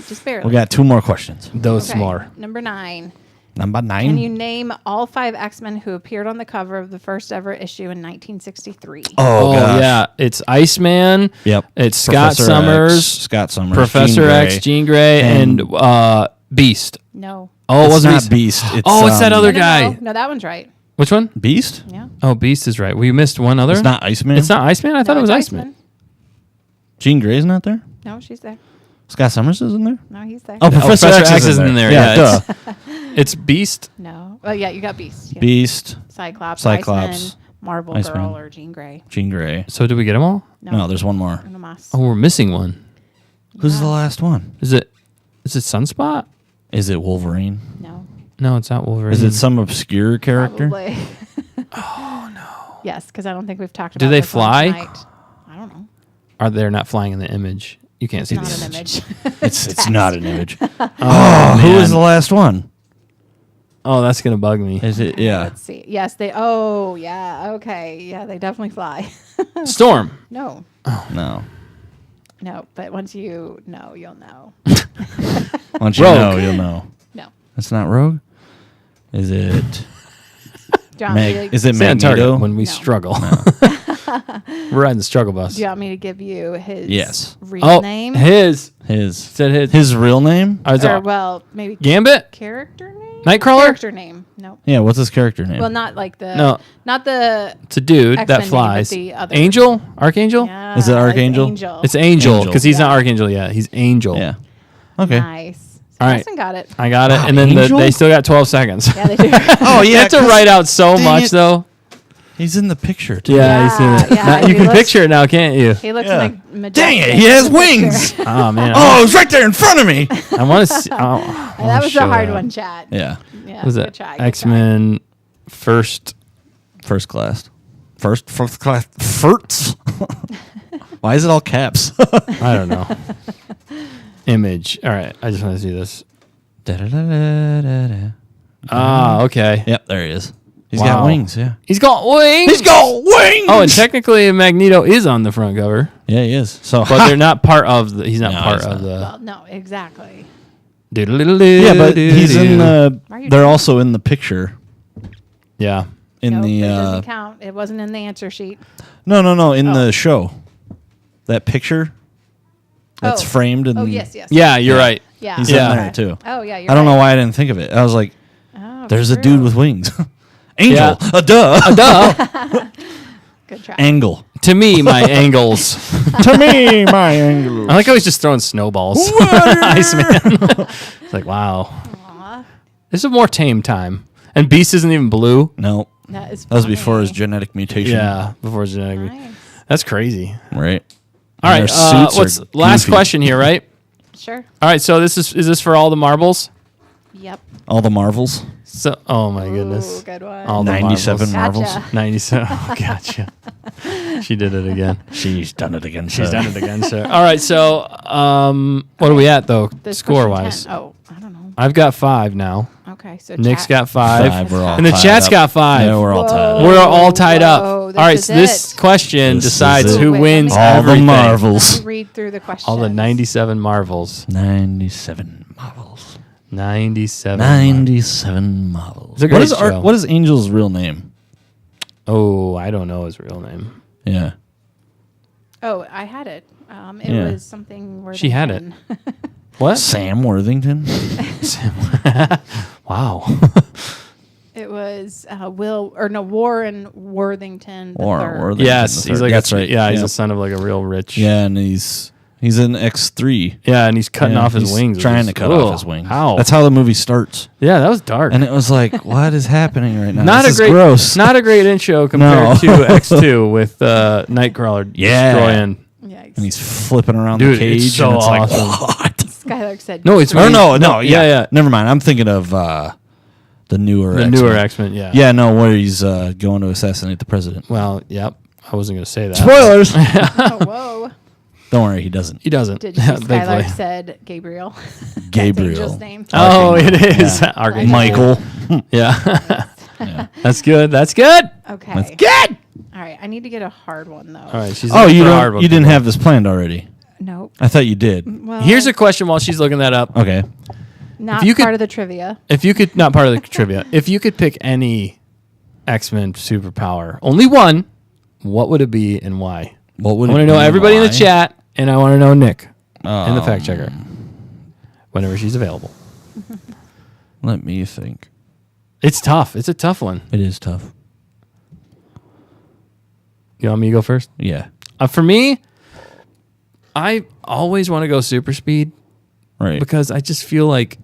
Just barely. We got 2 more questions. Those Okay, more. Number 9. Number 9. Can you name all 5 X-Men who appeared on the cover of the first ever issue in 1963? Oh, gosh. yeah, it's Iceman. Yep. It's Scott Professor Summers, X, Scott Summers, Professor X, Jean Grey, and Beast. No. Oh, it It's wasn't not Beast. It's, it's that other No, guy. No, that one's right. Which one? Beast. Yeah. Oh, Beast is right. We missed one other. It's not Iceman. It's not Iceman. I thought No, it was it's Iceman. Jean Grey's not there. No, she's there. Scott Summers isn't there. No, he's there. Oh, Professor X isn't there. Yeah, Yeah, duh. It's Beast. No. Well, yeah, you got Beast. Yeah. Beast, Cyclops, Cyclops, Iceman, Marvel Iceman. Girl, or Jean Grey. Jean Grey. So did we get them all? No, there's one more. Uno más. Oh, we're missing one. Who's the last one? Is it Sunspot? Is it Wolverine? No. No, it's not Wolverine. Is it some obscure character? Probably. Oh, no. Yes, because I don't think we've talked about Do they this one fly? tonight. I don't know. Are they not flying in the image? You can't It's see not the an image. image. It's not an image. Oh, Who man. was the last one? Oh, that's gonna bug me. Is it? Yeah. Let's see. Yes, they. Oh, yeah. Okay. Yeah, they definitely fly. Storm. No. No. No. But once you know, you'll know. Once you Rogue. know, you'll know. No. It's not Rogue. Is it? Do you want me to, Is it Stay on target Magneto? when we No. struggle. We're riding the struggle bus. do you want me to give you his Yes. real name? His His said his. his real name? I was Or, well, maybe Gambit. character name? Nightcrawler? Character name. No. Yeah. What's his character name? Well, not like the. No. Not the. It's a dude X-Men that name, flies. but the other- Angel, Archangel. Yeah, Is it Archangel? Angel. It's Angel Angel. because he's not Archangel yet. He's Angel. yeah. Okay. Nice. All right. Justin got it. I got it. Wow, And then Angel? they still got 12 seconds. Yeah, they do. Oh You yeah. have to 'cause write out so dang much it. though. He's in the picture too. Yeah, you seen it. Yeah, Now, you he can looks- picture it now, can't you? He looks Yeah. like majestic. Dang it! He has in the wings. picture. Oh man. Oh, it's right there in front of me. I want to see. That was a hard one, chat. Yeah. Yeah, Was good it try, good X Men first? First class. First class. First. Why is it all caps? I don't know. Image. All right. I just want to see this. Da-da-da-da-da-da. Ah, okay. Yep, there he is. He's Wow. got wings. Yeah. He's got wings. He's got wings. Oh, and technically Magneto is on the front cover, yeah, he is. So, but they're not part of the. He's not No, part he's of not. the. Well, no, exactly. yeah, but he's in the. Why are you They're doing also in the picture. Yeah. In Nope, the. it doesn't count. It wasn't in the answer sheet. No. In Oh. the show. That picture. That's Oh. framed in. Oh, yes. Yeah, you're right. Mm. Yeah. He's Yeah. in there too. Oh, yeah. You're I don't right. know why I didn't think of it. I was like, Oh, "There's a true. dude with wings." Angel. Yeah. Duh. Duh. Good try. Angle. To me, my angles. To me, my angle. I like how he's just throwing snowballs. Iceman. It's like, wow. Aw, This is a more tame time. And Beast isn't even blue. No, that is that was before his funny. genetic mutation. Yeah, before his genetic. Nice. That's crazy. Right. All And right, their suits what's are last goofy. question here, right? Sure. All right, so this is this for all the marbles? Yep. All the Marvels. So, oh my goodness. Ooh, good one. All the 97 marbles. Marvels. Gotcha. 97. Oh, gotcha. She did it again. She's done it again. She's done it again, sir. All right, so what are we at though, This score question wise? 10. Oh, I don't know. I've got 5 now. Okay, so Nick's chat- got 5. We're all And the tied chat's up. got 5. Yeah, we're all tied up. We're all tied up. Whoa, All this right, is so this it. question This is decides it. who Wait, wins let me- All the everything. Let Marvels. me read through the questions. All the 97 Marvels. 97 Marvels. 97. 97 Marvels. It's a great show. What is Angel's real name? Oh, I don't know his real name. Yeah. Oh, I had it. It Yeah. was something where She had it. it. What? Sam Worthington. Wow. It was Warren Worthington. the Warren third. Worthington. Yes, he's like That's a, right. Yeah, he's Yep. the son of like a real rich. Yeah, and he's He's in X3. Yeah, and he's cutting off his he's wings. Trying to cut off his wings. Ow. That's how the movie starts. Yeah, that was dark. And it was like, what is happening right now? Not This a is great, gross. Not a great intro compared to X2 with Nightcrawler destroying. Yikes. And he's flipping around Dude, the cage. it's so and it's awesome. like, what? Skylark said. No, it's Or really- no, yeah. Never mind. I'm thinking of the newer The X-Men. newer X-Men, yeah. Yeah, no, where he's going to assassinate the president. Well, yep. I wasn't going to say that. Spoilers. Oh, whoa. Don't worry, he doesn't. He doesn't. Did you see Thankfully. Skylark said Gabriel? Gabriel. That's Angel's name. Oh, it is. Yeah. Archangel. Michael. Yeah. Yeah. That's good. That's good. Okay. That's good. All right. I need to get a hard one, though. All right. She's Oh, looking you for a don't. hard one. You didn't have this planned already. Nope. I thought you did. Well, Here's a question while she's looking that up. Okay. not if you could- part of the trivia. If you could, not part of the trivia, if you could pick any X-Men superpower, only one, what would it be and why? What would I want to know everybody in the chat, and I want to know Nick and the Um, fact checker whenever she's available. Let me think. It's tough. It's a tough one. It is tough. You want me to go first? Yeah. For me, I always want to go super speed Right. because I just feel like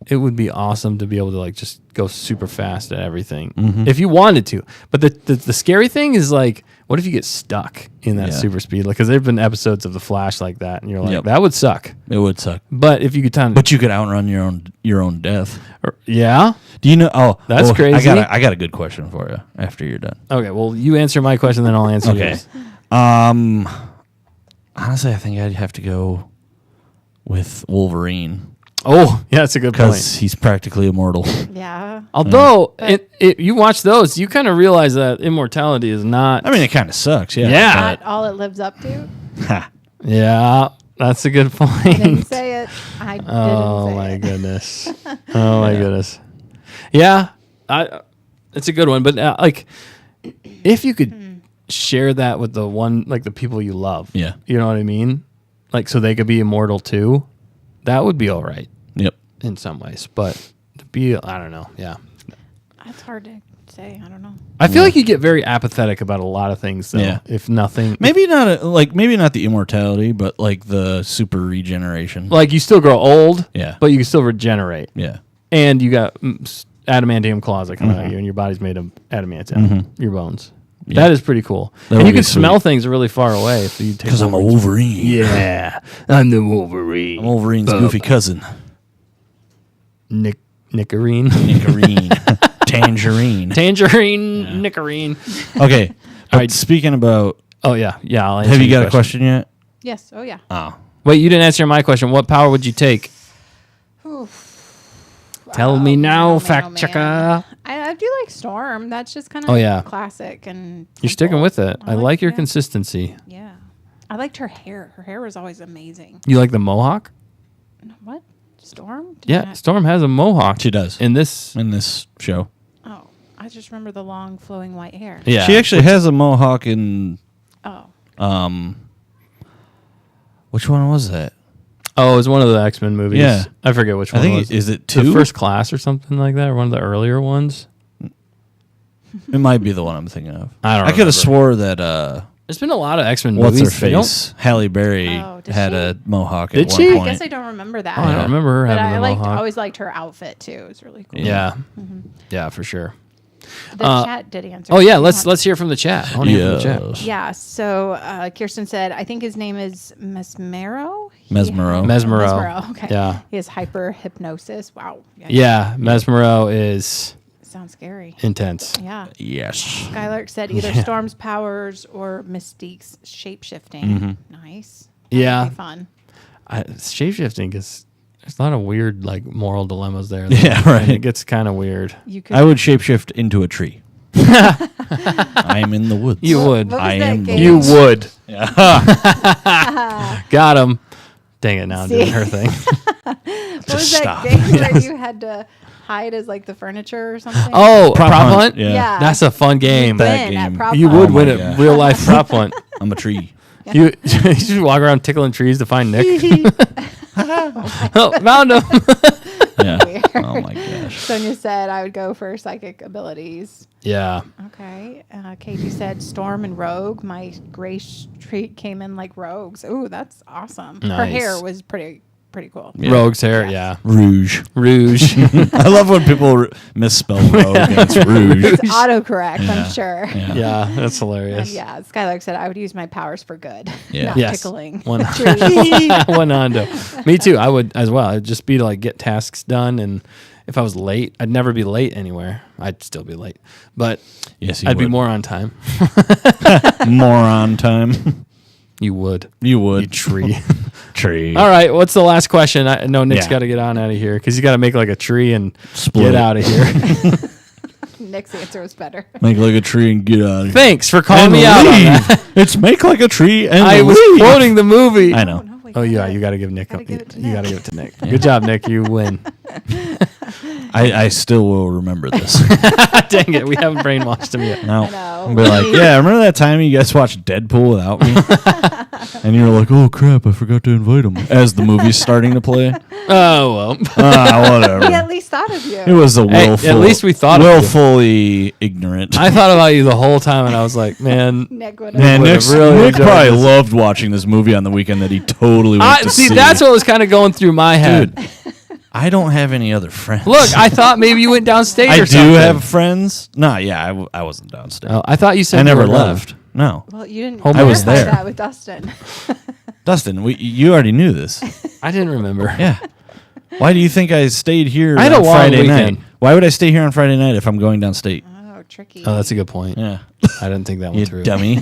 it would be awesome to be able to like just go super fast at everything if you wanted to. But the scary thing is like, what if you get stuck in that Yeah. super speed? Like, because there've been episodes of The Flash like that, and you're like, Yep. that would suck. It would suck. But if you could time, But you could outrun your own death. yeah. Do you know? Oh, That's crazy. I got a good question for you after you're done. Okay, well, you answer my question, then I'll answer Okay. yours. Honestly, I think I'd have to go with Wolverine Oh, yeah, that's a good because point. he's practically immortal. Yeah. Although you watch those, you kind of realize that immortality is not. I mean, it kind of sucks. Yeah. Yeah. Not all it lives up to. Ha. Yeah, that's a good I didn't point. say it. I didn't Oh say my it. goodness. Oh my goodness. Yeah, it's a good one. But like, if you could share that with the people you love, Yeah. you know what I mean. Like, so they could be immortal too. That would be all right Yep. in some ways, but to be, I don't know. Yeah, That's hard to say. I don't know. I feel like you get very apathetic about a lot of things, though. Yeah. If nothing, Maybe not maybe not the immortality, but like the super regeneration. like you still grow old, Yeah. but you can still regenerate. Yeah. And you got adamantium claws that come out of you, and your body's made of adamantium, your bones. Yeah. That is pretty cool. That And would you be can smell sweet. things really far away if you take. Because I'm a Wolverine. Wolverine. Yeah, I'm the Wolverine. I'm Wolverine's Bub. goofy cousin. Nickerine, Nickerine. Tangerine. tangerine, Nickerine. Okay. But right. speaking about, Oh yeah. I'll answer have you your got a question yet? Yes. Oh, yeah. Oh. Wait, you didn't answer my question. What power would you take? Tell me now, fact checker. I do like Storm. That's just kind of Oh, yeah. classic. And You're sticking simple. with it. I like your yeah. consistency. Yeah. I liked her hair. Her hair was always amazing. You like the mohawk? What? Storm? Did Yeah, not- Storm has a mohawk. She does. In this. In this show. Oh, I just remember the long flowing white hair. Yeah. She actually has a mohawk in Oh. which one was that? Oh, it was one of the X-Men movies. Yeah. I forget which I one think it was. is it The 2? First Class or something like that, or one of the earlier ones. It might be the one I'm thinking of. I don't I could remember. have swore that There's been a lot of X-Men what's movies. her They don't- face? Halle Berry Oh, did had she? a mohawk Did at she? one I point. guess I don't remember that. Oh, I don't remember her But having I a liked, mohawk. always liked her outfit too. It was really cool. Yeah. Yeah, for sure. The chat did answer. Oh yeah, the let's chat. hear from the chat. I wanna hear from the chat. Yes. Yeah. So Kirsten said, I think his name is Mesmero. Mesmero. Mesmero. Okay. Yeah. He has hyper hypnosis. Wow. Yeah, Mesmero is Sounds scary. intense. Yeah. Yes. Skylark said either Storm's powers or Mystique's shapeshifting. Nice. Yeah. That'd be fun. Shapeshifting is there's a lot of weird like moral dilemmas there. Yeah, right. And it gets kind of weird. You could. I would shapeshift into a tree. I'm in the woods. You would. What was I that am the game? You woods. would. Got him. Dang it! Now I'm doing See? her thing. What was Just that stop. game where you had to hide as like the furniture or something? Oh, prop Prop hunt. hunt, yeah. Yeah. That's a fun game. That Win at game. prop You hunt. would Oh win my a God. real life prop hunt. I'm a tree. You should walk around tickling trees to find Nick. Oh, found him. Yeah. Oh my gosh. Sonia said I would go for psychic abilities. Yeah. Okay. Katie said Storm and Rogue. My gray streak came in like Rogue's. Ooh, that's awesome. Her Nice. hair was pretty cool. Yeah. Rogue's hair, yeah. Rouge. Rouge. I love when people misspell rogue and it's rouge. It's autocorrect, I'm sure. Yeah. Yeah, that's And hilarious. yeah, Skylark said I would use my powers for good, Yeah. not Yes. tickling One- trees. One hondo. Me too. I would as well. It'd just be to like get tasks done, and if I was late, I'd never be late anywhere. I'd still be late, but Yes, you I'd be would. more on time. More on time. You would. You would. You tree. Tree. All right. What's the last question? I know Nick's Yeah. got to get on out of here because you got to make like a tree and Split get it. out of here. Nick's answer was better. Make like a tree and get out of here. Thanks for calling And me out on leave. that. It's make like a tree and I was leave. quoting the movie. I know. No, we Oh yeah, gotta- you got to give Nick. gotta give it to You got to Nick. give it to Nick. Good job, Nick. You win. I still will remember this. Dang it, we haven't brainwashed him yet. No. I know. I'll be like, yeah, remember that time you guys watched Deadpool without me? And you're like, oh crap, I forgot to invite him. As the movie's starting to play. Oh well. Whatever. We at least thought of you. It was a Hey, willful. at least we thought of you. willfully ignorant. I thought about you the whole time, and I was like, man. Nick would Man, would've Nick's, really Nick enjoyed probably this. loved watching this movie on the weekend that he totally went to See, that's what was kind of going through my head. Dude, I don't have any other friends. Look, I thought maybe you went downstate I or do something. have friends. No, yeah, I wasn't downstairs. Oh, I thought you said I you never were left. No. Well, you didn't I was clarify there. that with Dustin. Dustin, you already knew this. I didn't remember. Yeah. Why do you think I stayed here I had a on long Friday weekend. night? Why would I stay here on Friday night if I'm going downstate? Oh, tricky. Oh, that's a good point. Yeah. I didn't think that You one through. dummy.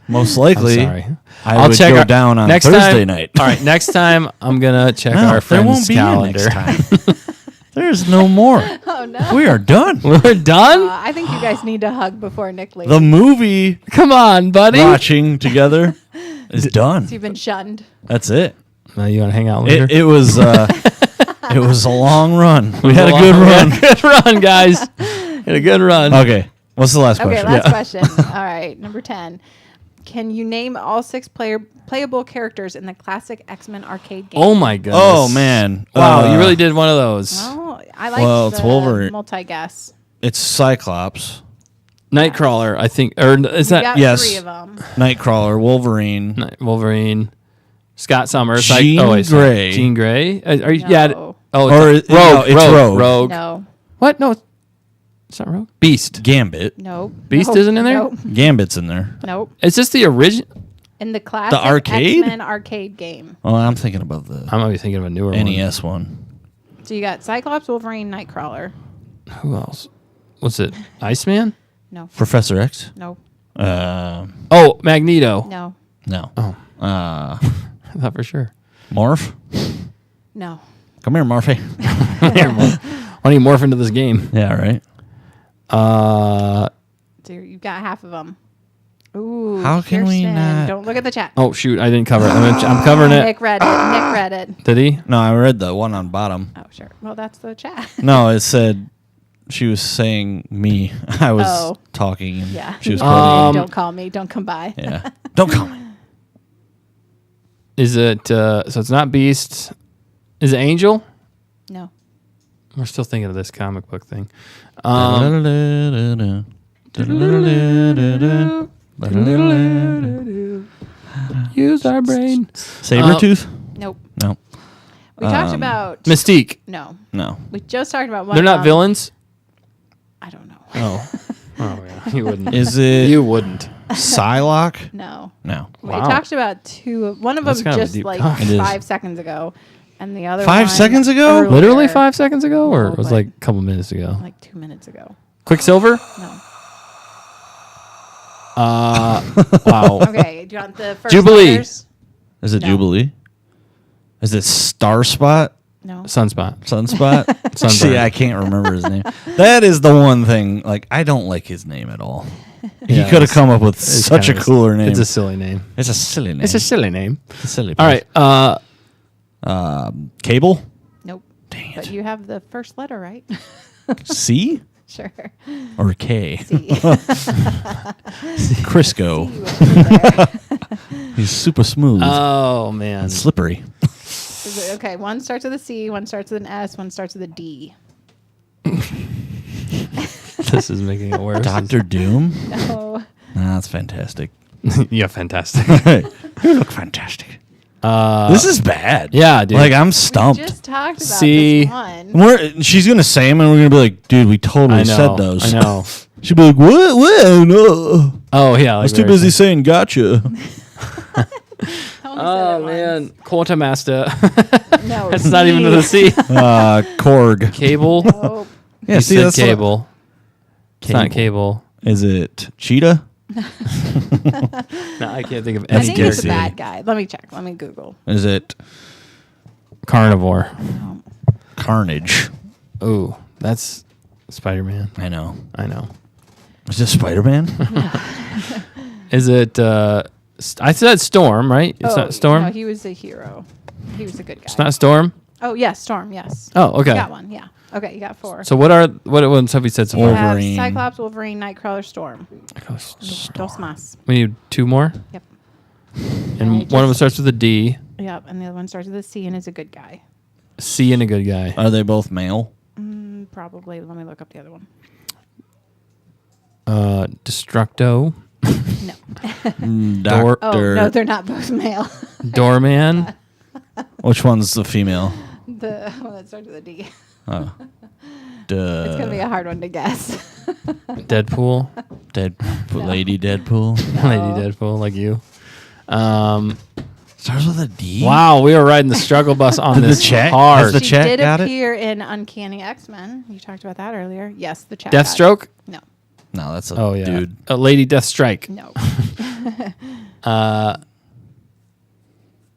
Most I'm likely, sorry. I would go our- down on next Thursday time, night. All right, next time I'm gonna check No, our there friend's won't be a calendar. next time. There's no more. Oh no. We are done. We're done. I think you guys need to hug before Nick leaves. The movie Come on, buddy. watching together is done. You've been shunned. That's it. Now you want to hang out later? It was it was a long run. We had a Long- good we had run. a good run, guys. Had a good run. Okay. What's the last Okay, question? last question. All right, number 10. Can you name all 6 playable characters in the classic X-Men arcade game? Oh my goodness. Oh man. Wow, you really did one of those. Oh, I like Well, the it's Wolverine. multi-guess. It's Cyclops, Nightcrawler, I think, or is We that got yes. 3 of them. Nightcrawler, Wolverine, Wolverine? Scott Summers, Jean Grey. Jean Grey. Are you? No. Yeah. Oh, Or it's no, Rogue. it's Rogue. Rogue. No. What? No, it's not Rogue. Beast. Gambit. Nope. Beast Nope. isn't in there? Nope. Gambit's in there. Nope. Is this the original? In the classic arcade? X-Men arcade game. Oh, I'm thinking about the I might be thinking of a newer one. NES one. So you got Cyclops, Wolverine, Nightcrawler. Who else? What's it? Iceman? No. Professor X. Nope. Oh, Magneto. No. No. Oh. Uh, I thought for sure. Morph. No. Come here, Morphy. Why don't you morph into this game? Yeah, right. So you've got half of them. Ooh. How can we Kirsten. not- Don't look at the chat. Oh shoot, I didn't cover it. I'm covering it. Nick read it. Nick read it. Did he? No, I read the one on bottom. Oh, sure. Well, that's the chat. No, it said she was saying me. I was Oh. talking. And Yeah. She was Nick quoting. read, don't call me. Don't come by. Yeah. Don't call me. Is it? So it's not Beast. Is it Angel? No. We're still thinking of this comic book thing. Use our brain. Sabretooth? Nope. No. We talked about. Mystique. No. No. We just talked about one. They're of not them. villains. I don't know. Oh. Oh yeah. You wouldn't. Is it You wouldn't. Psylocke? No. No. We Wow. talked about 2 of one of That's them kind of a just deep like cut. It is. 5 seconds ago, and the other 5 one seconds ago? earlier, Literally 5 seconds ago, or No, it was but- like a couple minutes ago. like 2 minutes ago. Quicksilver. No. Wow. Okay. Do you want the first Jubilee. letters? Is it No. Jubilee? Is it Starspot? No. Sunspot? Sunspot. See, Sunburn. I can't remember his name. That is the one thing. Like, I don't like his name at all. He Yeah, could have it's- come up with It's such a kind of cooler name. It's a silly name. It's a silly name. It's a silly name. It's a silly. All right. Cable. Nope. Dang it. But you have the first letter right. C Sure. or K? C. Crisco. C was there. He's super smooth Oh man. and slippery. Okay, one starts with a C, one starts with an S, one starts with a D. This is making it worse. Doctor Doom? No. Nah, that's fantastic. Yeah, fantastic. You look fantastic. This is bad. Yeah, dude. Like, I'm We stumped. just talked about C. this one. She's going to say them, and we're going to be like, dude, we totally I know. said those. I know. She'll be like, what? No. Oh yeah, I was too busy saying gotcha. Oh man, quartermaster. No, That's not even with a C. Korg. Cable. Nope. Yeah, You see, said that's what- cable. It's not cable. Is it Cheetah? No, I can't think of I any think it's a character. bad guy. Let me check. Let me Google. Is it Carnivore. Carnage? Oh, that's Spider-Man. I know. I know. Is this Spider-Man? Is it? I said Storm, right? It's not Storm. No, he was a hero. He was a good guy. It's not Storm. Oh, yes, Storm, yes. Oh, okay. You got one, yeah. Okay, you got 4. So what ones have we said so You far? have Wolverine. Cyclops, Wolverine, Nightcrawler, Storm. Dos más. We need 2 more, Yep. and I one of them just- starts with a D. Yep, and the other one starts with a C and is a good guy. C and a good guy. Are they both male? Probably. Let me look up the other one. Destructo. No. Door- Oh, no, they're not both male. Doorman. Which one's the female? The one that starts with a D. Oh. It's going to be a hard one to guess. Deadpool. Lady Deadpool. Lady Deadpool, like you. Starts with a D. Wow, we were riding the struggle bus on Did this the chat- hard. has the She chat did got it? appear in Uncanny X-Men. You talked about that earlier. Yes, the chat got it. Deathstroke. No. No, that's a Oh yeah, dude. Lady Deathstrike. No.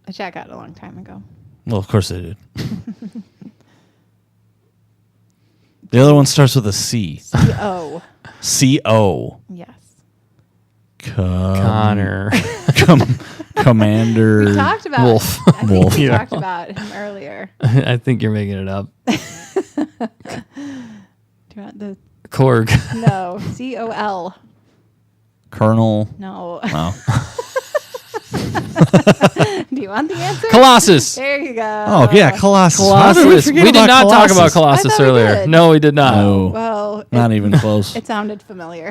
The chat got it a long time ago. Well, of course they did. The other one starts with a C. C-O. C-O. Yes. Connor. Commander. We talked about Wolf. I think Wolf. we Yeah. talked about him earlier. I think you're making it up. Do you want the Korg. no C-O-L? Colonel. No. Oh. Do you want the answer? Colossus. There you go. Oh, yeah, Colossus. How did Colossus. forget We did about not talk about I Colossus thought we earlier. did. No, we did not. No. Well, Not even close. it sounded familiar.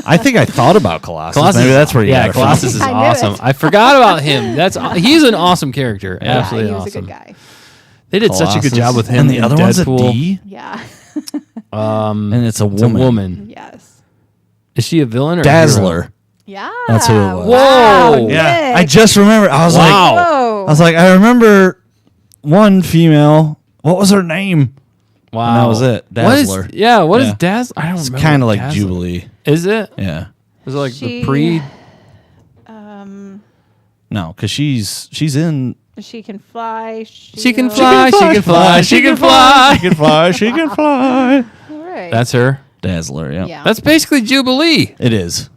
I think I thought about Colossus. Colossus. Maybe that's where you Yeah, got it from. Colossus is I knew awesome. it. I forgot about him. He's an awesome character. Yeah, Absolutely he was awesome. a good guy. They did such a good Colossus. job with him. And the in other one's a Deadpool. D? Yeah. And it's a It's a woman. woman. Yes. Is she a villain or a hero? Dazzler. Yeah. That's who it was. Wow, Whoa. Yeah. Nick. I just remember. I was like, Wow. Whoa. I remember one female. What was her name? Wow. And that was it. Dazzler. What is Yeah. Dazzler? I don't It's remember. kind of like Dazzler. Jubilee. Is it? Yeah. Is it like She- the pre? No, because she's in. She can fly. She can shield. fly. She can fly. She can fly. She can fly. She can fly. All right. That's her. Dazzler. Yeah. yeah. That's basically Jubilee. It is.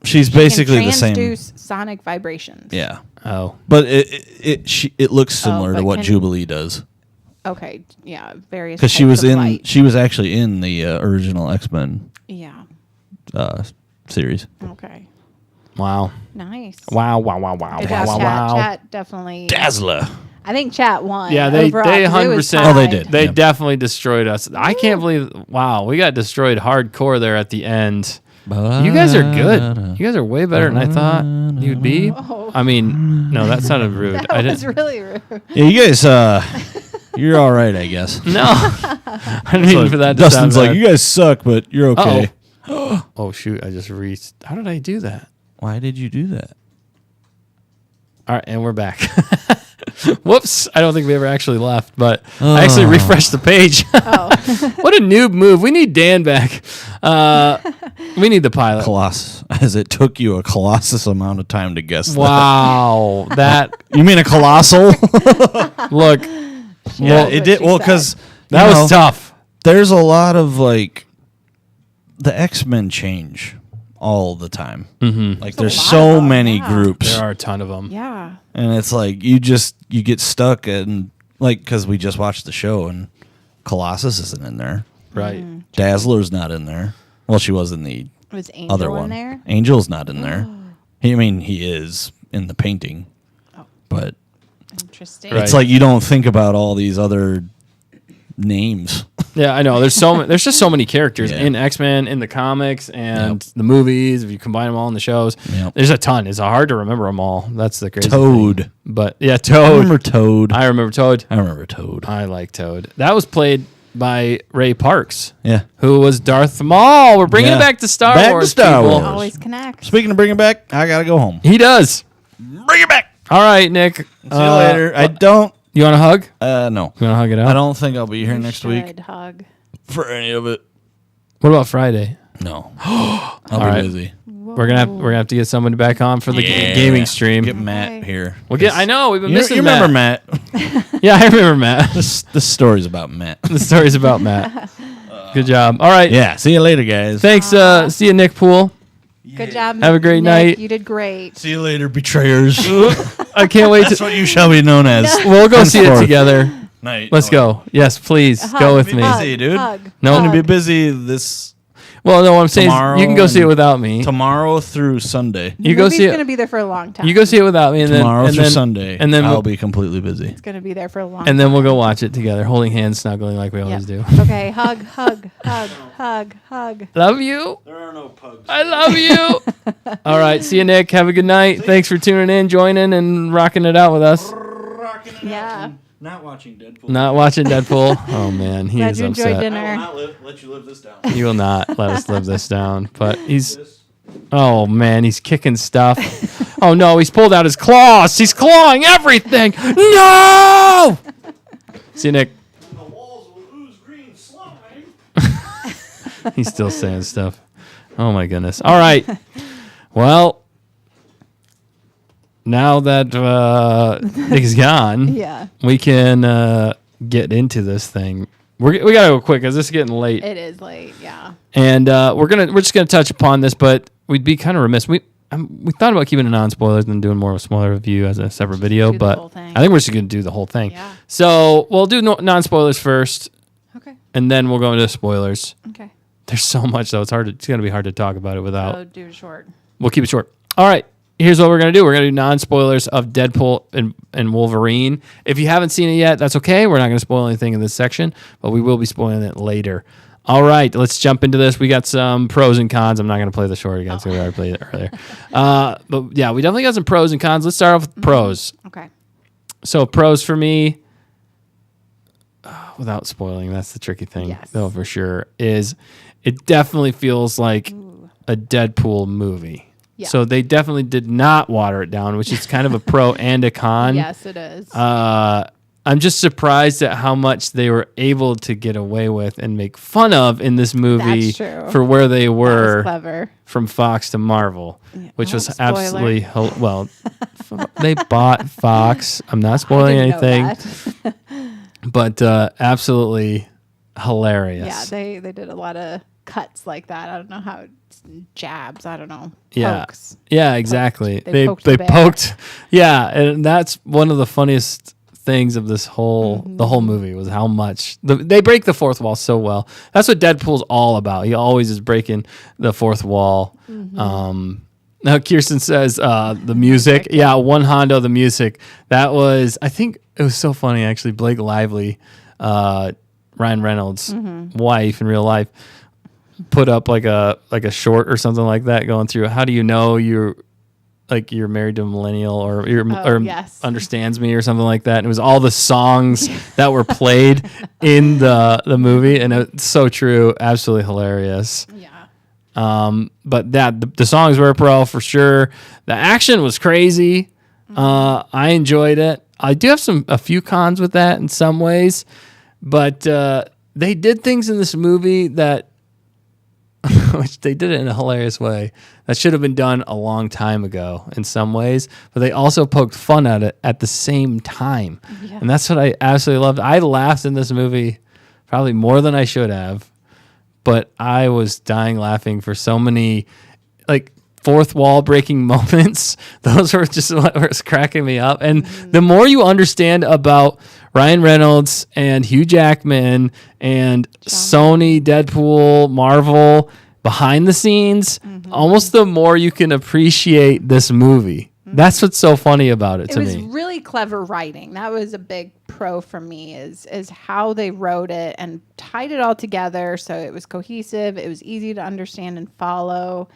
She's She can basically the same. transduce sonic vibrations. Yeah. Oh. But it looks similar to but what can- Jubilee does. Okay. Yeah. Various. Because she types was of in. light. She was actually in the original X-Men Yeah. series. Okay. Wow. Nice. Wow. Wow. Wow. Wow. Good Wow. job, Wow. chat. Wow. Chat definitely. Dazzler. I think chat won. Yeah, they overall, 'cause it was 100%. Oh, they tied. did. They Yeah. definitely destroyed us. I can't believe. Wow, we got destroyed hardcore there at the end. You guys are good. You guys are way better than I thought you'd be. Oh. I mean, no, that sounded rude. I That was didn't. really rude. Yeah, you guys. You're all right, I guess. No, I didn't mean for that to Dustin's sound like, bad. you guys suck, but you're okay. Oh shoot! I just How did I do that? Why did you do that? All right, and we're back. Whoops! I don't think we ever actually left, but I actually refreshed the page. Oh. What a noob move! We need Dan back. We need the pilot. Colossus, as it took you a colossus amount of time to guess. Wow, that That. You mean a colossal? look, Yeah, Well, it did. she Well, said. because that was tough. There's a lot of like the X-Men change all the time. Mm-hmm. Like there's lot so of them, many yeah. groups, There are a ton of them. Yeah. and it's like you get stuck and like because we just watched the show and Colossus isn't in there. Right. Dazzler's not in there. Well, she was in the Was Angel other in one. there? Angel's not in there. He is in the painting, Oh. but Interesting. Right. It's like you don't think about all these other names. Yeah, I know. There's just so many characters Yeah. in X-Men, in the comics, and the movies. If you combine them all in the shows, Yep. there's a ton. It's hard to remember them all. That's the crazy Toad. thing. But yeah, I Toad. remember Toad. I remember Toad. I remember Toad. I like Toad. That was played by Ray Parks, Yeah. who was Darth Maul. We're bringing it Yeah. back to Star Back to Wars. Star people. Wars. Always connect. Speaking of bringing back, I gotta go home. He does. Bring it back. All right, Nick. See you later. I don't. You want to hug? No. You want to hug it out? I don't think I'll be here You next week should hug. for any of it. What about Friday? No. I'll be right. busy. We're gonna have to get somebody back on for the gaming stream. Get Matt here. I know we've been You missing. remember Matt? Yeah, I remember Matt. this story's about Matt. The story's about Matt. Good job. All right. Yeah. See you later, guys. Thanks. See you, Nick Poole. Good job. Have a great Nick. night. You did great. See you later, betrayers. I can't wait That's to. what you shall be known as. We'll go see it Henceforth. together. Night. Let's go. Yes, please Hug, go with me. hug, Busy, dude. Hug, No. I'm gonna be hug. busy this Well, no, what I'm saying is Tomorrow you can go see it and without me. tomorrow through Sunday. You go Movie's see gonna it. be there for a long time. You go see it without me, and Tomorrow then through Sunday. and then I'll we'll, be completely busy. It's gonna be there for a long. and then we'll go watch it together, holding hands, snuggling like we always do. Okay. Hug. Hug. Hug. Hug. Hug. Love you. There are no pugs. I love you. All right. See you, Nick. Have a good night. Thanks for tuning in, joining, and rocking it out with us. Yeah. Not watching Deadpool. Not watching Deadpool. Oh man, he Glad is you enjoyed upset. dinner. let you live this down. He will not let us live this down. But he's. Oh man, he's kicking stuff. Oh no, he's pulled out his claws. He's clawing everything. No. See you, Nick. The walls will ooze green slime. He's still saying stuff. Oh my goodness. All right. Well, now that Nick's gone, Yeah. we can get into this thing. We gotta go quick because this is getting late, It is late. Yeah. and we're just gonna touch upon this, but we'd be kind of remiss. We thought about keeping it non-spoilers and doing more of a smaller review as a separate video, do the but whole thing. I think we're just gonna do the whole thing. Yeah. So we'll do non-spoilers first, Okay. and then we'll go into spoilers. Okay. There's so much though; it's gonna be hard to talk about it without. So do it short. We'll keep it short. All right. Here's what we're going to do. We're going to do non-spoilers of Deadpool and Wolverine. If you haven't seen it yet, that's okay. We're not going to spoil anything in this section, but we will be spoiling it later. All right, let's jump into this. We got some pros and cons. I'm not going to play the short again, so we already played it earlier. But yeah, we definitely got some pros and cons. Let's start off with pros. Okay. So pros for me, without spoiling, that's the tricky thing, Yes. though, for sure, is it definitely feels like a Deadpool movie. Yeah. So they definitely did not water it down, which is kind of a pro and a con. Yes, it is. I'm just surprised at how much they were able to get away with and make fun of in this movie That's true. for where they That was were clever. from Fox to Marvel, which Oh, was spoiler. absolutely they bought Fox. I'm not spoiling Didn't know anything, that. but absolutely hilarious. Yeah, they did a lot of cuts like that. I don't know how it's jabs. I don't know. Yeah. Pokes. Yeah, exactly. They They poked the bear. poked. Yeah, and that's one of the funniest things of this whole the whole movie was how much they break the fourth wall so well. That's what Deadpool's all about. He always is breaking the fourth wall. Now Kirsten says the music. Yeah, One Hondo, the music. That was, I think it was so funny actually. Blake Lively, Ryan Reynolds' wife in real life, put up like a short or something like that going through how do you know you're married to a millennial or yes. understands me or something like that. And it was all the songs that were played in the movie, and it's so true, absolutely hilarious. Yeah. But the songs were a pro for sure. The action was crazy. I enjoyed it. I do have a few cons with that in some ways, but they did things in this movie that which they did it in a hilarious way that should have been done a long time ago in some ways, but they also poked fun at it at the same time. Yeah. And that's what I absolutely loved. I laughed in this movie probably more than I should have, but I was dying laughing for so many like fourth wall breaking moments. Those were just what was cracking me up. And the more you understand about Ryan Reynolds and Hugh Jackman and Sony, Deadpool, Marvel behind the scenes, almost the more you can appreciate this movie. That's what's so funny about it It to was me. really clever writing. That was a big pro for me is how they wrote it and tied it all together so it was cohesive, it was easy to understand and follow.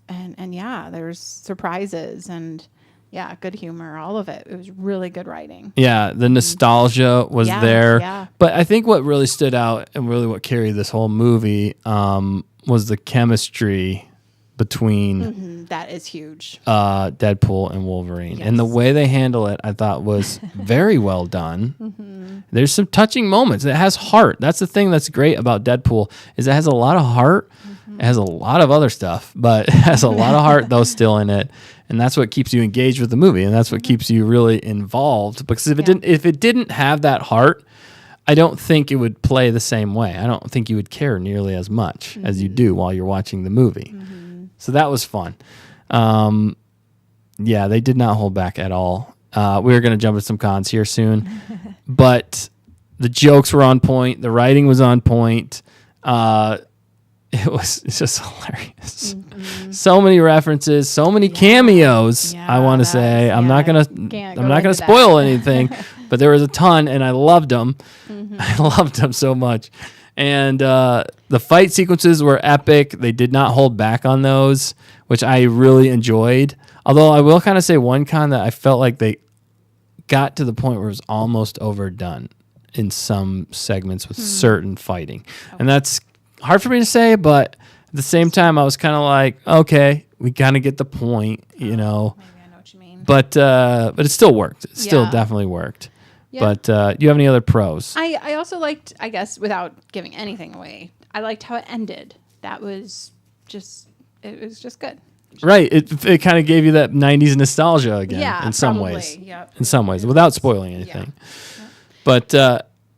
And yeah, there's surprises and yeah, good humor, all of it. It was really good writing. Yeah, the nostalgia was Yeah, there. yeah. But I think what really stood out and really what carried this whole movie was the chemistry between That is huge. Deadpool and Wolverine. And the Yes. way they handle it, I thought was very well done. There's some touching moments. It has heart. That's the thing that's great about Deadpool is it has a lot of heart. It has a lot of other stuff, but it has a lot of heart though still in it. And that's what keeps you engaged with the movie, and that's what keeps you really involved. Because if it didn't have that heart, I don't think it would play the same way. I don't think you would care nearly as much as you do while you're watching the movie. So that was fun. Yeah, they did not hold back at all. We're going to jump into some cons here soon, but the jokes were on point. The writing was on point. It's just hilarious. So many references, so many cameos. Yeah, I want to say I'm not gonna Can't I'm go not gonna into spoil that. anything, but there was a ton, and I loved them. I loved them so much. And the fight sequences were epic. They did not hold back on those, which I really enjoyed. Although I will kind of say one con that I felt like they got to the point where it was almost overdone in some segments with certain fighting, and that's hard for me to say, but at the same time, I was kind of like, okay, we kind of get the point, you know. Maybe I know what you mean. But it still worked. It still Yeah. definitely worked. Yeah. But do you have any other pros? I also liked, I guess, without giving anything away, I liked how it ended. That was just, it was just good. Right. It kind of gave you that 90s nostalgia again Yeah, in some probably. ways. Yep. In some ways, without spoiling anything. But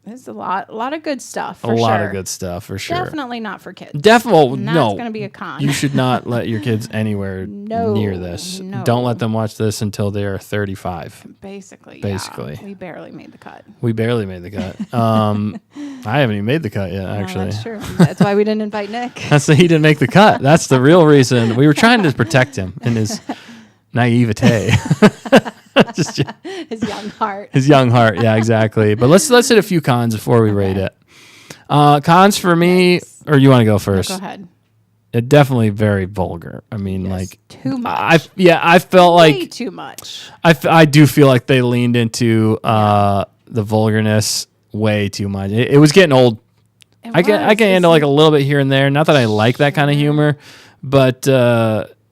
There's a lot of good stuff. a For lot sure. of good stuff for sure. Definitely not for kids. Definitely That's no. going to be a con. You should not let your kids anywhere No, near this. no. Don't let them watch this until they are 35. Basically. Basically. Yeah. We barely made the cut. We barely made the cut. I haven't even made the cut yet, No, actually. that's true. That's why we didn't invite Nick. That's he didn't make the cut. That's the real reason. We were trying to protect him in his naivete. Just His young heart. his young heart. Yeah, exactly. But let's hit a few cons before we rate it. Cons for me, or you want to go first? Go ahead. It definitely very vulgar. I mean, like Too much. I felt Way like too much. I do feel like they leaned into the vulgarness way too much. It was getting old. I can handle like a little bit here and there. Not that I like that kind of humor, but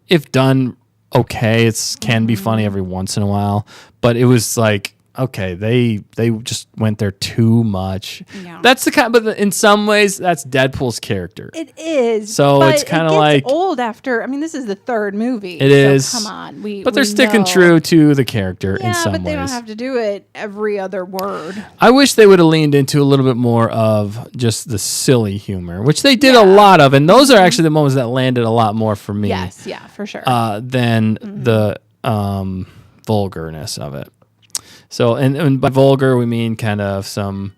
if done okay, it can be funny every once in a while. But it was like, okay, they just went there too much. Yeah. That's the kind, but in some ways, that's Deadpool's character. It is. So but it's kinda it gets like- old after. I mean, this is the third movie. It so is. Come on, But they're we sticking know. true to the character in Yeah, some but they ways. don't have to do it every other word. I wish they would have leaned into a little bit more of just the silly humor, which they did a lot of, and those are actually the moments that landed a lot more for me. Yes, yeah, for sure. Than the vulgarness of it. So, and by vulgar we mean kind of some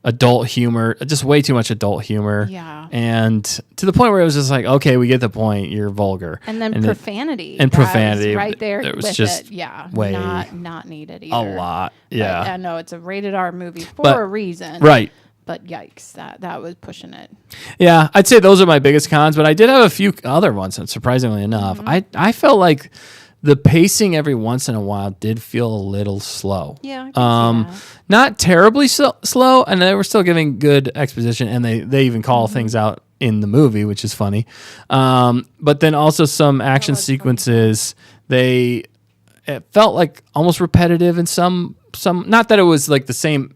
adult humor, just way too much adult humor. Yeah. And to the point where it was just like, okay, we get the point. You're vulgar. and then it- profanity. and That was profanity, right there. it was with just it. Yeah, way- not needed a either. lot. But, Yeah. I know it's a rated R movie for But- a reason. Right. But yikes, that was pushing it. Yeah, I'd say those are my biggest cons, but I did have a few other ones, and surprisingly enough. I felt like the pacing every once in a while did feel a little slow. Yeah, I can see that. Not terribly slow, and they were still giving good exposition, and they even call things out in the movie, which is funny. But then also some action sequences, it felt like almost repetitive in some, not that it was like the same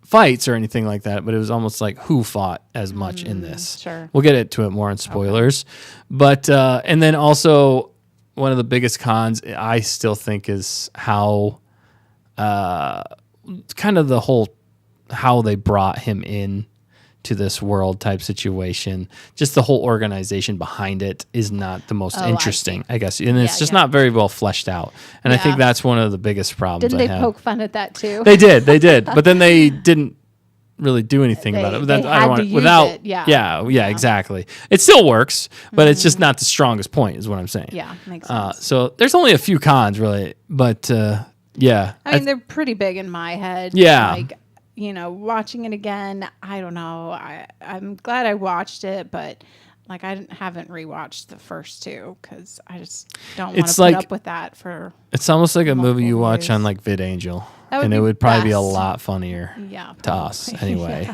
fights or anything like that, but it was almost like who fought as much in this. Sure. We'll get into it more in spoilers. But and then also one of the biggest cons I still think is how kind of the whole how they brought him in to this world type situation. Just the whole organization behind it is not the most I interesting, see. I guess. And it's just yeah. not very well fleshed out. And I think Yeah. that's one of the biggest problems Didn't I they have. poke fun at that too? They did. But then they didn't really do anything about it. They I had don't want to use without. it, yeah. Exactly. It still works, but it's just not the strongest point, is what I'm saying. Yeah, makes sense. So there's only a few cons, really, but yeah. I mean, they're pretty big in my head. Yeah. Like, watching it again, I don't know. I'm glad I watched it, but like I haven't rewatched the first two because I just don't want to put up with that for. It's almost like a movie you multiple watch years. on like VidAngel, That would and it be would probably be a best. lot funnier Yeah, to us anyway.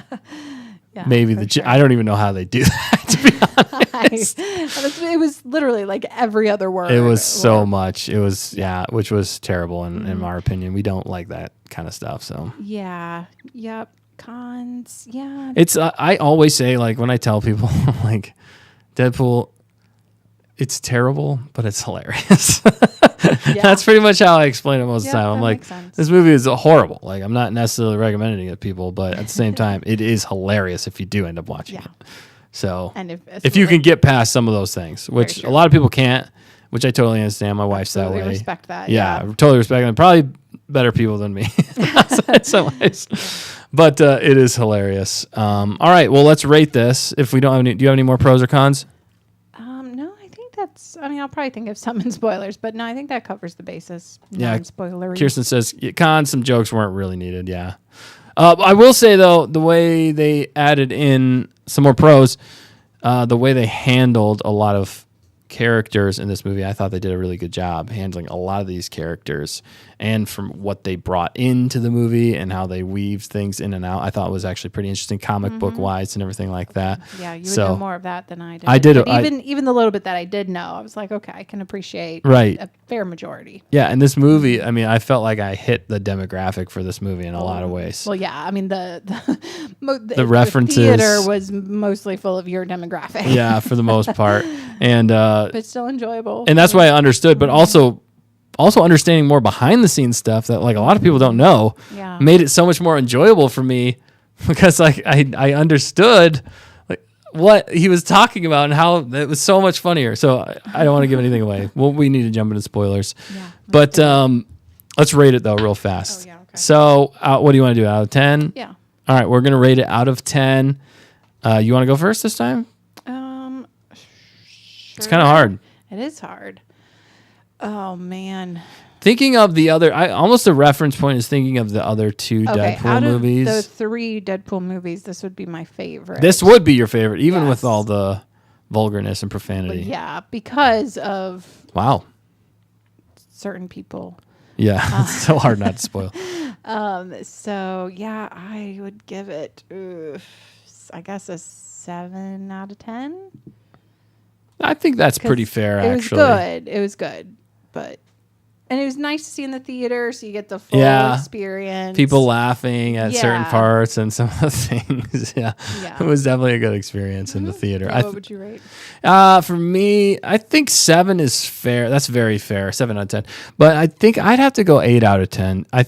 Yeah, Maybe for sure. I don't even know how they do that, to be honest. It was literally like every other word. It was so much. It was, which was terrible in Mm-hmm. our opinion. We don't like that kind of stuff. So Yeah. Yep. Cons. Yeah. it's, I always say, like, when I tell people, like, Deadpool, it's terrible, but it's hilarious. Yeah. That's pretty much how I explain it most of the Yeah, time. I'm that like, makes sense. this movie is horrible. Like, I'm not necessarily recommending it to people, but at the same time, it is hilarious if you do end up watching Yeah. it. So And if you can get past some of those things, which true. a lot of people can't, which I totally understand. My wife's that Absolutely way. respect that, Yeah, yeah. totally respect them. Probably better people than me in some ways. But it is hilarious. All right, well, let's rate this. If we don't have any, do you have any more pros or cons? No, I think that's. I mean, I'll probably think of some in spoilers, but no, I think that covers the basis. Yeah, Non-spoilery. Kirsten says cons, some jokes weren't really needed. Yeah. I will say, though, the way they added in some more pros, the way they handled a lot of characters in this movie, I thought they did a really good job handling a lot of these characters, and from what they brought into the movie and how they weaved things in and out, I thought was actually pretty interesting comic book wise and everything like that. Yeah, you would So- know more of that than I did. I did, But I- even the little bit that I did know, I was like, okay, I can appreciate Right. a fair majority. Yeah, and this movie, I mean, I felt like I hit the demographic for this movie in a lot of ways. Well, yeah, I mean the references- theater was mostly full of your demographic. Yeah, for the most part, and but still enjoyable. and that's why I understood, but also understanding more behind the scenes stuff that like a lot of people don't know Yeah. made it so much more enjoyable for me because like I understood like what he was talking about and how it was so much funnier. So I don't want to give anything away. Well, we need to jump into spoilers. Yeah, But let's rate it though real fast. Oh, yeah, okay. So what do you want to do, out of 10? Yeah. All right, we're going to rate it out of 10. You want to go first this time? It's kind of hard. It is hard. Oh man. Thinking of the other, almost the reference point is thinking of the other two Okay, Deadpool out movies. of the 3 Deadpool movies, this would be my favorite. This would be your favorite, even with Yes. all the vulgarness and But profanity. yeah, because of Wow. certain people. Yeah, it's so hard not to spoil. So yeah, I would give it, I guess, a 7 out of 10. I think that's pretty 'Cause fair, it actually. was good. It was good, and it was nice to see in the theater, so you get the full Yeah. experience. People laughing at certain Yeah. parts and some of the things. Yeah. Yeah. It was definitely a good experience in the theater. Yeah, what would you rate? For me, I think 7 is fair. That's very fair. 7 out of 10. But I think I'd have to go 8 out of 10. I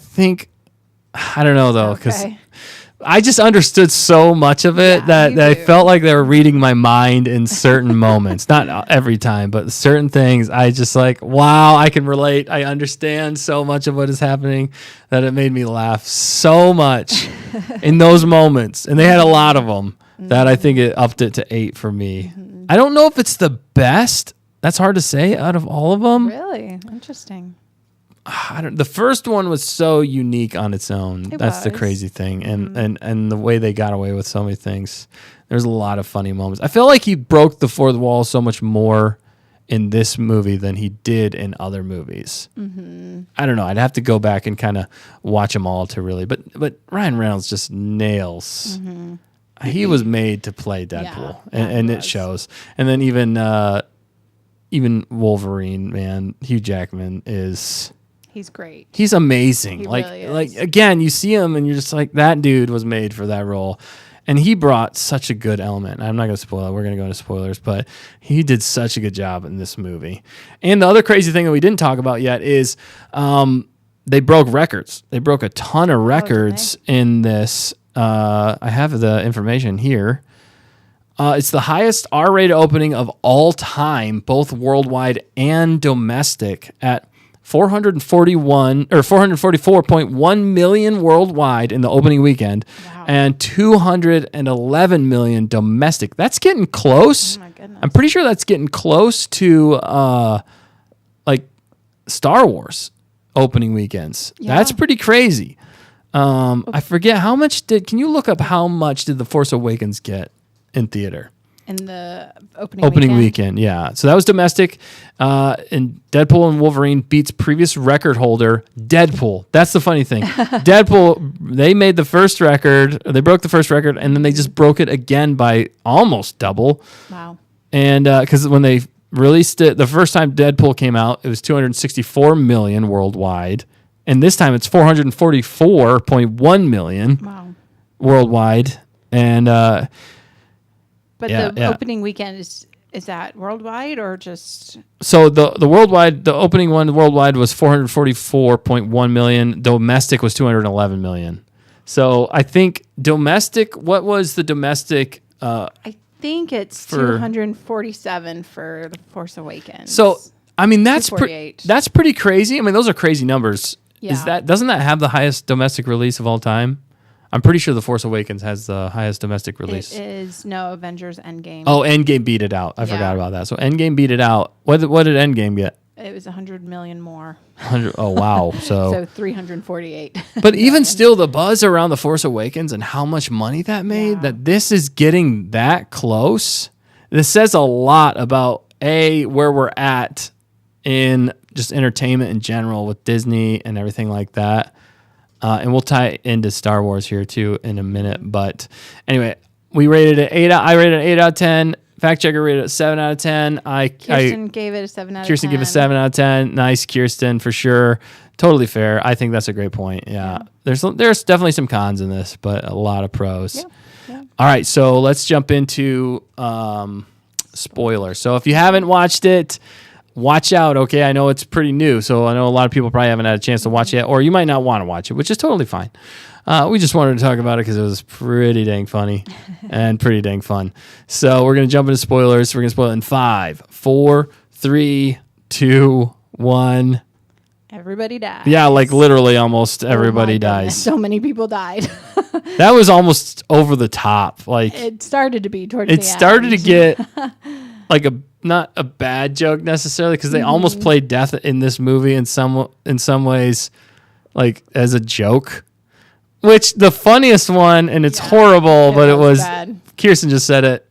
don't know though, because Okay. I just understood so much of it Yeah, that I do. felt like they were reading my mind in certain moments. Not every time, but certain things. I just like, wow, I can relate. I understand so much of what is happening that it made me laugh so much in those moments. And they had a lot of them that I think it upped it to 8 for me. I don't know if it's the best. That's hard to say out of all of them. Really interesting. The first one was so unique on its own. It That's the was. crazy thing. And the way they got away with so many things. There's a lot of funny moments. I feel like he broke the fourth wall so much more in this movie than he did in other movies. I don't know. I'd have to go back and kind of watch them all to really. But Ryan Reynolds just nails. He was made to play Deadpool, and he it was. shows. And then even Wolverine, man, Hugh Jackman is. He's great. He's amazing. He like, really is. like again, you see him and you're just like, that dude was made for that role. And he brought such a good element. I'm not going to spoil it. We're going to go into spoilers, but he did such a good job in this movie. And the other crazy thing that we didn't talk about yet is they broke records. They broke a ton of records in this. I have the information here. It's the highest R-rated opening of all time, both worldwide and domestic, at 444.1 million worldwide in the opening weekend, and 211 million domestic. That's getting close. Oh my goodness. I'm pretty sure that's getting close to like Star Wars opening weekends. Yeah. That's pretty crazy. I forget how much can you look up how much did The Force Awakens get in theater? In the opening weekend, yeah. So that was domestic. And Deadpool and Wolverine beats previous record holder Deadpool. That's the funny thing. Deadpool, they made the first record. They broke the first record, and then they just broke it again by almost double. Wow. And because when they released it, the first time Deadpool came out, it was 264 million worldwide. And this time it's 444.1 million worldwide. And but the opening weekend is that worldwide or just? So the worldwide, the opening one worldwide was 444.1 million. Domestic was 211 million. So I think domestic. What was the domestic? I think it's 247 for The Force Awakens. So I mean that's that's pretty crazy. I mean those are crazy numbers. Yeah. Doesn't that have the highest domestic release of all time? I'm pretty sure The Force Awakens has the highest domestic release. It is Avengers Endgame. Oh, Endgame beat it out. I forgot about that. So Endgame beat it out. What did Endgame get? It was 100 million more. 100. Oh wow. So 348. But even still, the buzz around The Force Awakens and how much money that made, that this is getting that close. This says a lot about where we're at in just entertainment in general with Disney and everything like that. And we'll tie into Star Wars here too in a minute. But anyway, we rated it 8. I rated it 8 out of 10. Fact checker rated it 7 out of 10. Kirsten gave it a 7 out of 10. Kirsten gave it a 7 out of 10. Nice, Kirsten, for sure. Totally fair. I think that's a great point. Yeah. There's definitely some cons in this, but a lot of pros. Yeah. All right, so let's jump into spoilers. So if you haven't watched it, watch out, okay? I know it's pretty new, so I know a lot of people probably haven't had a chance to watch it yet, or you might not want to watch it, which is totally fine. We just wanted to talk about it because it was pretty dang funny and pretty dang fun. So we're going to jump into spoilers. We're going to spoil it in 5, 4, 3, 2, 1. Everybody dies. Yeah, like literally almost everybody dies. So many people died. That was almost over the top. Like it started to be towards the end. It started to get like not a bad joke necessarily because they almost played death in this movie in some ways, like as a joke. Which the funniest one, and it's horrible, but it was bad. Kirsten just said it.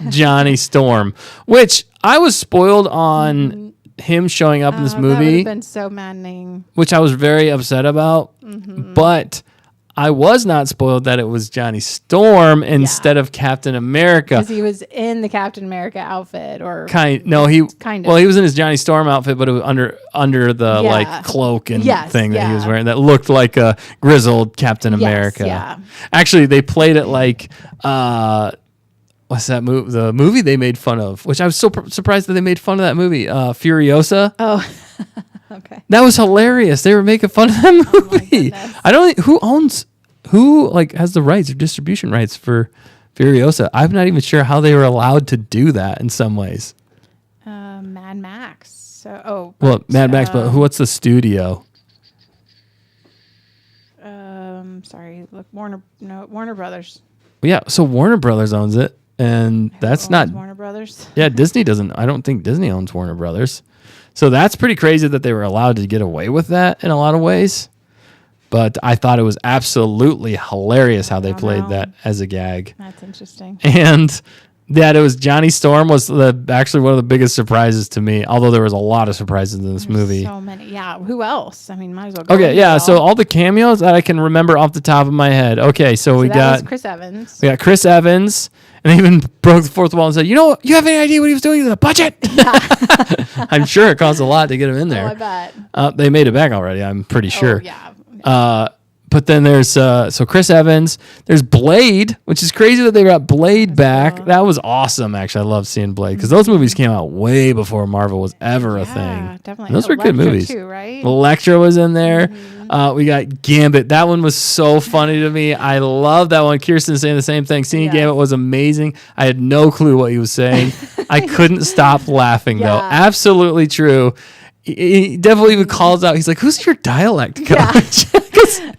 Johnny Storm, which I was spoiled on him showing up in this That would movie, have been so maddening. which I was very upset about. But I was not spoiled that it was Johnny Storm instead of Captain America. Because he was in the Captain America outfit, or Kind of. Well, he was in his Johnny Storm outfit, but it was under the like cloak and thing that he was wearing that looked like a grizzled Captain America. Yeah. Actually, they played it like what's that movie? The movie they made fun of, which I was so surprised that they made fun of that movie, Furiosa. Oh, okay. That was hilarious. They were making fun of that movie. goodness. I don't who has the rights or distribution rights for Furiosa. I'm not even sure how they were allowed to do that in some ways. Mad Max. So, Mad Max, but what's the studio? Sorry, look, Warner Brothers. Yeah, so Warner Brothers owns it, and that's not Warner Brothers. Yeah, Disney doesn't. I don't think Disney owns Warner Brothers. So that's pretty crazy that they were allowed to get away with that in a lot of ways. But I thought it was absolutely hilarious how they played that as a gag. That's interesting. And that it was Johnny Storm was actually one of the biggest surprises to me, although there was a lot of surprises in this movie. So many. Yeah. Who else? I mean, might as well go. Okay, yeah. So all the cameos that I can remember off the top of my head. Okay, so we got Chris Evans. We got Chris Evans, and they even broke the fourth wall and said, "You know, you have any idea what he was doing to the budget?" I'm sure it cost a lot to get him in there. Oh, I bet. They made it back already. I'm pretty sure. Oh, yeah. But then there's so Chris Evans. There's Blade, which is crazy that they got Blade back. cool. That was awesome. Actually, I love seeing Blade because those movies came out way before Marvel was ever a thing. Yeah, definitely. And those were good Electra movies. too, right? Elektra was in there. We got Gambit. That one was so funny to me. I love that one. Kirsten saying the same thing. Seeing Yes. Gambit was amazing. I had no clue what he was saying. I couldn't stop laughing though. Yeah. Absolutely true. he definitely even calls out. He's like, "Who's your dialect coach?"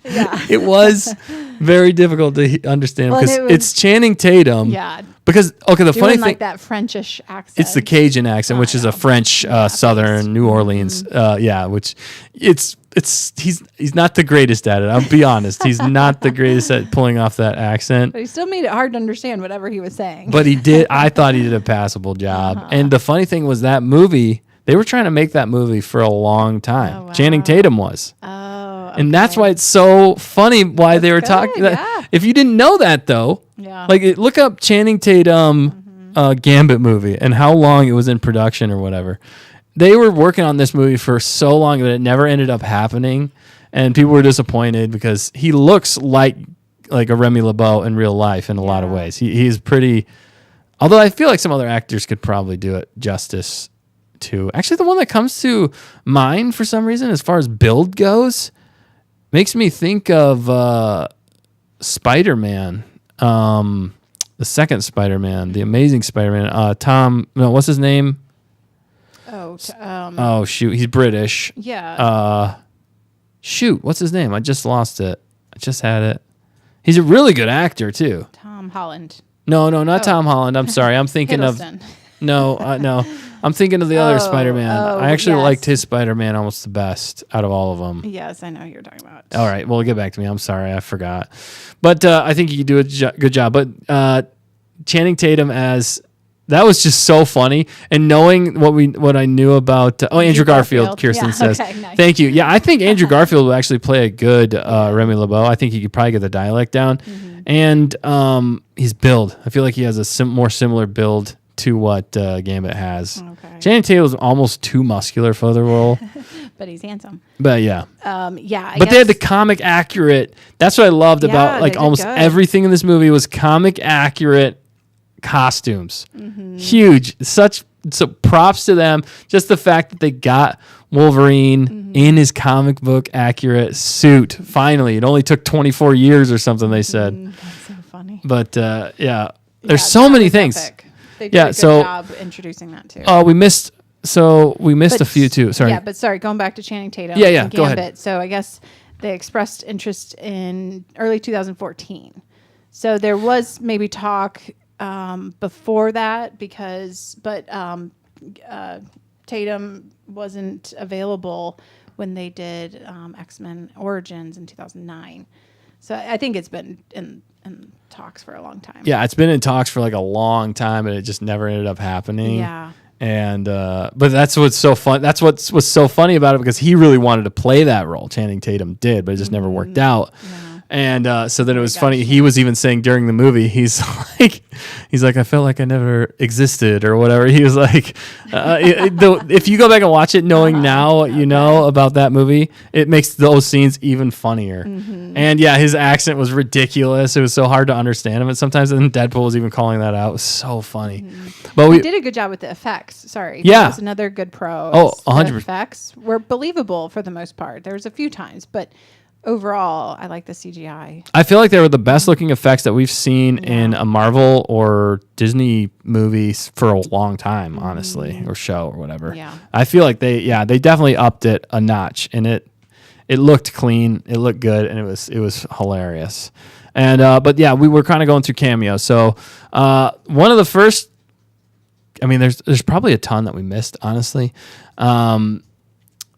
Yeah. It was very difficult to understand Well, because and it's Channing Tatum. Yeah. Because the Doing funny thing, like that Frenchish accent. it's the Cajun accent, which I is a know. French Southern New Orleans. Which he's not the greatest at it. I'll be honest. He's not the greatest at pulling off that accent. But he still made it hard to understand whatever he was saying. But he did. I thought he did a passable job. And the funny thing was that movie. They were trying to make that movie for a long time. Oh, wow. Channing Tatum was. Oh, And that's okay. why it's so funny why they were That's talking. good, yeah. If you didn't know that though, Yeah. look up Channing Tatum Gambit movie and how long it was in production or whatever. They were working on this movie for so long that it never ended up happening, and people were disappointed because he looks like a Remy LeBeau in real life in a lot of ways. He's pretty. Although I feel like some other actors could probably do it justice too. Actually, the one that comes to mind for some reason, as far as build goes, makes me think of Spider-Man, the second Spider-Man, the Amazing Spider-Man. What's his name? Oh shoot, he's British. Yeah. What's his name? I just lost it. I just had it. He's a really good actor too. Tom Holland. No, not Tom Holland. I'm sorry. I'm thinking Hiddleston. no. I'm thinking of the other Spider-Man. I actually yes. liked his Spider-Man almost the best out of all of them. Yes, I know who you're talking about. All right, well, get back to me. I'm sorry, I forgot. But I think you do a good job. But Channing Tatum as that was just so funny, and knowing what I knew about Andrew Garfield. Kirsten says, okay, nice. "Thank you." Yeah, I think Andrew Garfield will actually play a good Remy LeBeau. I think he could probably get the dialect down, and his build. I feel like he has a more similar build to what Gambit has. Okay. Channing Tatum was almost too muscular for the role, But he's handsome. but yeah. Yeah. But they had the comic accurate. That's what I loved about they did almost good. everything in this movie was comic accurate costumes. Mm-hmm. Huge. So props to them. Just the fact that they got Wolverine Mm-hmm. in his comic book accurate suit. Finally, it only took 24 years or something. They said. That's so funny. But yeah, Yeah, there's so that many was things. epic. They did Yeah, a good so- job introducing that too. We missed. So we missed But- a few too. Sorry. Yeah, but sorry, going back to Channing Tatum. Yeah, and go ahead. Gambit. So I guess they expressed interest in early 2014. So there was maybe talk before that but Tatum wasn't available when they did X-Men Origins in 2009. So I think it's been in talks for a long time. Yeah, it's been in talks for like a long time, and it just never ended up happening. Yeah. And but that's what's so fun. That's what's so funny about it, because he really wanted to play that role. Channing Tatum did, but it just never worked out. Yeah. And so then it was funny. He was even saying during the movie, he's like, I felt like I never existed or whatever. He was like, if you go back and watch it, knowing now what you know about that movie, it makes those scenes even funnier. And yeah, his accent was ridiculous. It was so hard to understand him. And sometimes, and Deadpool was even calling that out. It was so funny. But We did a good job with the effects. Sorry. Yeah. That was another good pro. Oh, is the 100%. effects were believable for the most part. There was a few times, but overall, I like the CGI. I feel like they were the best looking effects that we've seen in a Marvel or Disney movie for a long time, honestly, or show or whatever. Yeah. I feel like they definitely upped it a notch, and it looked clean, it looked good, and it was hilarious. And but yeah, we were kind of going through cameos. So one of the first, I mean, there's probably a ton that we missed, honestly.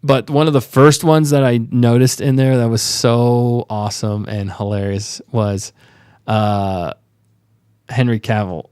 But one of the first ones that I noticed in there that was so awesome and hilarious was Henry Cavill.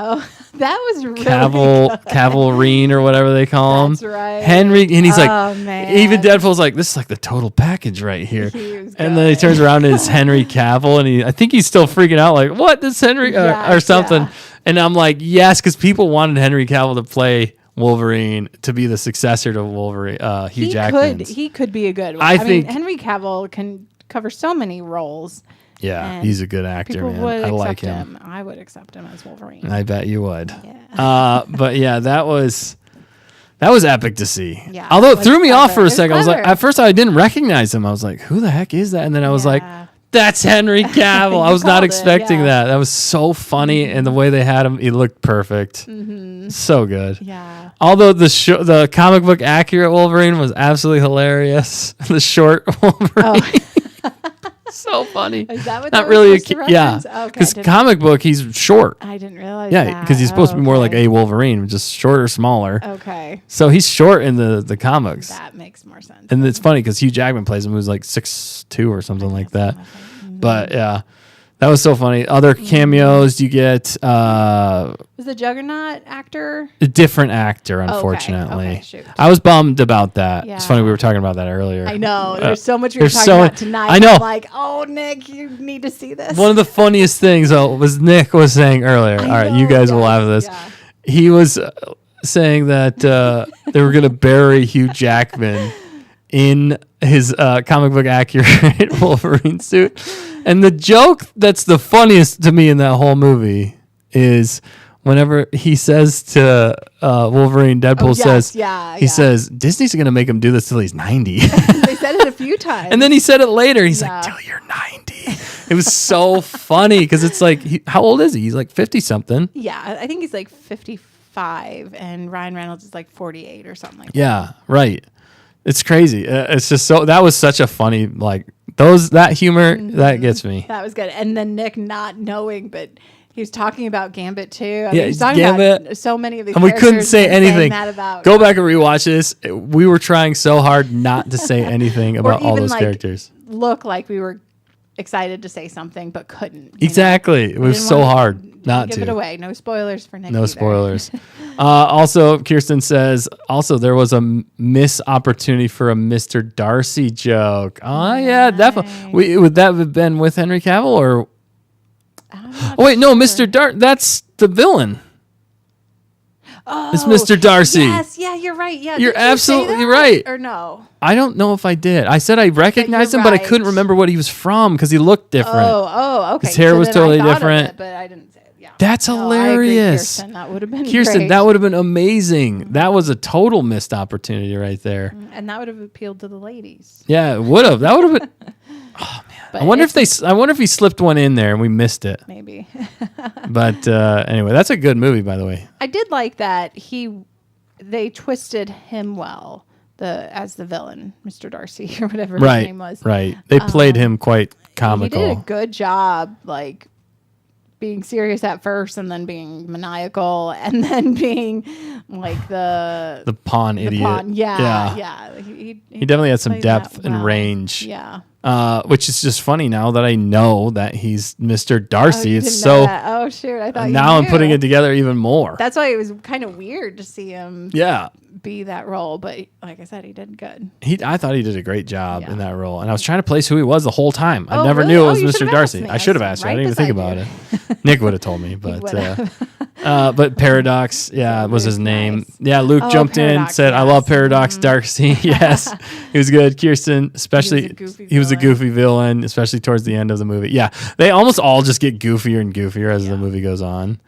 Oh, that was really Cavalrine or whatever they call him. That's right. Henry, and he's like, Oh, man. even Deadpool's like, this is like the total package right here. He was And then he good. turns around and it's Henry Cavill, and I think he's still freaking out, like, what? This Henry Yeah, or something. yeah. And I'm like, good, because people wanted Henry Cavill to play Wolverine, to be the successor to Wolverine, Hugh Jackman. He could be a good one. I mean, think- Henry Cavill can cover so many roles. Yeah, and he's a good actor, People man. would I like accept him. I would accept him as Wolverine. I bet you would. Yeah. But yeah, that was epic to see. Yeah, Although it it was threw me off for clever. a It was second. I was like, clever. at first I didn't recognize him. I was like, who the heck is that? And then I was like, Yeah. that's Henry Cavill. I was not called it, expecting yeah. that. That was so funny, and the way they had him, he looked perfect. So good. Yeah. Although the comic book accurate Wolverine was absolutely hilarious. The short Wolverine. Oh, So funny. is that what Not that really was supposed to yeah. reference? Okay, Because didn't- comic book, he's short. I didn't realize Yeah, that. because he's supposed to be more like okay. a Wolverine, just shorter, smaller. Okay. So he's short in the comics. That makes more sense. And it's funny because Hugh Jackman plays him who's like 6'2" or something like that. But yeah, that was so funny. Other cameos you get Was the Juggernaut actor? a different actor, okay. unfortunately. Okay, shoot. I was bummed about that. Yeah. It's funny we were talking about that earlier. I know. There's so much we were there's talking so- about tonight. I know. I'm like, oh, Nick, you need to see this. One of the funniest things was Nick was saying earlier. I All right, know, you guys will yes, laugh at this. yeah. He was saying that they were going to bury Hugh Jackman in his comic book accurate Wolverine suit. And the joke that's the funniest to me in that whole movie is whenever he says to Wolverine, Deadpool says, he says, Disney's going to make him do this till he's 90. They said it a few times. And then he said it later. He's Yeah. like, till you're 90. It was so funny because it's like, how old is he? He's like 50 something. yeah, I think he's like 55, and Ryan Reynolds is like 48 or something like that. Yeah, right. It's crazy. It's just that was such a funny, like, that humor, that gets me. That was good. And then Nick not knowing, but he was talking about Gambit too. Yeah, he was talking Gambit. about so many of these And we couldn't characters say and saying anything. that about, Go back and rewatch this. We were trying so hard not to say anything about all even, those like, characters. look like we were excited to say something but couldn't. you know? Exactly. It We was didn't so wanna hard not give it to. away. No spoilers for Nick. No either. spoilers. Also, Kirsten says, there was a missed opportunity for a Mr. Darcy joke. Oh, yeah, definitely. Would that have been with Henry Cavill or? I'm not Oh, wait, no, sure. Mr. That's the villain. Oh, It's Mr. Darcy. Yes, yeah, you're right. Yeah, You're did you say absolutely that? right. Or no? I don't know if I did. I said I recognized him, but I couldn't right. remember what he was from because he looked different. Oh, okay. His hair was then I totally thought of different. it, but I didn't say it. Yeah. That's No, I agree, hilarious. Kirsten. That would have been Kirsten, great. that would have been amazing. That was a total missed opportunity right there. And that would have appealed to the ladies. Yeah, it would have. That would have been. But I wonder if he slipped one in there and we missed it. maybe. But anyway, that's a good movie, by the way. I did like that they twisted him well, as the villain, Mr. Darcy or whatever his Right, name was. right. They played him quite He comical. did a good job, like being serious at first, and then being maniacal, and then being like the pawn idiot. pawn. Yeah. Yeah. He definitely had some played that depth and well. range. Yeah. Which is just funny now that I know that he's Mr. Oh, Darcy. you it's didn't know so that. Oh shoot! I thought you now I'm knew. putting it together even more. That's why it was kind of weird to see him Yeah. be that role, but like I said, he did good. I thought he did a great job Yeah. in that role, and I was trying to place who he was the whole time. I Oh, never really? knew Oh, it was you Mr. should've Darcy. asked me. I should have I asked was you. I didn't even think right about it. Nick would have told me, but would've. but Paradox, yeah, was his name. nice. Yeah, Luke Oh, jumped in, Paradox, said, "I yes. love Paradox Darcy." Yes, he was good. Kirsten, especially, goofy he was a villain. goofy villain, especially towards the end of the movie. Yeah, they almost all just get goofier and goofier as the movie goes on.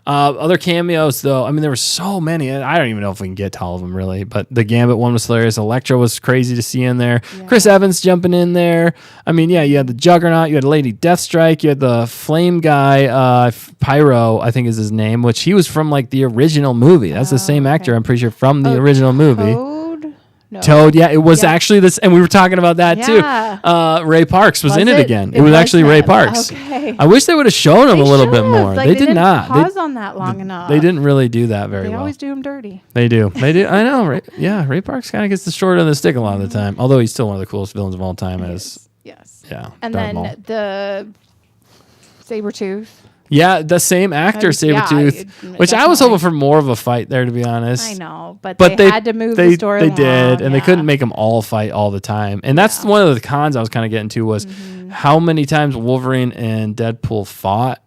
Other cameos, though, I mean, there were so many, and I don't even know if we can get to all of them, really, but the Gambit one was hilarious. Electro was crazy to see in there. Yeah. Chris Evans jumping in there. I mean, yeah, you had the Juggernaut, you had Lady Deathstrike, you had the Flame guy, Pyro, I think is his name, which he was from, like, the original movie. That's the same actor, I'm pretty sure, from the original movie. Toad? No. Toad, yeah, it was Yeah. actually this, and we were talking about that Yeah. too. Ray Parks was in Was it it? again. It It was was actually Ray him. Parks. Okay. I wish they would have shown him a little bit should've. more. Like, they did didn't not. pause on that long enough. They didn't really do that very They well. always do him dirty. They do. They do. I know. Ray Parks kind of gets the short end of the stick a lot of the time. Although he's still one of the coolest villains of all time. As Yes. yeah, And Darth then Maul. the Sabretooth. Yeah, the same actor, Yeah, Sabretooth, which I was definitely. hoping for more of a fight there, to be honest. I know, but But they had to move the story They did, along, and they yeah. couldn't make them all fight all the time. And that's one of the cons I was kind of getting to was how many times Wolverine and Deadpool fought.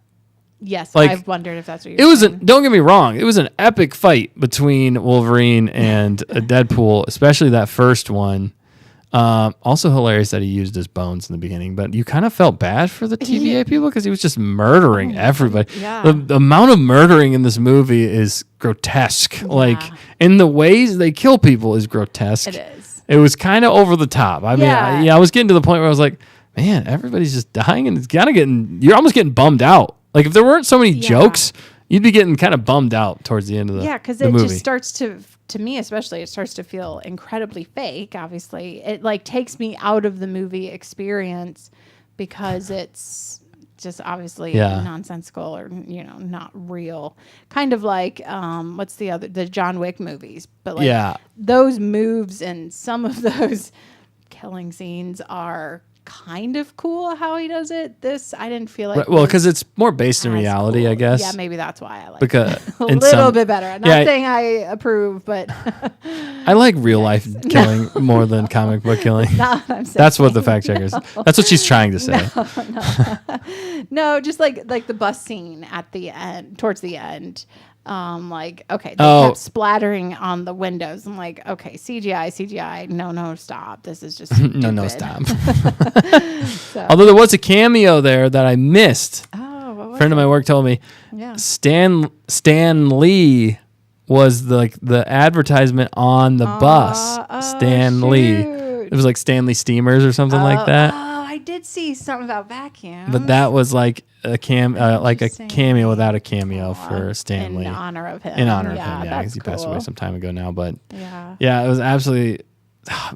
Yes, like, I've wondered if that's what It you're was saying. don't get me wrong, it was an epic fight between Wolverine and Deadpool, especially that first one. Also hilarious that he used his bones in the beginning, but you kind of felt bad for the TVA people because he was just murdering everybody. Yeah. The amount of murdering in this movie is grotesque. Like, in the ways they kill people is grotesque. It is. It was kind of over the top. I mean, Yeah. I was getting to the point where I was like, man, everybody's just dying, and it's kind of you're almost getting bummed out. Like if there weren't so many jokes, you'd be getting kind of bummed out towards the end of the because the it movie. just starts to me especially, it starts to feel incredibly fake. Obviously, it like takes me out of the movie experience because it's just obviously nonsensical or not real. Kind of like what's the John Wick movies, but like those moves and some of those killing scenes are kind of cool how he does it. This I didn't feel like because it's more based in reality, cool. I guess. Yeah, maybe that's why I like because it a little bit better. Not saying I approve, but I like real life killing more than comic book killing. Not what I'm saying. That's what the fact checker is. That's what she's trying to say. No, just like the bus scene at the end, towards the end. They kept splattering on the windows. I'm like, okay, CGI. No, stop. This is just no, stop. Although there was a cameo there that I missed. Oh, what was a friend of my work told me. Yeah. Stan Lee was the advertisement on the bus. Stan Lee. It was like Stanley Steamers or something like that. I did see something about vacuums. But that was like a cameo without a cameo for Stan Lee. In honor of him. Yeah, because he passed away some time ago now. But yeah, it was absolutely.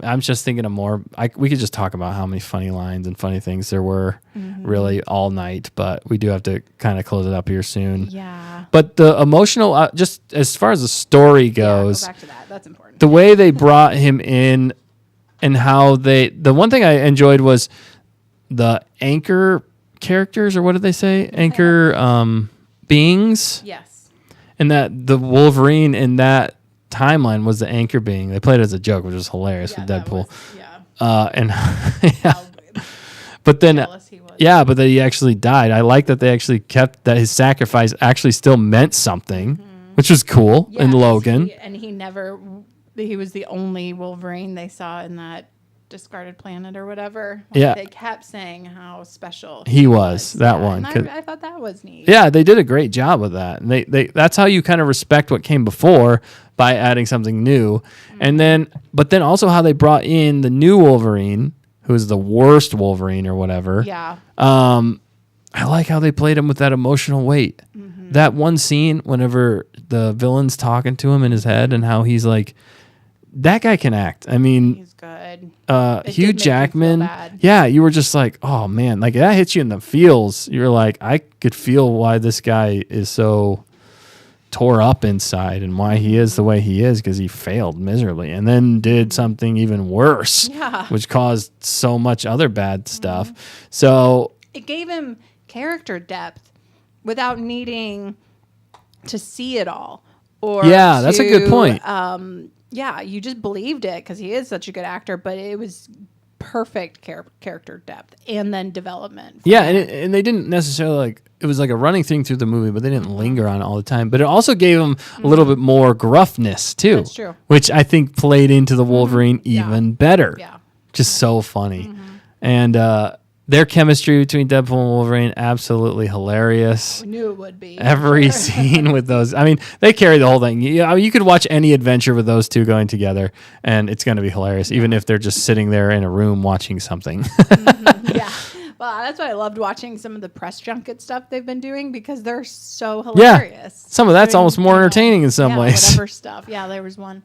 I'm just thinking of more. We could just talk about how many funny lines and funny things there were, really all night. But we do have to kind of close it up here soon. Yeah. But the emotional, just as far as the story goes, go back to that. That's important. The way they brought him in, and how the one thing I enjoyed was the anchor characters, or what did they say? Anchor beings. Yes. And that the Wolverine in that timeline was the anchor being. They played it as a joke, which was hilarious with Deadpool. But then but that he actually died. I like that they actually kept that his sacrifice actually still meant something, which was cool in Logan. He was the only Wolverine they saw in that discarded planet or whatever. They kept saying how special he was. That one. And I thought that was neat. Yeah, they did a great job with that. And they that's how you kind of respect what came before, by adding something new. And then also how they brought in the new Wolverine, who is the worst Wolverine or whatever. Yeah. I like how they played him with that emotional weight. That one scene whenever the villain's talking to him in his head, and how he's like, that guy can act. I mean, he's good. Hugh Jackman. Yeah, you were just like, oh man, like that hits you in the feels. You're like, I could feel why this guy is so tore up inside, and why he is the way he is, because he failed miserably and then did something even worse, which caused so much other bad stuff. So it gave him character depth without needing to see it all. Or that's a good point. You just believed it because he is such a good actor, but it was perfect character depth and then development. And they didn't necessarily it was like a running thing through the movie, but they didn't linger on it all the time. But it also gave him a little bit more gruffness too. That's true. Which I think played into the Wolverine even better. Yeah. Just so funny. And their chemistry between Deadpool and Wolverine, absolutely hilarious. We knew it would be. Every scene with those. I mean, they carry the whole thing. You could watch any adventure with those two going together, and it's going to be hilarious, even if they're just sitting there in a room watching something. Yeah. Well, that's why I loved watching some of the press junket stuff they've been doing, because they're so hilarious. Yeah. Some of that's almost more entertaining in some ways. Whatever stuff. Yeah, there was one.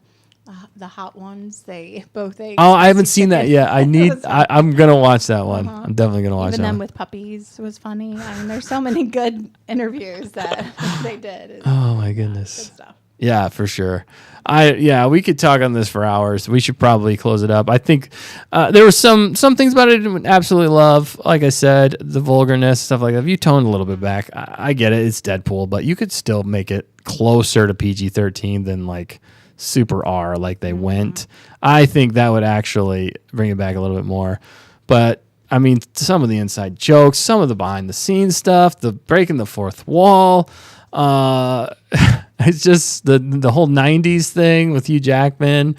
The hot ones, they both ate. Oh, I haven't seen that yet. I'm gonna watch that one. I'm definitely gonna watch that. Even them with puppies was funny. I mean, there's so many good interviews that they did. Oh my goodness. Good stuff. Yeah, for sure. We could talk on this for hours. We should probably close it up. I think there were some things about it I didn't absolutely love. Like I said, the vulgarness, stuff like that. If you toned a little bit back, I get it. It's Deadpool, but you could still make it closer to PG-13 than like super R like they went. I think that would actually bring it back a little bit more. But I mean, some of the inside jokes, some of the behind the scenes stuff, the breaking the fourth wall, it's just the whole 90s thing with Hugh Jackman.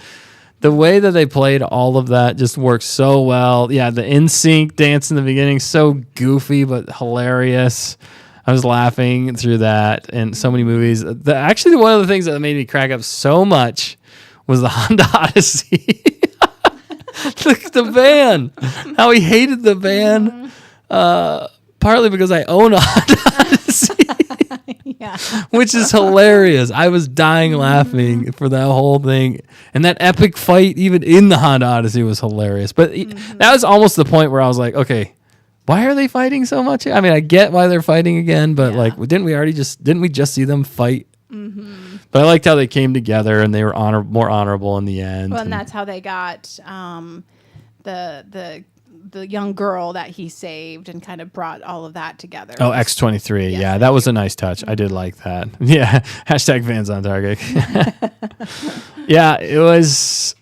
The way that they played all of that just works so well. Yeah, the NSYNC dance in the beginning, so goofy but hilarious. I was laughing through that in so many movies. Actually, one of the things that made me crack up so much was the Honda Odyssey. the van. How he hated the van. Partly because I own a Honda Odyssey. Yeah. Which is hilarious. I was dying laughing for that whole thing. And that epic fight, even in the Honda Odyssey, was hilarious. But that was almost the point where I was like, okay, why are they fighting so much? I mean, I get why they're fighting again, but like, didn't we just see them fight? Mm-hmm. But I liked how they came together and they were more honorable in the end. Well, and that's how they got the young girl that he saved and kind of brought all of that together. Oh, X-23. Yes, Yeah, that was a nice touch. I did like that. Yeah. Hashtag fans on target. Yeah, it was.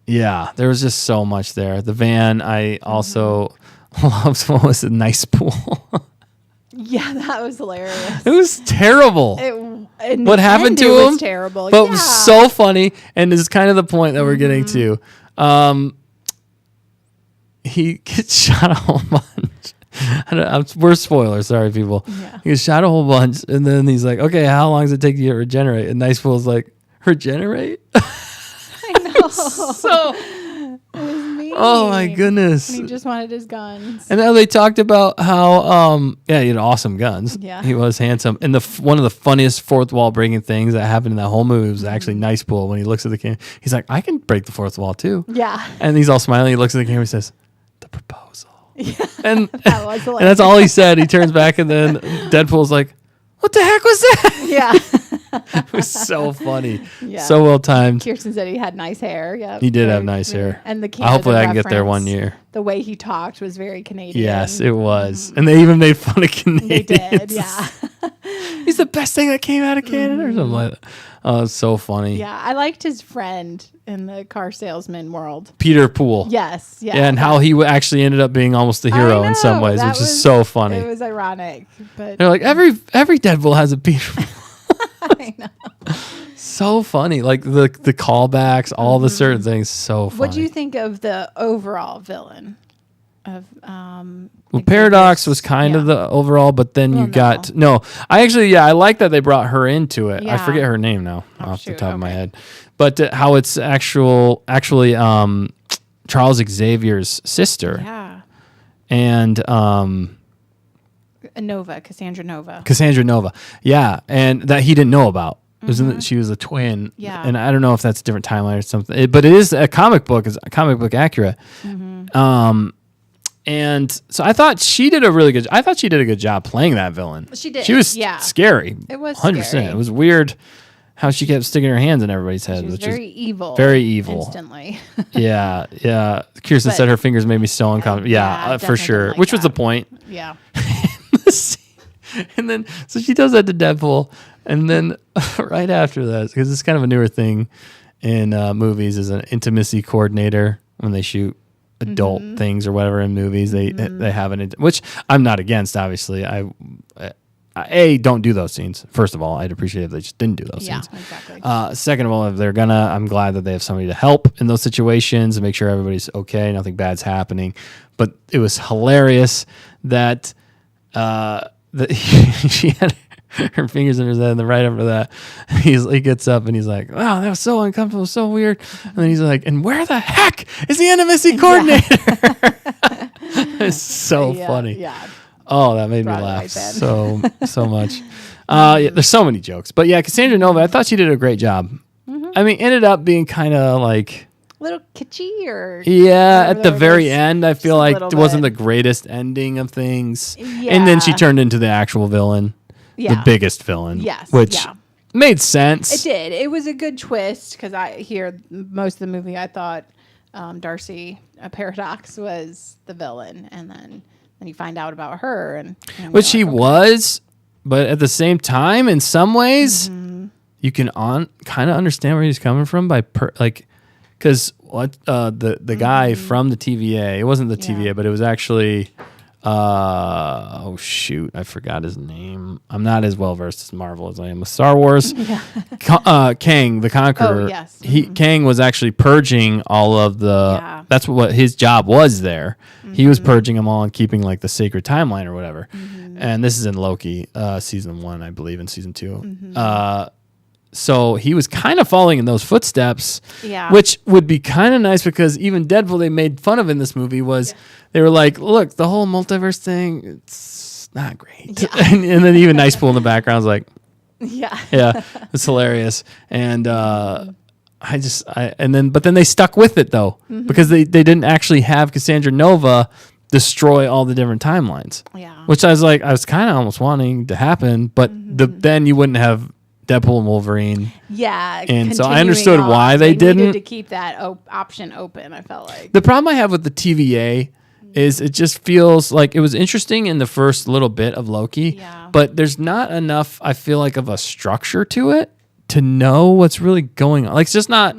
Yeah, there was just so much there. The van, I also loved. What was it? Nice pool. Yeah, that was hilarious. It was terrible. What happened to him? Was terrible. But it was so funny, and this is kind of the point that we're getting to. He gets shot a whole bunch. We're spoilers, sorry people. Yeah. He gets shot a whole bunch, and then he's like, "Okay, how long does it take to get regenerate?" And Nice Pool's like, "Regenerate?" I know. So, It was mean. oh my goodness. And he just wanted his guns. And then they talked about how, he had awesome guns. Yeah. He was handsome. And one of the funniest fourth wall breaking things that happened in that whole movie was actually Nice Pool. When he looks at the camera, he's like, I can break the fourth wall too. Yeah. And he's all smiling. He looks at the camera and says, the proposal. Yeah. And, That was and that's all he said. He turns back and then Deadpool's like, what the heck was that? Yeah. It was so funny. Yeah. So well timed. Kirsten said he had nice hair. Yeah. He did have nice hair. And the Hopefully I can Canada get there one reference, year. The way he talked was very Canadian. Yes, it was. And they even made fun of Canadians. They did, yeah. He's the best thing that came out of Canada or something like that. Oh, it's so funny. Yeah, I liked his friend in the car salesman world. Peter Poole. Yes, yeah. And how he actually ended up being almost the hero in some ways, which is so funny. It was ironic, but They're like, every Deadpool has a Peter Poole. I know. So funny. Like the callbacks, all the certain things, so funny. What do you think of the overall villain of Well, Paradox was kind of the overall, but then you got I like that they brought her into it. I forget her name now off the top of my head, but how it's actually Charles Xavier's sister. Yeah. And Cassandra Nova. Cassandra Nova, yeah, and that he didn't know about. She was a twin, Yeah. and I don't know if that's a different timeline or something. But it is a comic book. It's comic book accurate. And so I thought she did a good job playing that villain. She did. She was yeah. scary. It was 100%. scary. It was weird how she kept sticking her hands in everybody's head, She was which very is evil. very evil. Instantly. Yeah. Kirsten But- said her fingers made me so uncomfortable. yeah, Yeah, for definitely sure. like Which was that. the point. Yeah. And then, so she does that to Deadpool. And then right after that, because it's kind of a newer thing in movies, is an intimacy coordinator when they shoot adult things or whatever in movies. They have which I'm not against, obviously. I don't do those scenes. First of all, I'd appreciate if they just didn't do those Yeah, scenes. exactly. Second of all, if they're gonna, I'm glad that they have somebody to help in those situations and make sure everybody's okay, nothing bad's happening. But it was hilarious that she had her fingers in her head, and then right after that, he gets up and he's like, "Wow, that was so uncomfortable, so weird." And then he's like, "And where the heck is the intimacy coordinator?" It's so funny. Yeah. Oh, that made me Brought it laugh right then. so much. Yeah, there's so many jokes, but yeah, Cassandra Nova, I thought she did a great job. I mean, ended up being kind of like. A little kitschy or Yeah, or at the there very was end, I feel just a like little it wasn't the bit. greatest ending of things. And then she Yeah. turned into the actual villain, Yeah. the biggest villain. Yes, Which yeah. made sense. It did. It was a good twist because most of the movie I thought Darcy Paradox was the villain, and then you find out about her, and Which she was, but at the same time, in some ways, you can kind of understand where he's coming from because the guy from the TVA, it wasn't the TVA, but it was actually oh shoot, I forgot his name. I'm not as well versed as Marvel as I am with Star Wars. Kang the Conqueror. Oh, yes. Kang was actually purging all of the. Yeah. That's what his job was there. He was purging them all and keeping like the sacred timeline or whatever. And this is in Loki, season 1, I believe, and season 2. So he was kind of following in those footsteps, Yeah. which would be kind of nice because even Deadpool they made fun of in this movie was they were like, look, the whole multiverse thing, it's not great. Yeah. and then even Nice Pool in the background was like, Yeah. yeah, it's hilarious. And but then they stuck with it though, because they didn't actually have Cassandra Nova destroy all the different timelines. Yeah. Which I was kind of almost wanting to happen, but then you wouldn't have Deadpool and Wolverine. Yeah. And so I continuing understood on. why they needed didn't. to keep that option open, I felt like. The problem I have with the TVA is it just feels like it was interesting in the first little bit of Loki, Yeah. but there's not enough, I feel like, of a structure to it to know what's really going on. Like, it's just not,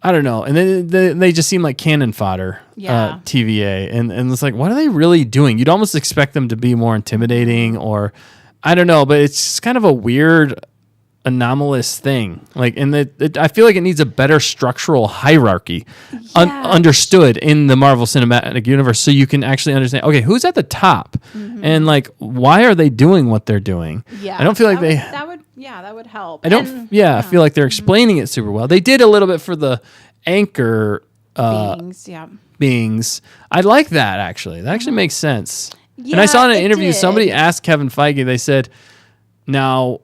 I don't know. And then they just seem like cannon fodder, Yeah. TVA. And it's like, what are they really doing? You'd almost expect them to be more intimidating or, I don't know, but it's just kind of a weird anomalous thing. Like, and I feel like it needs a better structural hierarchy understood in the Marvel Cinematic Universe so you can actually understand, okay, who's at the top and like, why are they doing what they're doing? Yeah. I don't feel like that would help. I don't, I feel like they're explaining it super well. They did a little bit for the anchor beings. I like that actually. That actually makes sense. Yeah, and I saw in an it interview, did. somebody asked Kevin Feige, they said, now,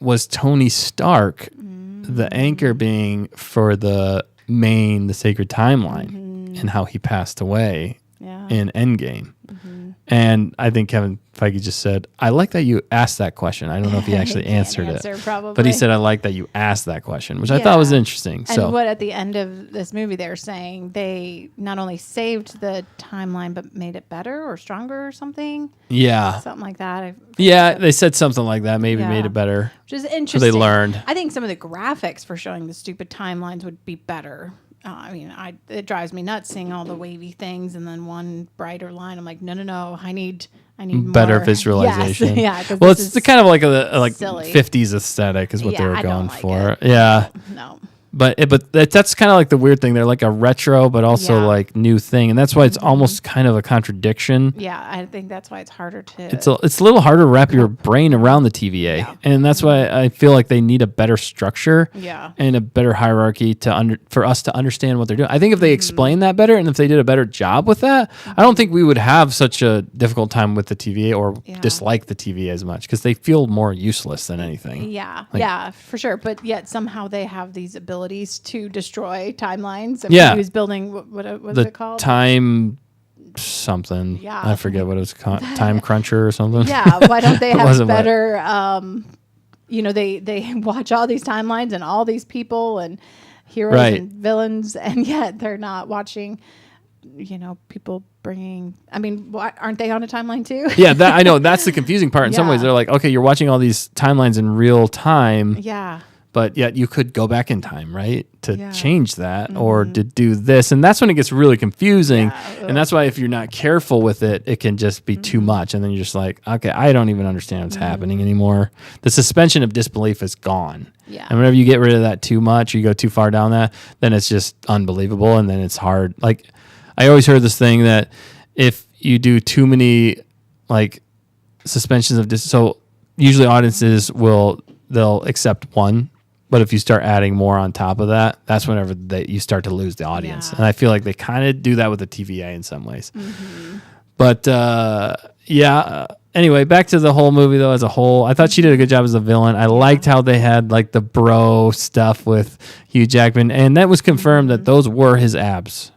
was Tony Stark the anchor being for the sacred timeline and how he passed away in Endgame? And I think Kevin Feige just said, I like that you asked that question. I don't know if he actually answered it. Probably. But he said, I like that you asked that question, which I thought was interesting. And what at the end of this movie they're saying they not only saved the timeline but made it better or stronger or something. Yeah. Something like that. They said something like that. Maybe made it better. Which is interesting. So they learned. I think some of the graphics for showing the stupid timelines would be better. It drives me nuts seeing all the wavy things and then one brighter line. I'm like, no, I need better more visualization. Yes. Well, it's the kind of like a silly. 50s aesthetic is what they were I going don't like for. it. Yeah. No. But that's kind of like the weird thing. They're like a retro, but also like new thing, and that's why it's almost kind of a contradiction. Yeah, I think that's why it's harder to. It's a little harder to wrap your brain around the TVA, and that's why I feel like they need a better structure, and a better hierarchy for us to understand what they're doing. I think if they explain that better, and if they did a better job with that, I don't think we would have such a difficult time with the TVA or dislike the TVA as much because they feel more useless than anything. Yeah, for sure. But yet somehow they have these abilities to destroy timelines. He was building what was it called? Time something. Yeah. I forget what it was called. Time Cruncher or something. Yeah. Why don't they have better? They watch all these timelines and all these people and heroes and villains, and yet they're not watching. People bringing. I mean, aren't they on a timeline too? Yeah, I know that's the confusing part. In some ways, they're like, okay, you're watching all these timelines in real time. Yeah. But yet you could go back in time, right? To change that or to do this. And that's when it gets really confusing. Yeah. And that's why if you're not careful with it, it can just be too much. And then you're just like, okay, I don't even understand what's happening anymore. The suspension of disbelief is gone. Yeah. And whenever you get rid of that too much, or you go too far down that, then it's just unbelievable. And then it's hard. Like, I always heard this thing that if you do too many, like, suspensions of so usually audiences they'll accept one. But if you start adding more on top of that, that's whenever you start to lose the audience. Yeah. And I feel like they kind of do that with the TVA in some ways. But anyway, back to the whole movie though as a whole. I thought she did a good job as a villain. I liked how they had like the bro stuff with Hugh Jackman. And that was confirmed that those were his abs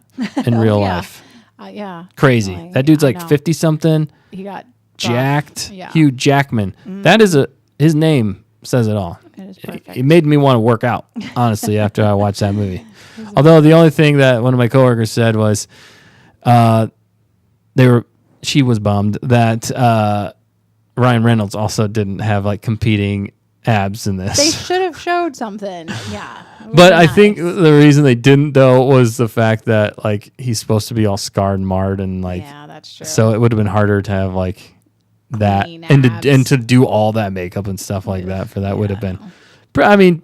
in real life. Crazy. Definitely. That dude's like 50-something. He got jacked. Hugh Jackman. That is his name says it all. It made me want to work out, honestly, after I watched that movie. Although the only thing that one of my coworkers said was, she was bummed that Ryan Reynolds also didn't have like competing abs in this. They should have showed something. Yeah. But I think the reason they didn't though was the fact that like he's supposed to be all scarred and marred and like that's true. So it would have been harder to have like that and to do all that makeup and stuff like that for that would have been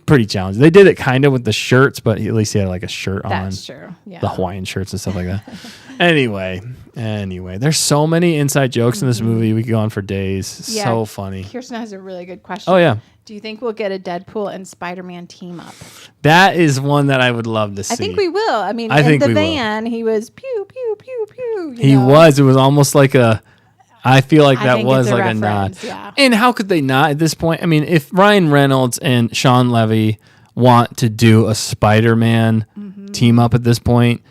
pretty challenging. They did it kind of with the shirts, but at least he had like a shirt on. That's true. Yeah. The Hawaiian shirts and stuff like that. Anyway, Anyway, there's so many inside jokes in this movie. We could go on for days. Yeah. So funny. Kirsten has a really good question. Oh, yeah. Do you think we'll get a Deadpool and Spider-Man team up? That is one that I would love to see. I think we will. I mean, I in think the we will. van, he was pew, pew, pew, pew. He was. It was almost like a. I feel like I that think was it's a like a nod. reference, yeah. And how could they not at this point? I mean, if Ryan Reynolds and Sean Levy want to do a Spider-Man team up at this point,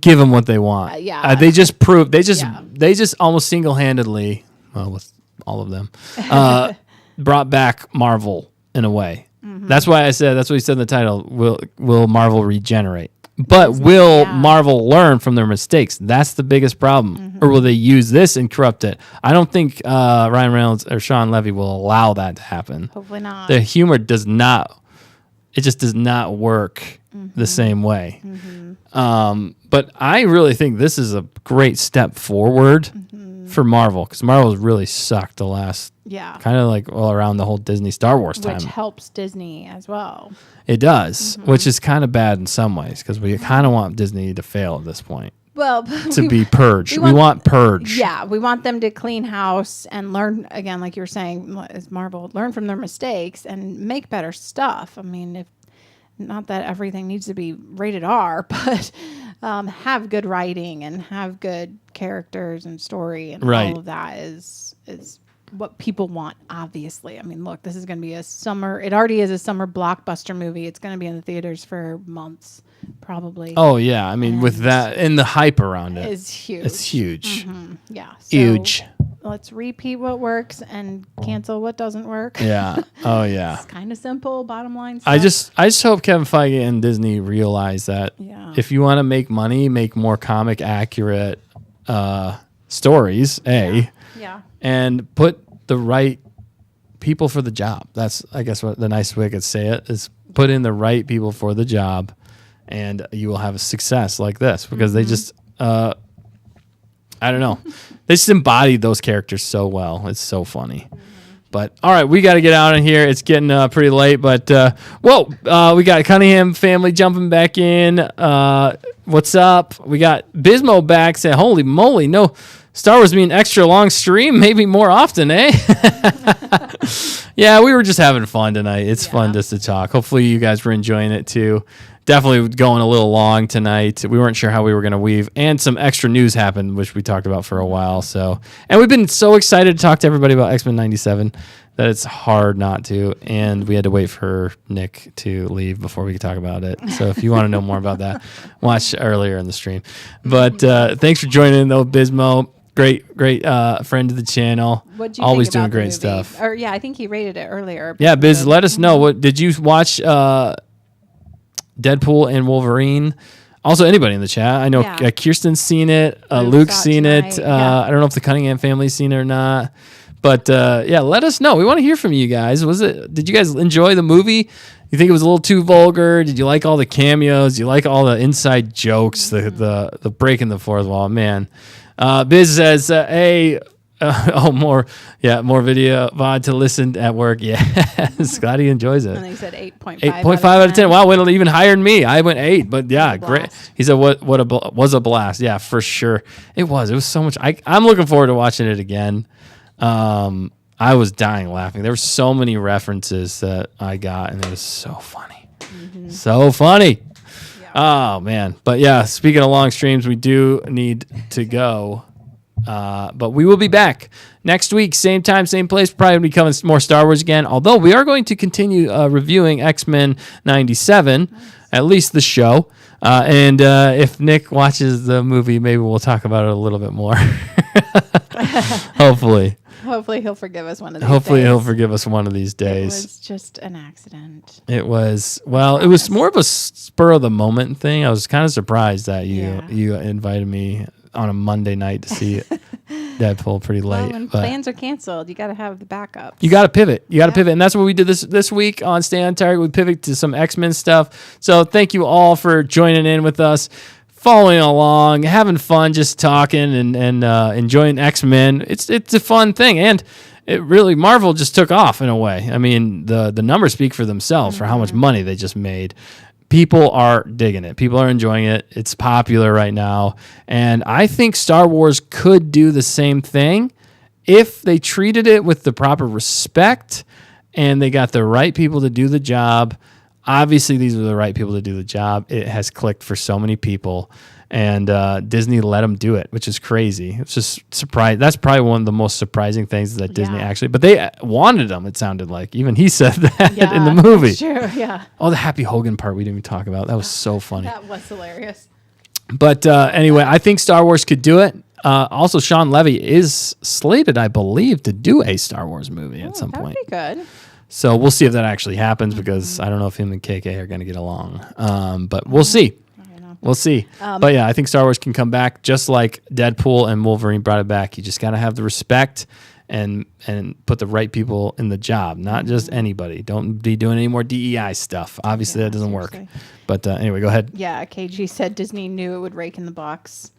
give them what they want. Yeah. They just proved. They Yeah. just almost single-handedly, well, with all of them, brought back Marvel in a way. That's why I said. That's what he said in the title. Will Marvel regenerate? But will Marvel learn from their mistakes? That's the biggest problem. Or will they use this and corrupt it? I don't think Ryan Reynolds or Sean Levy will allow that to happen. Hopefully not. The humor does not. It just does not work the same way. But I really think this is a great step forward for Marvel, because Marvel's really sucked the last kind of like around the whole Disney Star Wars time. Which helps Disney as well. It does, which is kind of bad in some ways, because we kind of want Disney to fail at this point, Well, to be purged. We want purge. Yeah, we want them to clean house and learn, again, like you were saying, as Marvel, learn from their mistakes and make better stuff. I mean, if not that everything needs to be rated R, but have good writing and have good characters and story, and all of that is what people want, obviously. I mean, look, this is going to be a summer. It already is a summer blockbuster movie. It's going to be in the theaters for months, probably. Oh, yeah. I mean, with that and the hype around it. Is huge. It's huge. Yeah. So Huge. let's repeat what works and cancel what doesn't work. Yeah. Oh, yeah. It's kind of simple, bottom line stuff. I just hope Kevin Feige and Disney realize that if you want to make money, make more comic accurate stories, Yeah. and put the right people for the job. That's, I guess, what the nice way I could say it is: put in the right people for the job, and you will have a success like this, because they just, I don't know, they just embodied those characters so well. It's so funny. But all right, we got to get out of here. It's getting pretty late. But we got Cunningham family jumping back in. What's up? We got Bismo back saying, "Holy moly, no Star Wars being extra long stream, maybe more often, eh?" Yeah, we were just having fun tonight. It's fun just to talk. Hopefully you guys were enjoying it too. Definitely going a little long tonight. We weren't sure how we were going to weave, and some extra news happened, which we talked about for a while. So, and we've been so excited to talk to everybody about X-Men 97 that it's hard not to. And we had to wait for Nick to leave before we could talk about it. So if you want to know more about that, watch earlier in the stream. But thanks for joining in, though, Bismo. Great friend of the channel. What'd you Always think doing about the great movie? stuff. Or I think he rated it earlier. Yeah, Biz, let us know. What did you watch? Deadpool and Wolverine. Also, anybody in the chat. I know Kirsten's seen it. Luke's seen it. I don't know if the Cunningham family's seen it or not. But let us know. We want to hear from you guys. Did you guys enjoy the movie? You think it was a little too vulgar? Did you like all the cameos? Do you like all the inside jokes? The breaking the fourth wall, man. Biz says, "Hey, more video VOD to listen at work." Yes, glad he enjoys it. And he said 8.5. 8.5 out of 10. Wow, went even higher than me. I went 8, but yeah, great. He said, was a blast. Yeah, for sure. It was so much. I'm looking forward to watching it again. I was dying laughing. There were so many references that I got, and it was so funny. So funny. Oh, man. But yeah, speaking of long streams, we do need to go. But we will be back next week, same time, same place. Probably be coming more Star Wars again. Although we are going to continue reviewing X-Men 97, at least the show. And if Nick watches the movie, maybe we'll talk about it a little bit more. Hopefully. Hopefully he'll forgive us one of these Hopefully days. he'll forgive us one of these days. It was just an accident. It was, it was more of a spur of the moment thing. I was kind of surprised that you invited me on a Monday night to see Deadpool pretty late. Well, when plans are canceled, you got to have the backup. You got to pivot. And that's what we did this week on Stay on Target. We pivoted to some X-Men stuff. So thank you all for joining in with us, following along, having fun, just talking and enjoying X-Men. It's a fun thing, and it really, Marvel just took off in a way. I mean, the numbers speak for themselves for how much money they just made. people are digging it. People are enjoying it. It's popular right now. And I think Star Wars could do the same thing if they treated it with the proper respect and they got the right people to do the job. Obviously, these are the right people to do the job. It has clicked for so many people. And Disney let them do it, which is crazy. It's just surprising. That's probably one of the most surprising things that Disney actually. But they wanted them. It sounded like even he said that in the movie. Sure, yeah. Oh, the Happy Hogan part we didn't even talk about. That was so funny. That was hilarious. But anyway, I think Star Wars could do it. Also, Sean Levy is slated, I believe, to do a Star Wars movie at some point. That'd be good. So we'll see if that actually happens because I don't know if him and KK are going to get along. But we'll see. We'll see. But yeah, I think Star Wars can come back just like Deadpool and Wolverine brought it back. You just got to have the respect and put the right people in the job, not just anybody. Don't be doing any more DEI stuff. Obviously, that doesn't work. But anyway, go ahead. Yeah, KG said Disney knew it would rake in the box,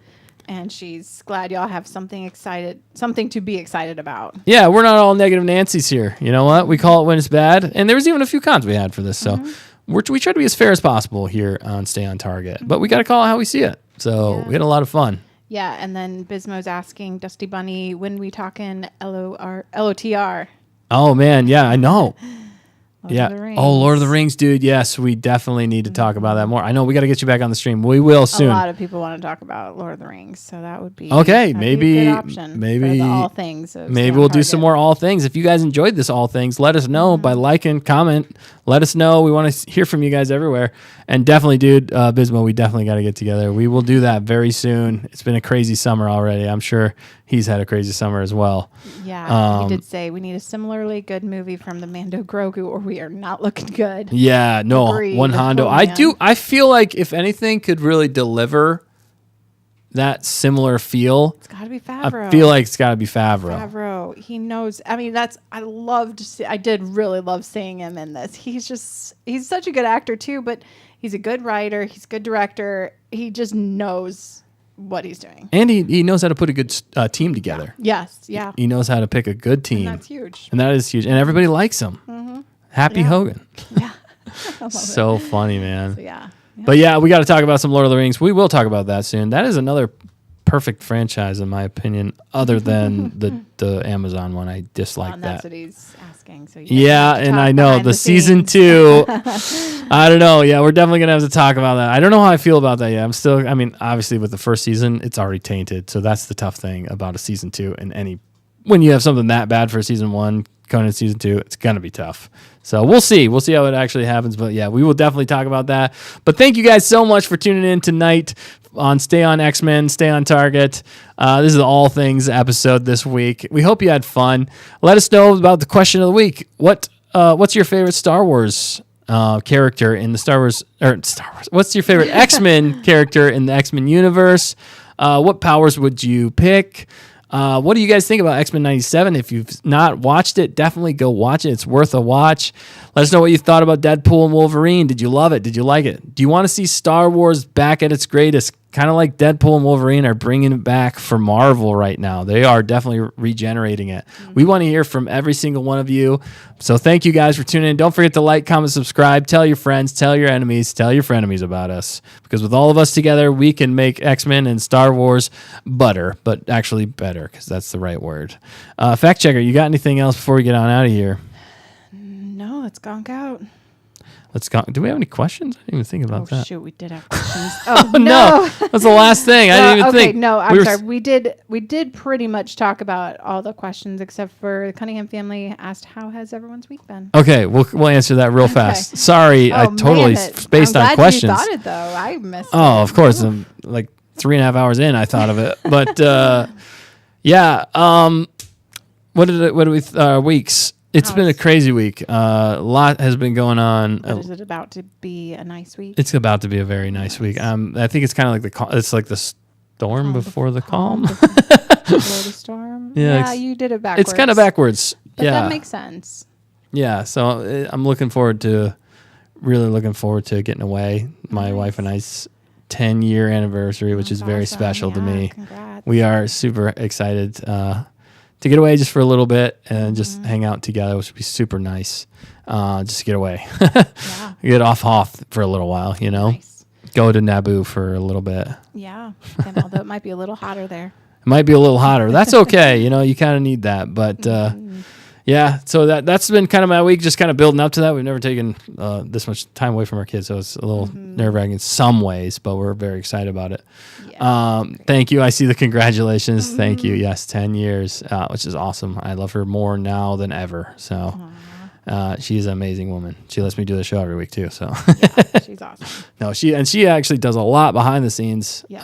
and she's glad y'all have something to be excited about. Yeah, we're not all negative Nancy's here. You know what? We call it when it's bad. And there was even a few cons we had for this. So we try to be as fair as possible here on Stay on Target. But we got to call it how we see it. So we had a lot of fun. Yeah, and then Bismo's asking Dusty Bunny, when we talking LOTR? Oh, man. Yeah, I know. Lord of the Rings. Oh, Lord of the Rings, dude. Yes, we definitely need to talk about that more. I know we got to get you back on the stream. We will soon. A lot of people want to talk about Lord of the Rings, so that would be okay. Be Maybe a good option for the all things. Maybe we'll do some more all things. If you guys enjoyed this all things, let us know by liking, comment. Let us know. We want to hear from you guys everywhere. And definitely, dude, Bismo, we definitely got to get together. We will do that very soon. It's been a crazy summer already. I'm sure he's had a crazy summer as well. Yeah, he did say we need a similarly good movie from the Mando Grogu, or we are not looking good. Yeah, no, Agreed. one Hondo. I feel like if anything could really deliver that similar feel, It's got to be Favreau. I feel like it's got to be Favreau. Favreau, he knows. I mean, I did really love seeing him in this. He's such a good actor too, but he's a good writer. He's a good director. He just knows what he's doing. And he knows how to put a good team together. Yes, yeah. He knows how to pick a good team. And that's huge. And that is huge. And everybody likes him. Happy Hogan. Yeah. So funny, man. So, yeah. But yeah, we got to talk about some Lord of the Rings. We will talk about that soon. That is another perfect franchise, in my opinion, other than the Amazon one. I dislike And that. that's what he's asking. So And I know the season 2. I don't know. Yeah, we're definitely gonna have to talk about that. I don't know how I feel about that yet. Obviously, with the first season, it's already tainted. So that's the tough thing about a season 2. And when you have something that bad for season 1 going into season 2, it's gonna be tough. So we'll see. We'll see how it actually happens. But yeah, we will definitely talk about that. But thank you guys so much for tuning in tonight on Stay on X-Men, Stay on Target. This is the All Things episode this week. We hope you had fun. Let us know about the question of the week. What's your favorite Star Wars character in the Star Wars? What's your favorite X-Men character in the X-Men universe? What powers would you pick? What do you guys think about X-Men 97? If you've not watched it, definitely go watch it. It's worth a watch. Let us know what you thought about Deadpool and Wolverine. Did you love it? Did you like it? Do you want to see Star Wars back at its greatest? Kind of like Deadpool and Wolverine are bringing it back for Marvel right now. They are definitely regenerating it. We want to hear from every single one of you. So thank you guys for tuning in. Don't forget to like, comment, subscribe. Tell your friends, tell your enemies, tell your frenemies about us. Because with all of us together, we can make X-Men and Star Wars butter, but actually better, because that's the right word. Fact checker, you got anything else before we get on out of here? No, let's gonk out. Let's go. Do we have any questions? I didn't even think about that. Shoot, we did have questions. Oh, no. That's the last thing. I didn't even think. No, I'm sorry. We did pretty much talk about all the questions except for the Cunningham family asked, how has everyone's week been? Okay, we'll answer that real fast. Sorry, I totally spaced on questions. I'm glad you thought it, though. I missed it. Oh, of course. I'm like 3.5 hours in, I thought of it. But, yeah. What do we, weeks? It's been a crazy week. A lot has been going on. But is it about to be a nice week? It's about to be a very nice week. I think it's kind of like it's like the storm before the calm. Before the storm? Yeah, you did it backwards. It's kind of backwards. But that makes sense. Yeah, so I'm really looking forward to getting away. My wife and I's 10-year anniversary, which is very special to me. Congrats. We are super excited to get away just for a little bit and just hang out together, which would be super nice. Just to get away, get off Hoth for a little while, you know. Nice. Go to Naboo for a little bit. Yeah. And although it might be a little hotter there. It might be a little hotter. That's okay. You know, you kind of need that. But yeah, so that's been kind of my week, just kind of building up to that. We've never taken this much time away from our kids, so it's a little nerve-wracking in some ways, but we're very excited about it. Yeah, thank you. I see the congratulations. Thank you. Yes, 10 years, which is awesome. I love her more now than ever. So she's an amazing woman. She lets me do the show every week too. So yeah, she's awesome. no, she actually does a lot behind the scenes. Yes.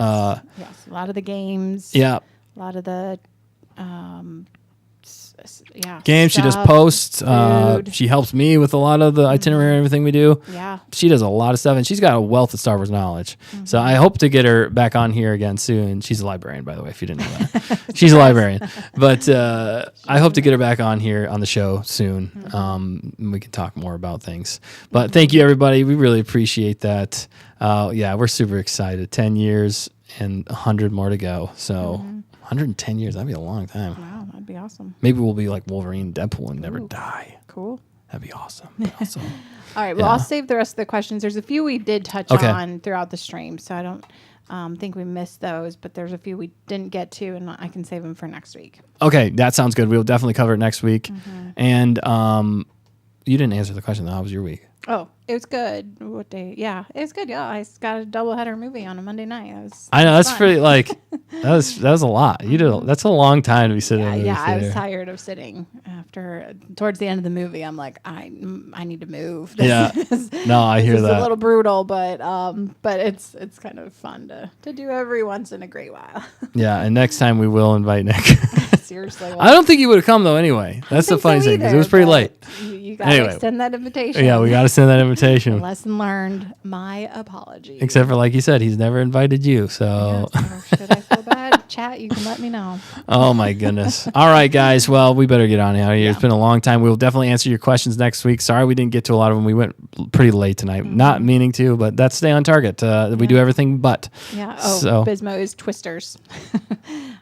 Yes. A lot of the games. Yeah. A lot of the games. She does stuff, posts. food. She helps me with a lot of the itinerary and everything we do. Yeah. She does a lot of stuff, and she's got a wealth of Star Wars knowledge. So I hope to get her back on here again soon. She's a librarian, by the way, if you didn't know that. She's a librarian. But I hope to get her back on here on the show soon. We can talk more about things. But thank you, everybody. We really appreciate that. Yeah, we're super excited. 10 years and 100 more to go. So 110 years, that'd be a long time. Wow, that'd be awesome. Maybe we'll be like Wolverine, Deadpool, and never die. Cool. That'd be awesome. All right. Well, Yeah. I'll save the rest of the questions. There's a few we did touch on throughout the stream, so I don't think we missed those. But there's a few we didn't get to, and I can save them for next week. Okay, that sounds good. We'll definitely cover it next week. And you didn't answer the question, though. How was your week? Oh, it was good. What day? Yeah, it was good. Yeah, I got a doubleheader movie on a Monday night. I know, that's fun. pretty, like, that was a lot. That's a long time to be sitting in the Yeah, movie I was theater. tired of sitting towards the end of the movie. I'm like, I need to move. Yeah. No, I hear It's that. a little brutal, but it's kind of fun to do every once in a great while. Yeah, and next time we will invite Nick. Seriously, I don't think he would have come, though, anyway. That's the funny thing, because it was pretty late. You gotta Anyway. extend that invitation. Yeah, we got to send that invitation. Lesson learned. My apologies. Except for, like you said, he's never invited you, so... Yes, so should I feel bad? Chat, you can let me know. Oh my goodness. All right, guys. Well, we better get on out of here. It's been a long time. We will definitely answer your questions next week. Sorry we didn't get to a lot of them. We went pretty late tonight. Not meaning to, but that's stay on target. We do everything but. Yeah. Oh, So- Bismo is Twisters.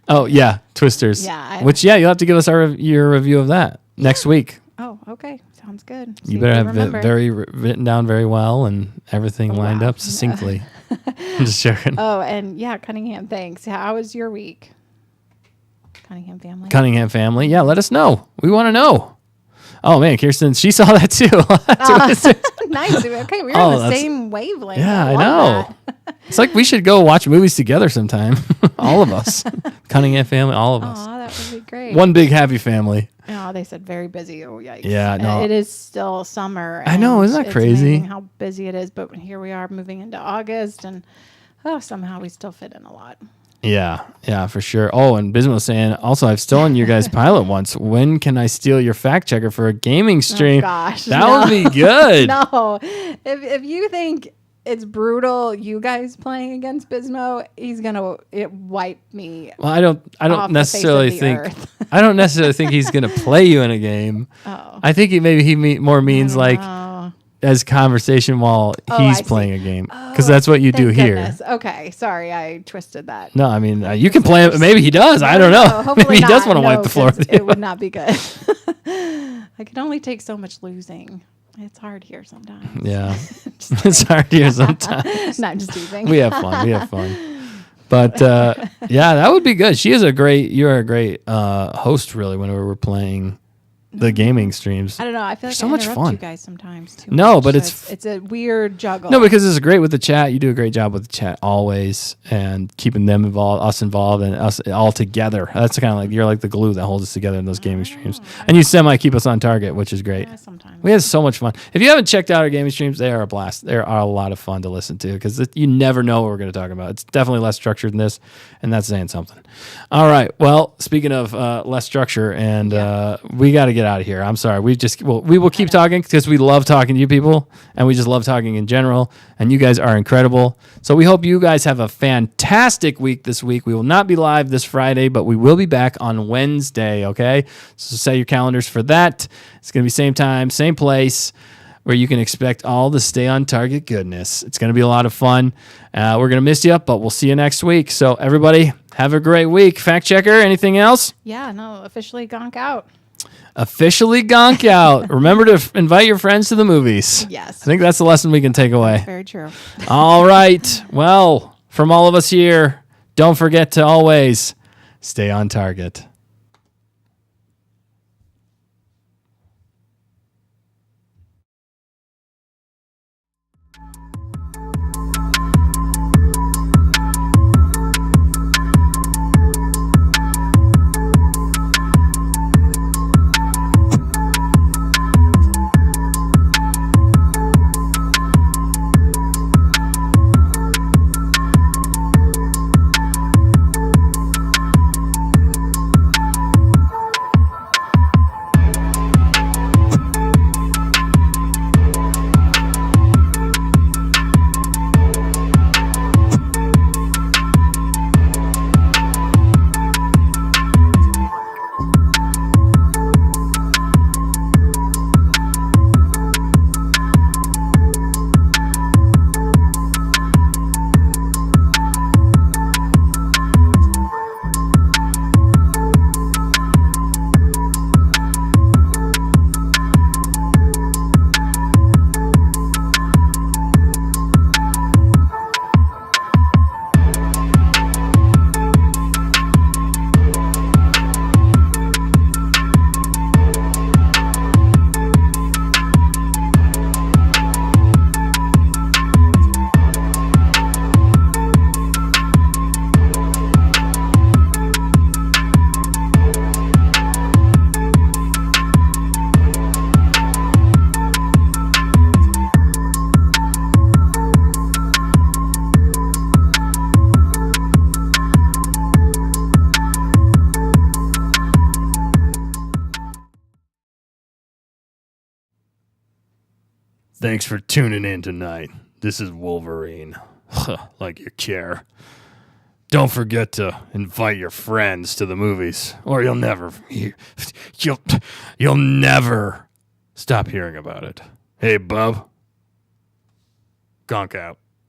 Oh, yeah. Twisters. Yeah, Which, you'll have to give us your review of that next week. Oh, okay. Sounds good. You better have it written down very well and everything lined up succinctly. I'm just joking. Oh, and yeah, Cunningham, thanks. How was your week? Cunningham family. Cunningham family. Yeah, let us know. We want to know. Oh, man, Kirsten, she saw that too. Nice. Okay, we're Oh, on the that's- same wavelength. Yeah, I love know. that. It's like we should go watch movies together sometime. All of us. Cunningham family, all of us. Aw, that would be great. One big happy family. Oh, they said very busy. Oh, yikes. Yeah, no. It is still summer. I know, and isn't that it's crazy? amazing how busy it is, but here we are moving into August, and somehow we still fit in a lot. Yeah, for sure. Oh, and Bismo was saying, also, I've stolen your guys' pilot once. When can I steal your fact checker for a gaming stream? Oh, gosh. That no. would be good. No. If you think it's brutal, you guys playing against Bismo, he's going to wipe me. Well, I don't off the face of necessarily the think earth. I don't necessarily think he's gonna play you in a game. Oh. I think he more means like Oh. as conversation while Oh, he's I see. playing a game, because that's what you do Thank here. goodness. Okay. Sorry, I twisted that. No, I mean you can play it. Maybe he does. I don't know. Hopefully Maybe he does not. want to wipe No, the floor 'cause with it you. would not be good. I can only take so much losing. It's hard here sometimes. Yeah, it's hard here sometimes. Not just teasing. We have fun. But yeah, that would be good. You're a great host, really. Whenever we're playing the gaming streams. I don't know. I feel like So I much interrupt fun. you guys sometimes too. No, much, but so it's- it's a weird juggle. No, because it's great with the chat. You do a great job with the chat always, and keeping them involved, us involved, and us all together. That's kind of like you're like the glue that holds us together in those gaming streams. And you keep us on target, which is great. Yeah, sometimes. We had so much fun. If you haven't checked out our gaming streams, they are a blast. They are a lot of fun to listen to because you never know what we're going to talk about. It's definitely less structured than this, and that's saying something. All right. Well, speaking of less structure, and we got to get out of here. I'm sorry. We will keep talking because we love talking to you people, and we just love talking in general. And you guys are incredible. So we hope you guys have a fantastic week this week. We will not be live this Friday, but we will be back on Wednesday. Okay. So set your calendars for that. It's going to be same time, same place, where you can expect all the stay on target goodness. It's going to be a lot of fun. We're going to miss you, but we'll see you next week. So everybody, Have a great week. Fact checker, anything else? Yeah, no, officially gonk out. Officially gonk out. Remember to invite your friends to the movies. Yes. I think that's the lesson we can take away. Very true. All right. Well, from all of us here, don't forget to always stay on target. Thanks for tuning in tonight. This is Wolverine. Like you care. Don't forget to invite your friends to the movies, or you'll never stop hearing about it. Hey, bub. Gonk out.